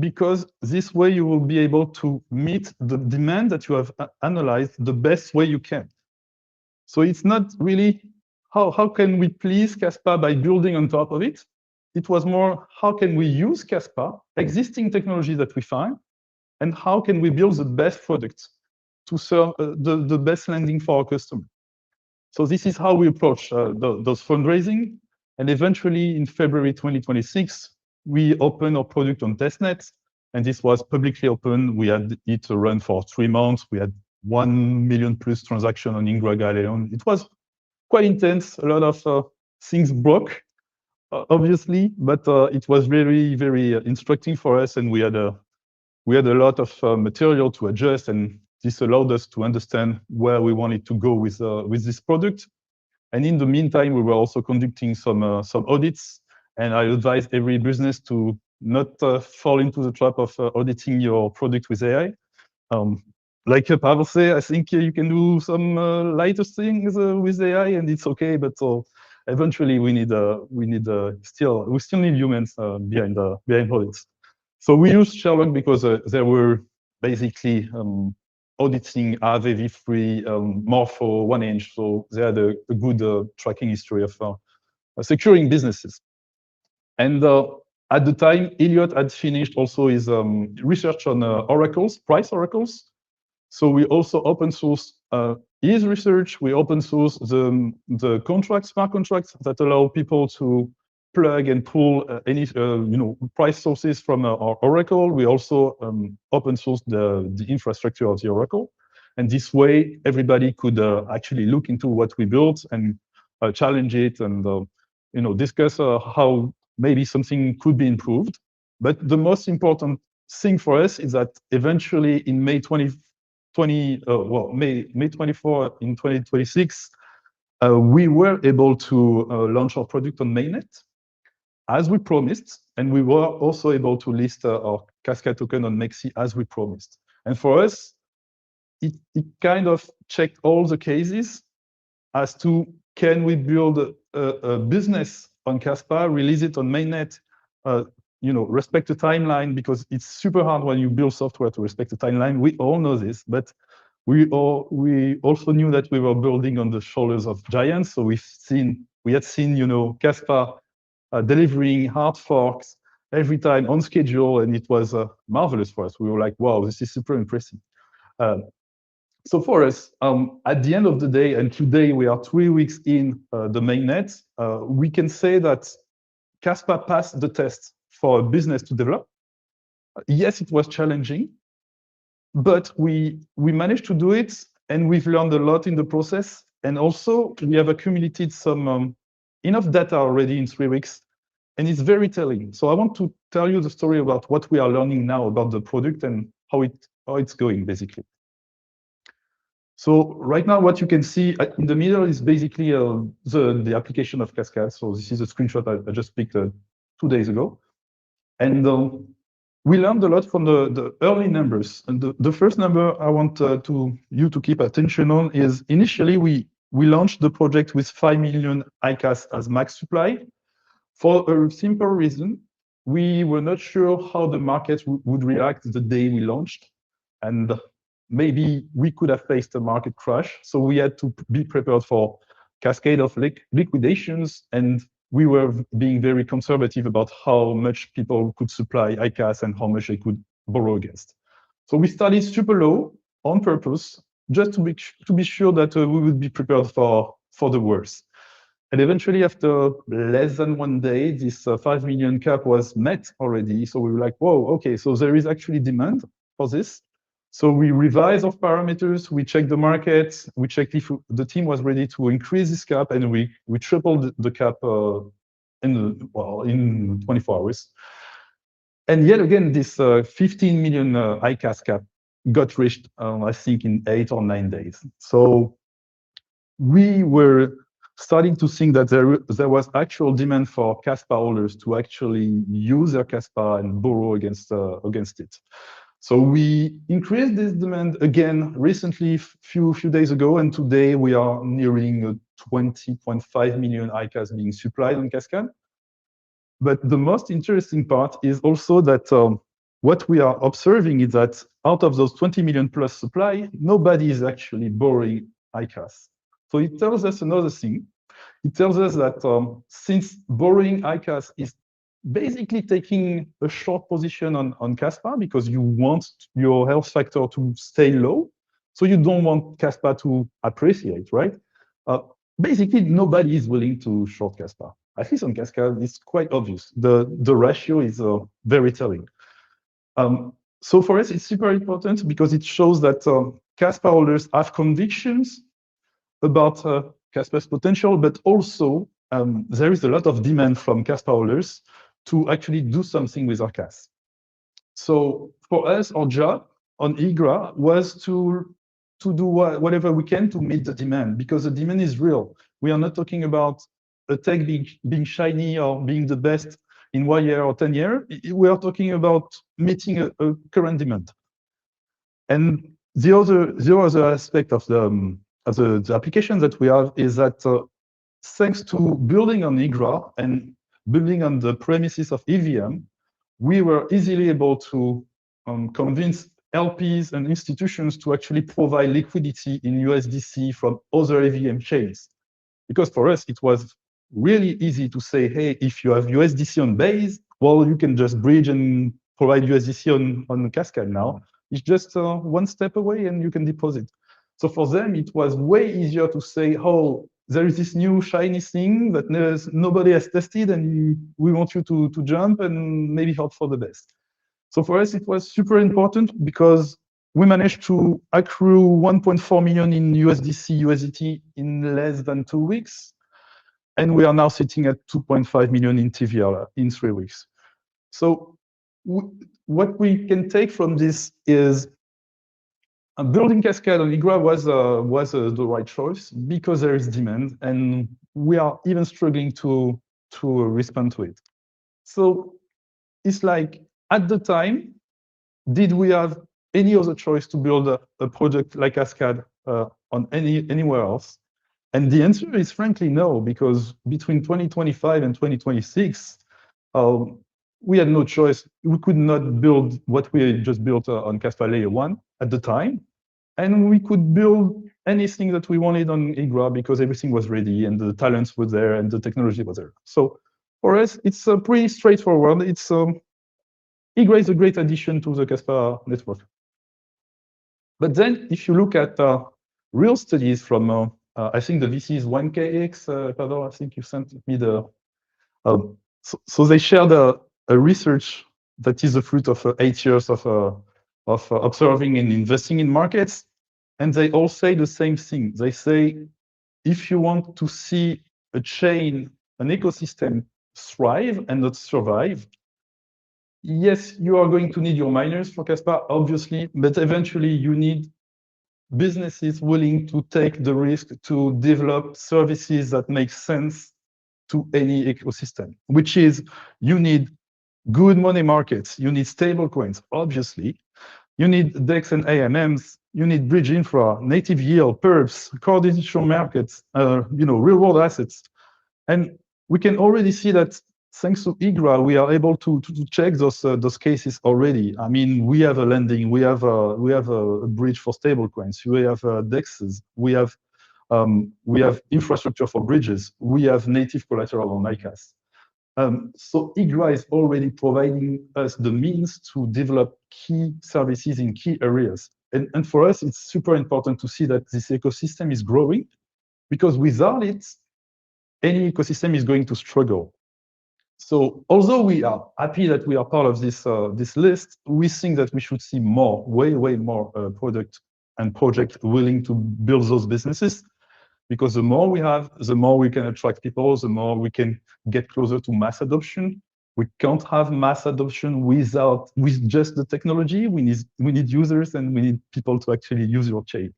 because this way you will be able to meet the demand that you have analyzed the best way you can. So it's not really how can we please Kaspa by building on top of it. It was more how can we use Kaspa, existing technology that we find, and how can we build the best product to serve the best landing for our customer. So this is how we approach those fundraising. And eventually in February 2026, we opened our product on testnet, and this was publicly open. We had it run for 3 months. We had 1 million plus transaction on Igra alone. It was quite intense. A lot of things broke, obviously, but it was very, very instructive for us, and we had a lot of material to adjust, and this allowed us to understand where we wanted to go with this product. And in the meantime, we were also conducting some audits, and I advise every business to not fall into the trap of auditing your product with AI. Like Pavel say, I think you can do some lighter things with AI, and it's okay. But eventually, we still need humans behind audits. So we used Sherlock because they were basically auditing AVV3, Morpho, 1inch, so they had a good tracking history of securing businesses. And at the time, Elliot had finished also his research on oracles, price oracles. So we also open source his research. We open source the contracts, smart contracts that allow people to plug and pull any price sources from our oracle. We also open source the infrastructure of the oracle, and this way everybody could actually look into what we built and challenge it and discuss how maybe something could be improved. But the most important thing for us is that eventually in May 24 in 2026, we were able to launch our product on mainnet, as we promised, and we were also able to list our Kaskad token on Mexi as we promised. And for us, it kind of checked all the cases as to can we build a business on Kaspa, release it on mainnet, respect the timeline, because it's super hard when you build software to respect the timeline. We all know this, but we also knew that we were building on the shoulders of giants. So we had seen Kaspa delivering hard forks every time on schedule, and it was marvelous for us. We were like, wow, this is super impressive. So for us, at the end of the day, and today we are 3 weeks in the mainnet, we can say that Kaspa passed the test for a business to develop. Yes, it was challenging, but we managed to do it, and we've learned a lot in the process. And also, we have accumulated some enough data already in 3 weeks, and it's very telling. So I want to tell you the story about what we are learning now about the product and how it's going, basically. So right now, what you can see in the middle is basically the application of Kaskad. So this is a screenshot I just picked 2 days ago. And we learned a lot from the early numbers. And the first number I want you to keep attention on is initially we launched the project with 5 million ICAS as max supply for a simple reason. We were not sure how the market would react the day we launched. And maybe we could have faced a market crash. So we had to be prepared for cascade of liquidations, and we were being very conservative about how much people could supply ICAS and how much they could borrow against. So we started super low on purpose, just to be sure that we would be prepared for the worst. And eventually, after less than 1 day, this 5 million cap was met already. So we were like, whoa, okay, so there is actually demand for this. So we revised our parameters, we checked the market, we checked if the team was ready to increase this cap, and we tripled the cap in 24 hours. And yet again, this 15 million ICAS cap got reached, I think, in 8 or 9 days. So we were starting to think that there was actual demand for Kaspa holders to actually use their Kaspa and borrow against it. So we increased this demand again recently, few days ago, and today we are nearing 20.5 million ICAS being supplied on Kaskad. But the most interesting part is also that what we are observing is that out of those 20 million plus supply, nobody is actually borrowing ICAS. So it tells us another thing. It tells us that since borrowing ICAS is basically taking a short position on Caspa because you want your health factor to stay low, so you don't want Caspa to appreciate, right? Basically, nobody is willing to short Caspa. At least on Kaskad, it's quite obvious. The ratio is very telling. So for us, it's super important because it shows that Caspa holders have convictions about Caspa's potential, but also there is a lot of demand from Caspa holders to actually do something with our CAS. So for us, our job on Igra was to do whatever we can to meet the demand, because the demand is real. We are not talking about a tech being shiny or being the best in 1 year or 10 years. We are talking about meeting a current demand. And the other aspect of the application that we have is that thanks to building on Igra and building on the premises of EVM, we were easily able to convince LPs and institutions to actually provide liquidity in USDC from other EVM chains. Because for us, it was really easy to say, hey, if you have USDC on Base, well, you can just bridge and provide USDC on Kaskad now. It's just 1 step away and you can deposit. So for them, it was way easier to say, oh, there is this new shiny thing that nobody has tested, and we want you to jump and maybe hope for the best. So for us, it was super important because we managed to accrue 1.4 million in USDC, USDT in less than 2 weeks. And we are now sitting at 2.5 million in TVL in 3 weeks. So what we can take from this is building Kaskad on Igra was the right choice because there is demand, and we are even struggling to respond to it. So it's like, at the time, did we have any other choice to build a project like Kaskad on anywhere else? And the answer is frankly no, because between 2025 and 2026, we had no choice. We could not build what we had just built on Kaspa Layer 1 at the time. And we could build anything that we wanted on Igra because everything was ready and the talents were there and the technology was there. So for us, it's pretty straightforward. It's Igra is a great addition to the Kaspa network. But then if you look at real studies from, I think the VC is 1KX, Pavel, I think you sent me the, so they shared a research that is the fruit of 8 years of observing and investing in markets. And they all say the same thing. They say, if you want to see a chain, an ecosystem thrive and not survive, yes, you are going to need your miners for Kaspa, obviously, but eventually you need businesses willing to take the risk to develop services that make sense to any ecosystem, which is you need good money markets, you need stable coins, obviously. You need DEX and AMMs, you need bridge infra, native yield, perps, coordination markets, real world assets. And we can already see that thanks to Igra, we are able to check those cases already. I mean, we have a lending, we have a bridge for stable coins, we have DEXs, we have infrastructure for bridges, we have native collateral on ICAS. So Igra is already providing us the means to develop key services in key areas. And for us, it's super important to see that this ecosystem is growing, because without it, any ecosystem is going to struggle. So although we are happy that we are part of this list, we think that we should see more, way more product and project willing to build those businesses, because the more we have, the more we can attract people, the more we can get closer to mass adoption. We can't have mass adoption with just the technology. We need users, and we need people to actually use your chain.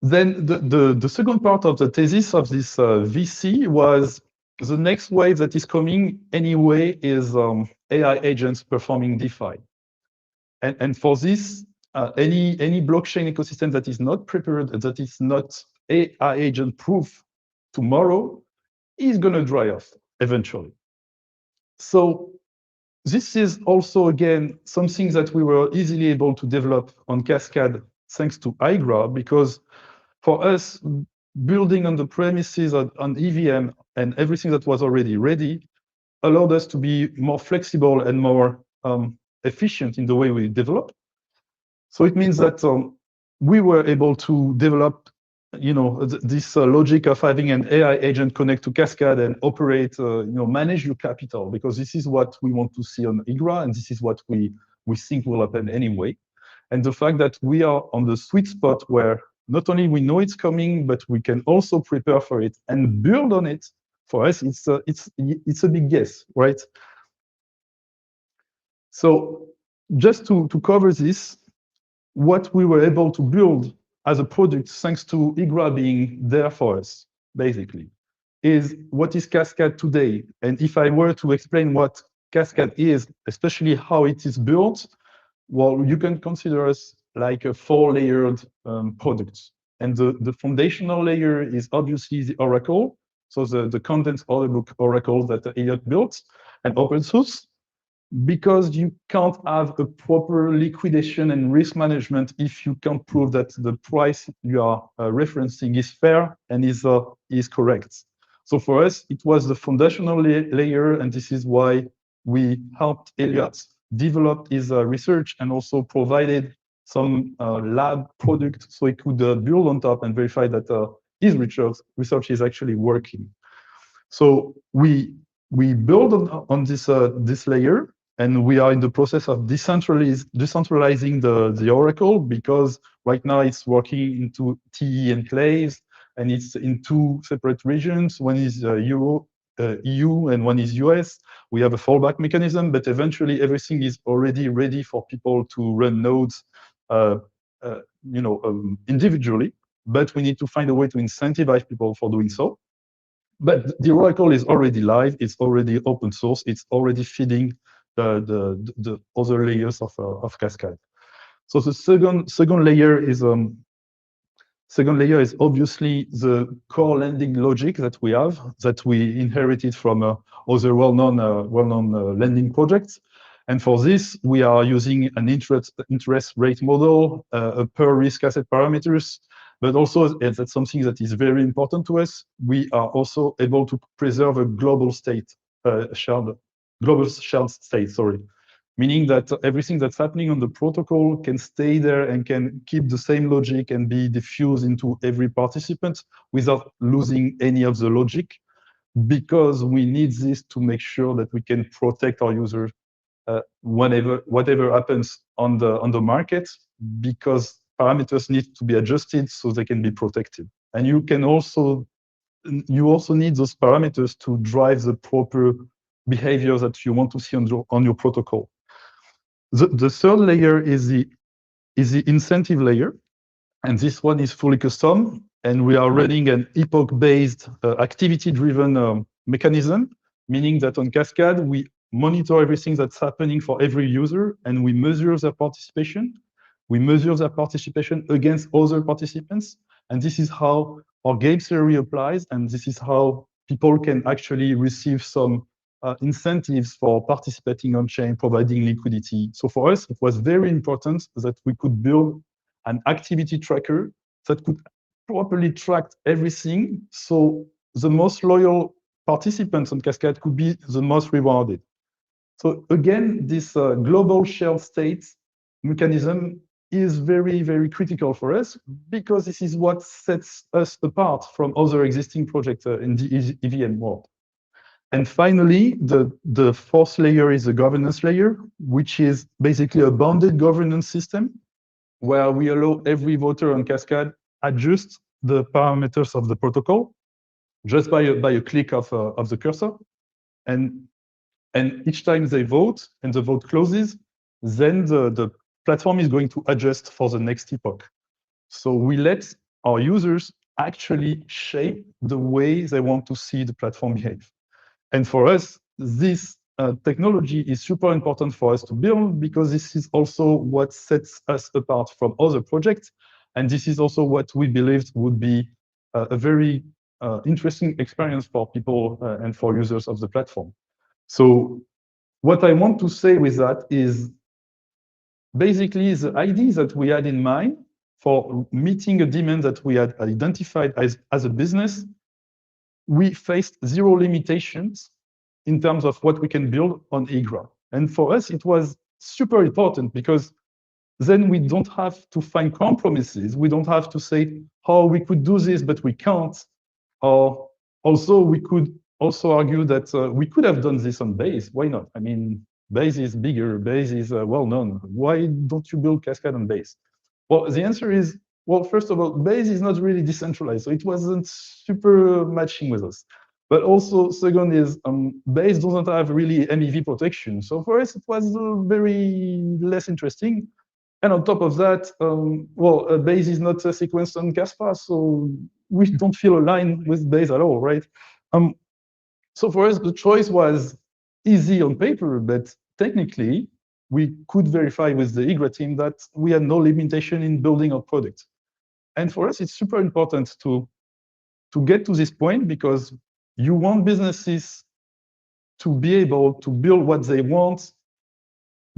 Then the second part of the thesis of this VC was the next wave that is coming anyway is AI agents performing DeFi. And for this, any blockchain ecosystem that is not prepared, that is not AI agent proof tomorrow, is going to dry off eventually. So this is also, again, something that we were easily able to develop on Kaskad thanks to Igra, because for us, building on the premises on EVM and everything that was already ready allowed us to be more flexible and more efficient in the way we develop. So it means that we were able to develop, this logic of having an AI agent connect to Kaskad and operate, manage your capital, because this is what we want to see on Igra, and this is what we think will happen anyway. And the fact that we are on the sweet spot where not only we know it's coming, but we can also prepare for it and build on it. For us, it's a big guess, right? So just to cover this, what we were able to build as a product, thanks to Igra being there for us, basically, is what is Kaskad today. And if I were to explain what Kaskad is, especially how it is built, well, you can consider us like a 4-layered product. And the foundational layer is obviously the Oracle, so the condensed order book Oracle that Elliot built and open source, because you can't have a proper liquidation and risk management if you can't prove that the price you are referencing is fair and is correct. So for us, it was the foundational layer, and this is why we helped Elliot develop his research and also provided some lab product so he could build on top and verify that his research is actually working. So we build on this layer, and we are in the process of decentralizing the Oracle, because right now it's working into TE enclaves, and it's in 2 separate regions. One is EU and one is US. We have a fallback mechanism, but eventually everything is already ready for people to run nodes, individually. But we need to find a way to incentivize people for doing so. But the Oracle is already live. It's already open source. It's already feeding the other layers of Kaskad. So the second layer is obviously the core lending logic that we have, that we inherited from other well-known lending projects. And for this, we are using an interest rate model, per risk asset parameters, but also, and that's something that is very important to us, we are also able to preserve a global state, shared state, meaning that everything that's happening on the protocol can stay there and can keep the same logic and be diffused into every participant without losing any of the logic, because we need this to make sure that we can protect our users whatever happens on the market, because parameters need to be adjusted so they can be protected. And you also need those parameters to drive the proper behavior that you want to see on your protocol. The third layer is the incentive layer, and this one is fully custom, and we are running an epoch-based activity-driven mechanism meaning that on Kaskad, we monitor everything that's happening for every user, and we measure their participation. We measure their participation against other participants, and this is how our game theory applies, and this is how people can actually receive some incentives for participating on chain, providing liquidity. So for us, it was very important that we could build an activity tracker that could properly track everything, so the most loyal participants on Kaskad could be the most rewarded. So again, this global shared state mechanism is very, very critical for us because this is what sets us apart from other existing projects in the EVM world. And finally, the fourth layer is the governance layer, which is basically a bounded governance system where we allow every voter on Kaskad adjust the parameters of the protocol just by a click of the cursor. And each time they vote and the vote closes, then the platform is going to adjust for the next epoch. So we let our users actually shape the way they want to see the platform behave. And for us, this technology is super important for us to build because this is also what sets us apart from other projects. And this is also what we believed would be a very interesting experience for people and for users of the platform. So what I want to say with that is basically the idea that we had in mind for meeting a demand that we had identified as a business, we faced zero limitations in terms of what we can build on Igra. And for us, it was super important because then we don't have to find compromises. We don't have to say, oh, we could do this, but we can't. Or also, we could also argue that we could have done this on Base. Why not? I mean, Base is bigger, Base is well-known. Why don't you build Kaskad on Base? Well, the answer is, well, first of all, Base is not really decentralized, so it wasn't super matching with us. But also, second is, Base doesn't have really MEV protection. So for us, it was very less interesting. And on top of that, well, Base is not sequenced on Caspa, so we don't feel aligned with Base at all, right? So for us, the choice was easy on paper, but technically, we could verify with the Igra team that we had no limitation in building our product. And for us, it's super important to get to this point because you want businesses to be able to build what they want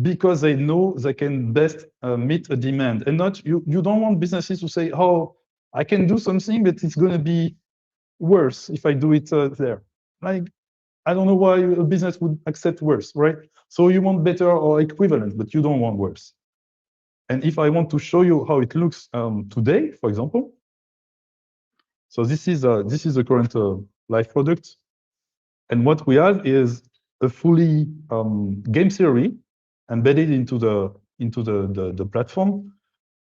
because they know they can best meet a demand. And not you don't want businesses to say, oh, I can do something, but it's going to be worse if I do it there. Like, I don't know why a business would accept worse, right? So you want better or equivalent, but you don't want worse. And if I want to show you how it looks today, for example, so this is the current live product, and what we have is a fully game theory embedded into the platform.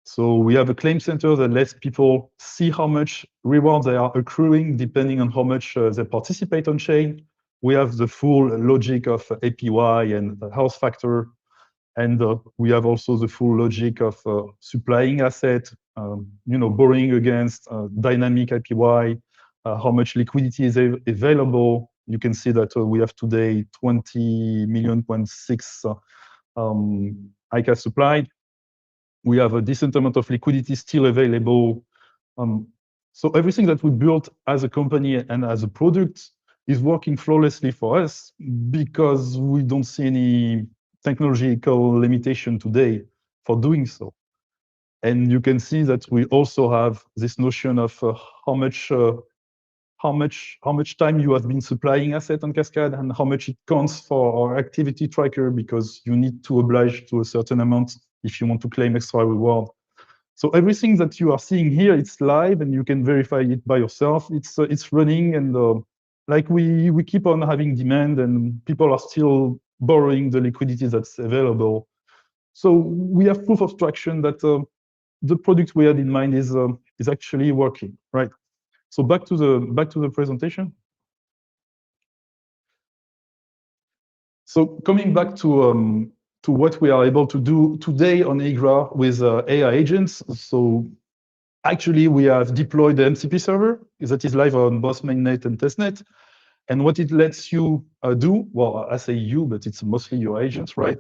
So we have a claim center that lets people see how much reward they are accruing depending on how much they participate on chain. We have the full logic of APY and health factor. And we have also the full logic of supplying asset, borrowing against dynamic APY, how much liquidity is available. You can see that we have today 20.6 million ICA supplied. We have a decent amount of liquidity still available. So everything that we built as a company and as a product is working flawlessly for us because we don't see any technological limitation today for doing so. And you can see that we also have this notion of how much time you have been supplying asset on Kaskad and how much it counts for our activity tracker because you need to oblige to a certain amount if you want to claim extra reward. So everything that you are seeing here, it's live and you can verify it by yourself. It's running and like we keep on having demand and people are still borrowing the liquidity that's available. So we have proof of traction that the product we had in mind is actually working, right? So back to the presentation. So coming back to what we are able to do today on Igra with AI agents. So actually we have deployed the MCP server that is live on both mainnet and testnet. And what it lets you do, well, I say you, but it's mostly your agents, right?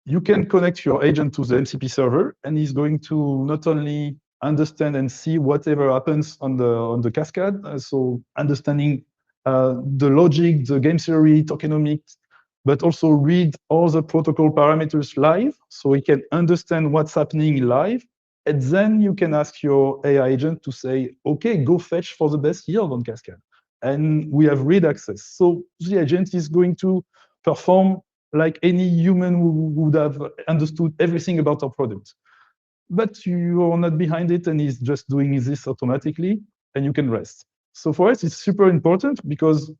You can connect your agent to the MCP server, and he's going to not only understand and see whatever happens on the Kaskad, so understanding the logic, the game theory, tokenomics, but also read all the protocol parameters live, so he can understand what's happening live. And then you can ask your AI agent to say, okay, go fetch for the best yield on Kaskad. And we have read access. So the agent is going to perform like any human who would have understood everything about our product. But you are not behind it, and he's just doing this automatically, and you can rest. So for us, it's super important because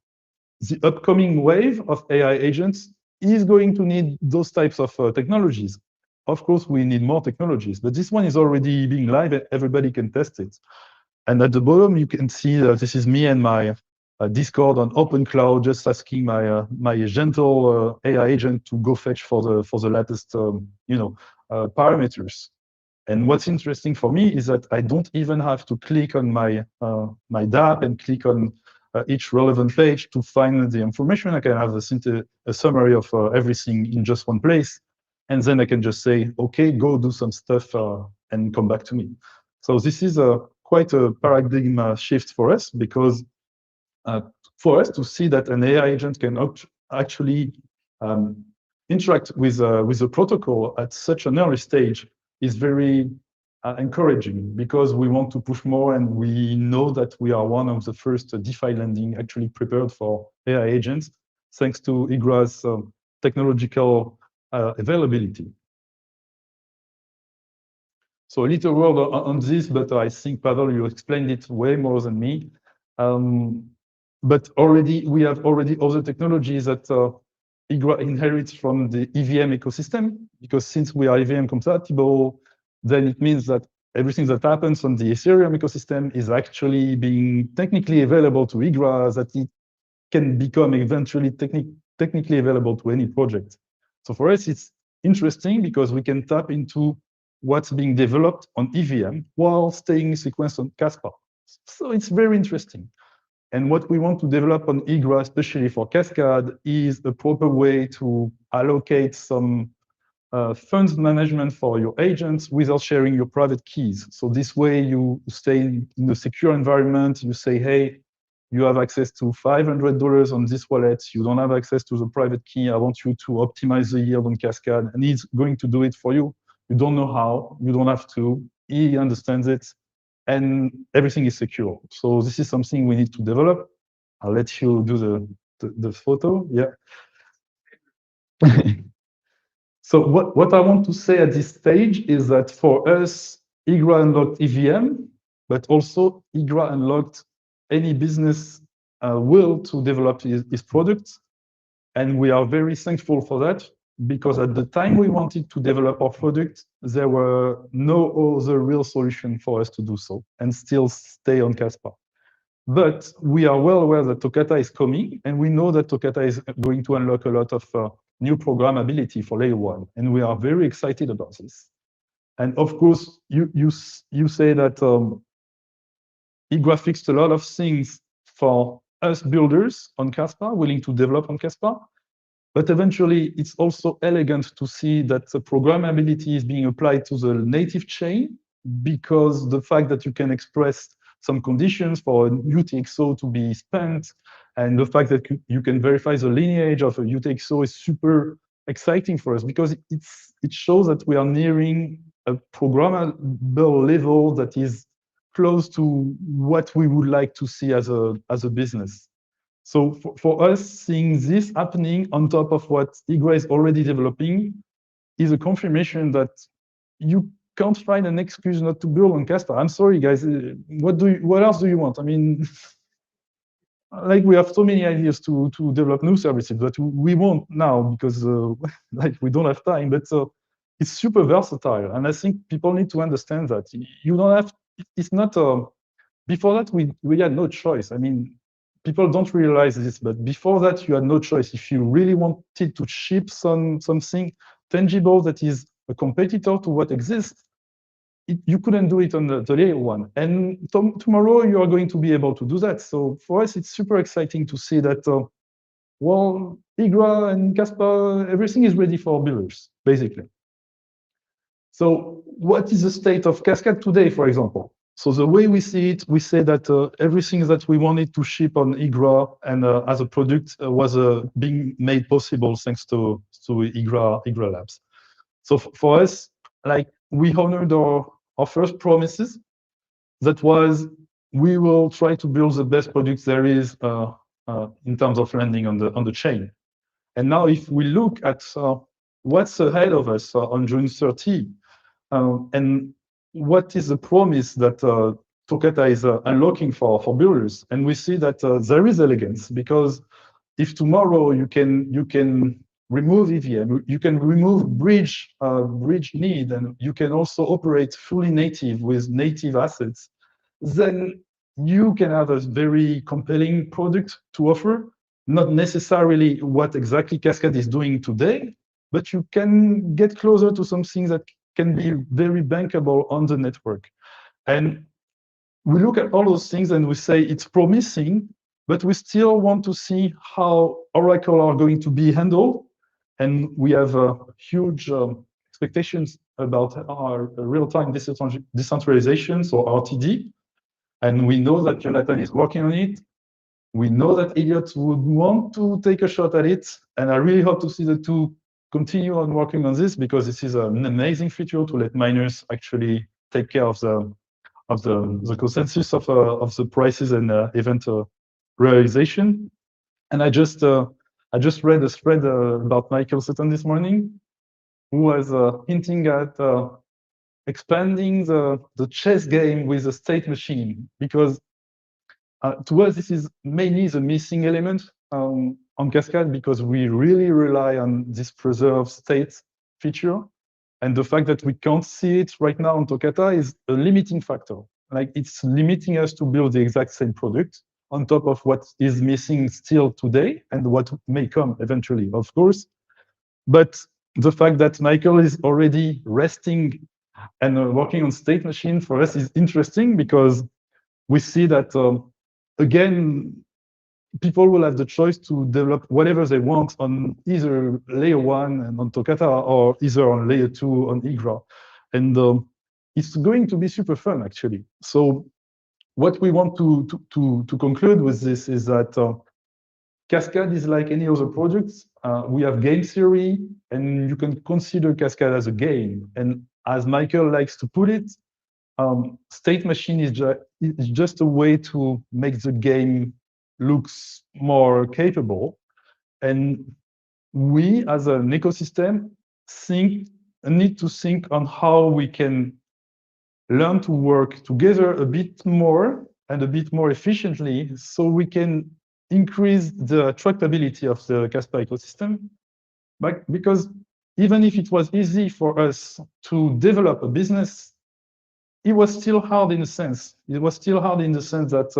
the upcoming wave of AI agents is going to need those types of technologies. Of course, we need more technologies, but this one is already being live and everybody can test it. And at the bottom, you can see this is me and my Discord on Open Cloud, just asking my gentle AI agent to go fetch for the latest parameters. And what's interesting for me is that I don't even have to click on my DApp and click on each relevant page to find the information. I can have a summary of everything in just one place. And then I can just say, okay, go do some stuff and come back to me. So this is quite a paradigm shift for us, because for us to see that an AI agent can actually interact with the protocol at such an early stage is very encouraging, because we want to push more, and we know that we are one of the first DeFi lending actually prepared for AI agents, thanks to Igra's technological availability. So a little word on this, but I think, Pavel, you explained it way more than me. But we have other technologies that Igra inherits from the EVM ecosystem, because since we are EVM compatible, then it means that everything that happens on the Ethereum ecosystem is actually being technically available to Igra, that it can become eventually technically available to any project. So for us, it's interesting because we can tap into what's being developed on EVM while staying sequenced on Caspa. So it's very interesting. And what we want to develop on Igra, especially for Kaskad, is a proper way to allocate some funds management for your agents without sharing your private keys. So this way you stay in a secure environment. You say, hey, you have access to $500 on this wallet. You don't have access to the private key. I want you to optimize the yield on Kaskad, and he's going to do it for you. You don't know how, you don't have to. He understands it, and everything is secure. So this is something we need to develop. I'll let you do the photo. Yeah. So what I want to say at this stage is that for us, Igra unlocked EVM, but also Igra unlocked any business will to develop his products. And we are very thankful for that, because at the time we wanted to develop our product, there were no other real solution for us to do so and still stay on Caspa. But we are well aware that Toccata is coming, and we know that Toccata is going to unlock a lot of new programmability for layer 1, and we are very excited about this. And of course, you say that Igra fixed a lot of things for us builders on Caspa, willing to develop on Caspa. But eventually, it's also elegant to see that the programmability is being applied to the native chain, because the fact that you can express some conditions for a UTXO to be spent, and the fact that you can verify the lineage of a UTXO is super exciting for us, because it shows that we are nearing a programmable level that is close to what we would like to see as a business. So for us, seeing this happening on top of what Igra is already developing is a confirmation that you can't find an excuse not to build on Caspa. I'm sorry, guys. What else do you want? I mean, like, we have so many ideas to develop new services, but we won't now because like, we don't have time. But it's super versatile, and I think people need to understand that you don't have. It's not. Before that, we had no choice. I mean, people don't realize this, but before that, you had no choice. If you really wanted to ship something tangible that is a competitor to what exists, you couldn't do it on the layer one. And tomorrow you are going to be able to do that. So for us, it's super exciting to see that, well, Igra and Kaspa, everything is ready for builders, basically. So what is the state of Kaskad today, for example? So the way we see it, we say that everything that we wanted to ship on Igra and as a product was being made possible thanks to Igra Labs. So for us, like, we honored our first promises. That was, we will try to build the best products there is in terms of landing on the chain. And now if we look at what's ahead of us on June 30, and what is the promise that Toccata is unlocking for builders, and we see that there is elegance, because if tomorrow you can remove EVM, you can remove bridge need, and you can also operate fully native with native assets, then you can have a very compelling product to offer. Not necessarily what exactly Kaskad is doing today, but you can get closer to something that can be very bankable on the network. And we look at all those things and we say it's promising, but we still want to see how Oracle are going to be handled. And we have huge expectations about our real-time decentralization, so RTD. And we know that Jonathan is working on it. We know that Elliot would want to take a shot at it. And I really hope to see the two continue on working on this, because this is an amazing feature to let miners actually take care of the consensus of the prices and event realization. And I just read a thread about Michael Sutton this morning, who was hinting at expanding the chess game with a state machine, because to us this is mainly the missing element on Kaskad, because we really rely on this preserved state feature. And the fact that we can't see it right now on Toccata is a limiting factor. Like, it's limiting us to build the exact same product on top of what is missing still today and what may come eventually, of course. But the fact that Michael is already resting and working on state machine for us is interesting, because we see that, again, people will have the choice to develop whatever they want on either layer one and on Toccata, or either on layer two on Igra. And it's going to be super fun, actually. So what we want to conclude with this is that Kaskad is like any other project. We have game theory, and you can consider Kaskad as a game. And as Michael likes to put it, state machine is just a way to make the game looks more capable. And we, as an ecosystem, need to think on how we can learn to work together a bit more and a bit more efficiently, so we can increase the attractability of the Caspa ecosystem. But because even if it was easy for us to develop a business, it was still hard in a sense. It was still hard in the sense that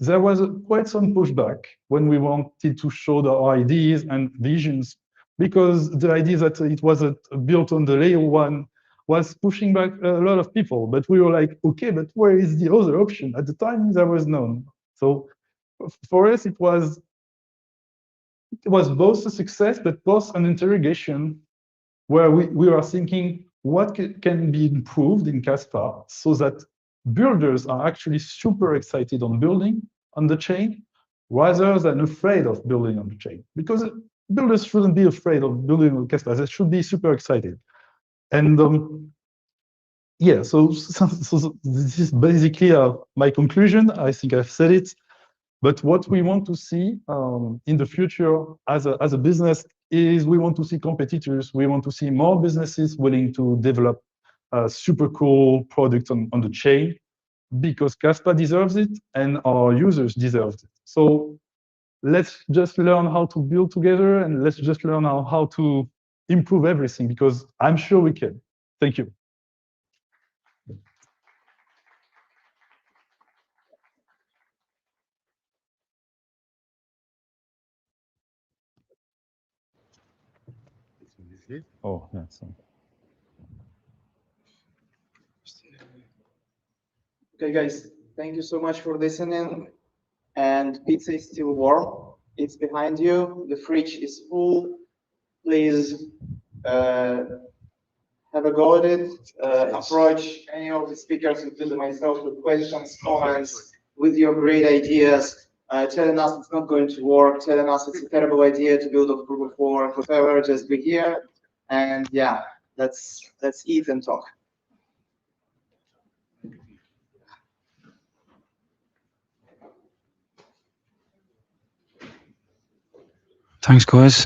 there was quite some pushback when we wanted to show our ideas and visions, because the idea that it wasn't built on the layer one was pushing back a lot of people. But we were like, okay, but where is the other option? At the time, there was none. So for us, it was both a success, but both an interrogation, where we are thinking, what can be improved in Caspa so that builders are actually super excited on building on the chain, rather than afraid of building on the chain. Because builders shouldn't be afraid of building on Caspa, they should be super excited. And yeah, so this is basically my conclusion. I think I've said it. But what we want to see in the future as a business is, we want to see competitors. We want to see more businesses willing to develop a super cool product on the chain, because Kaspa deserves it and our users deserve it. So let's just learn how to build together, and let's just learn how to improve everything, because I'm sure we can. Thank you. Oh, yeah. So. Okay, guys, thank you so much for listening. And pizza is still warm. It's behind you. The fridge is full. Please have a go at it. Approach any of the speakers, including myself, with questions, comments, with your great ideas. Telling us it's not going to work, telling us it's a terrible idea to build a proof of work, whatever. Just be here, and yeah, let's eat and talk. Thanks, guys.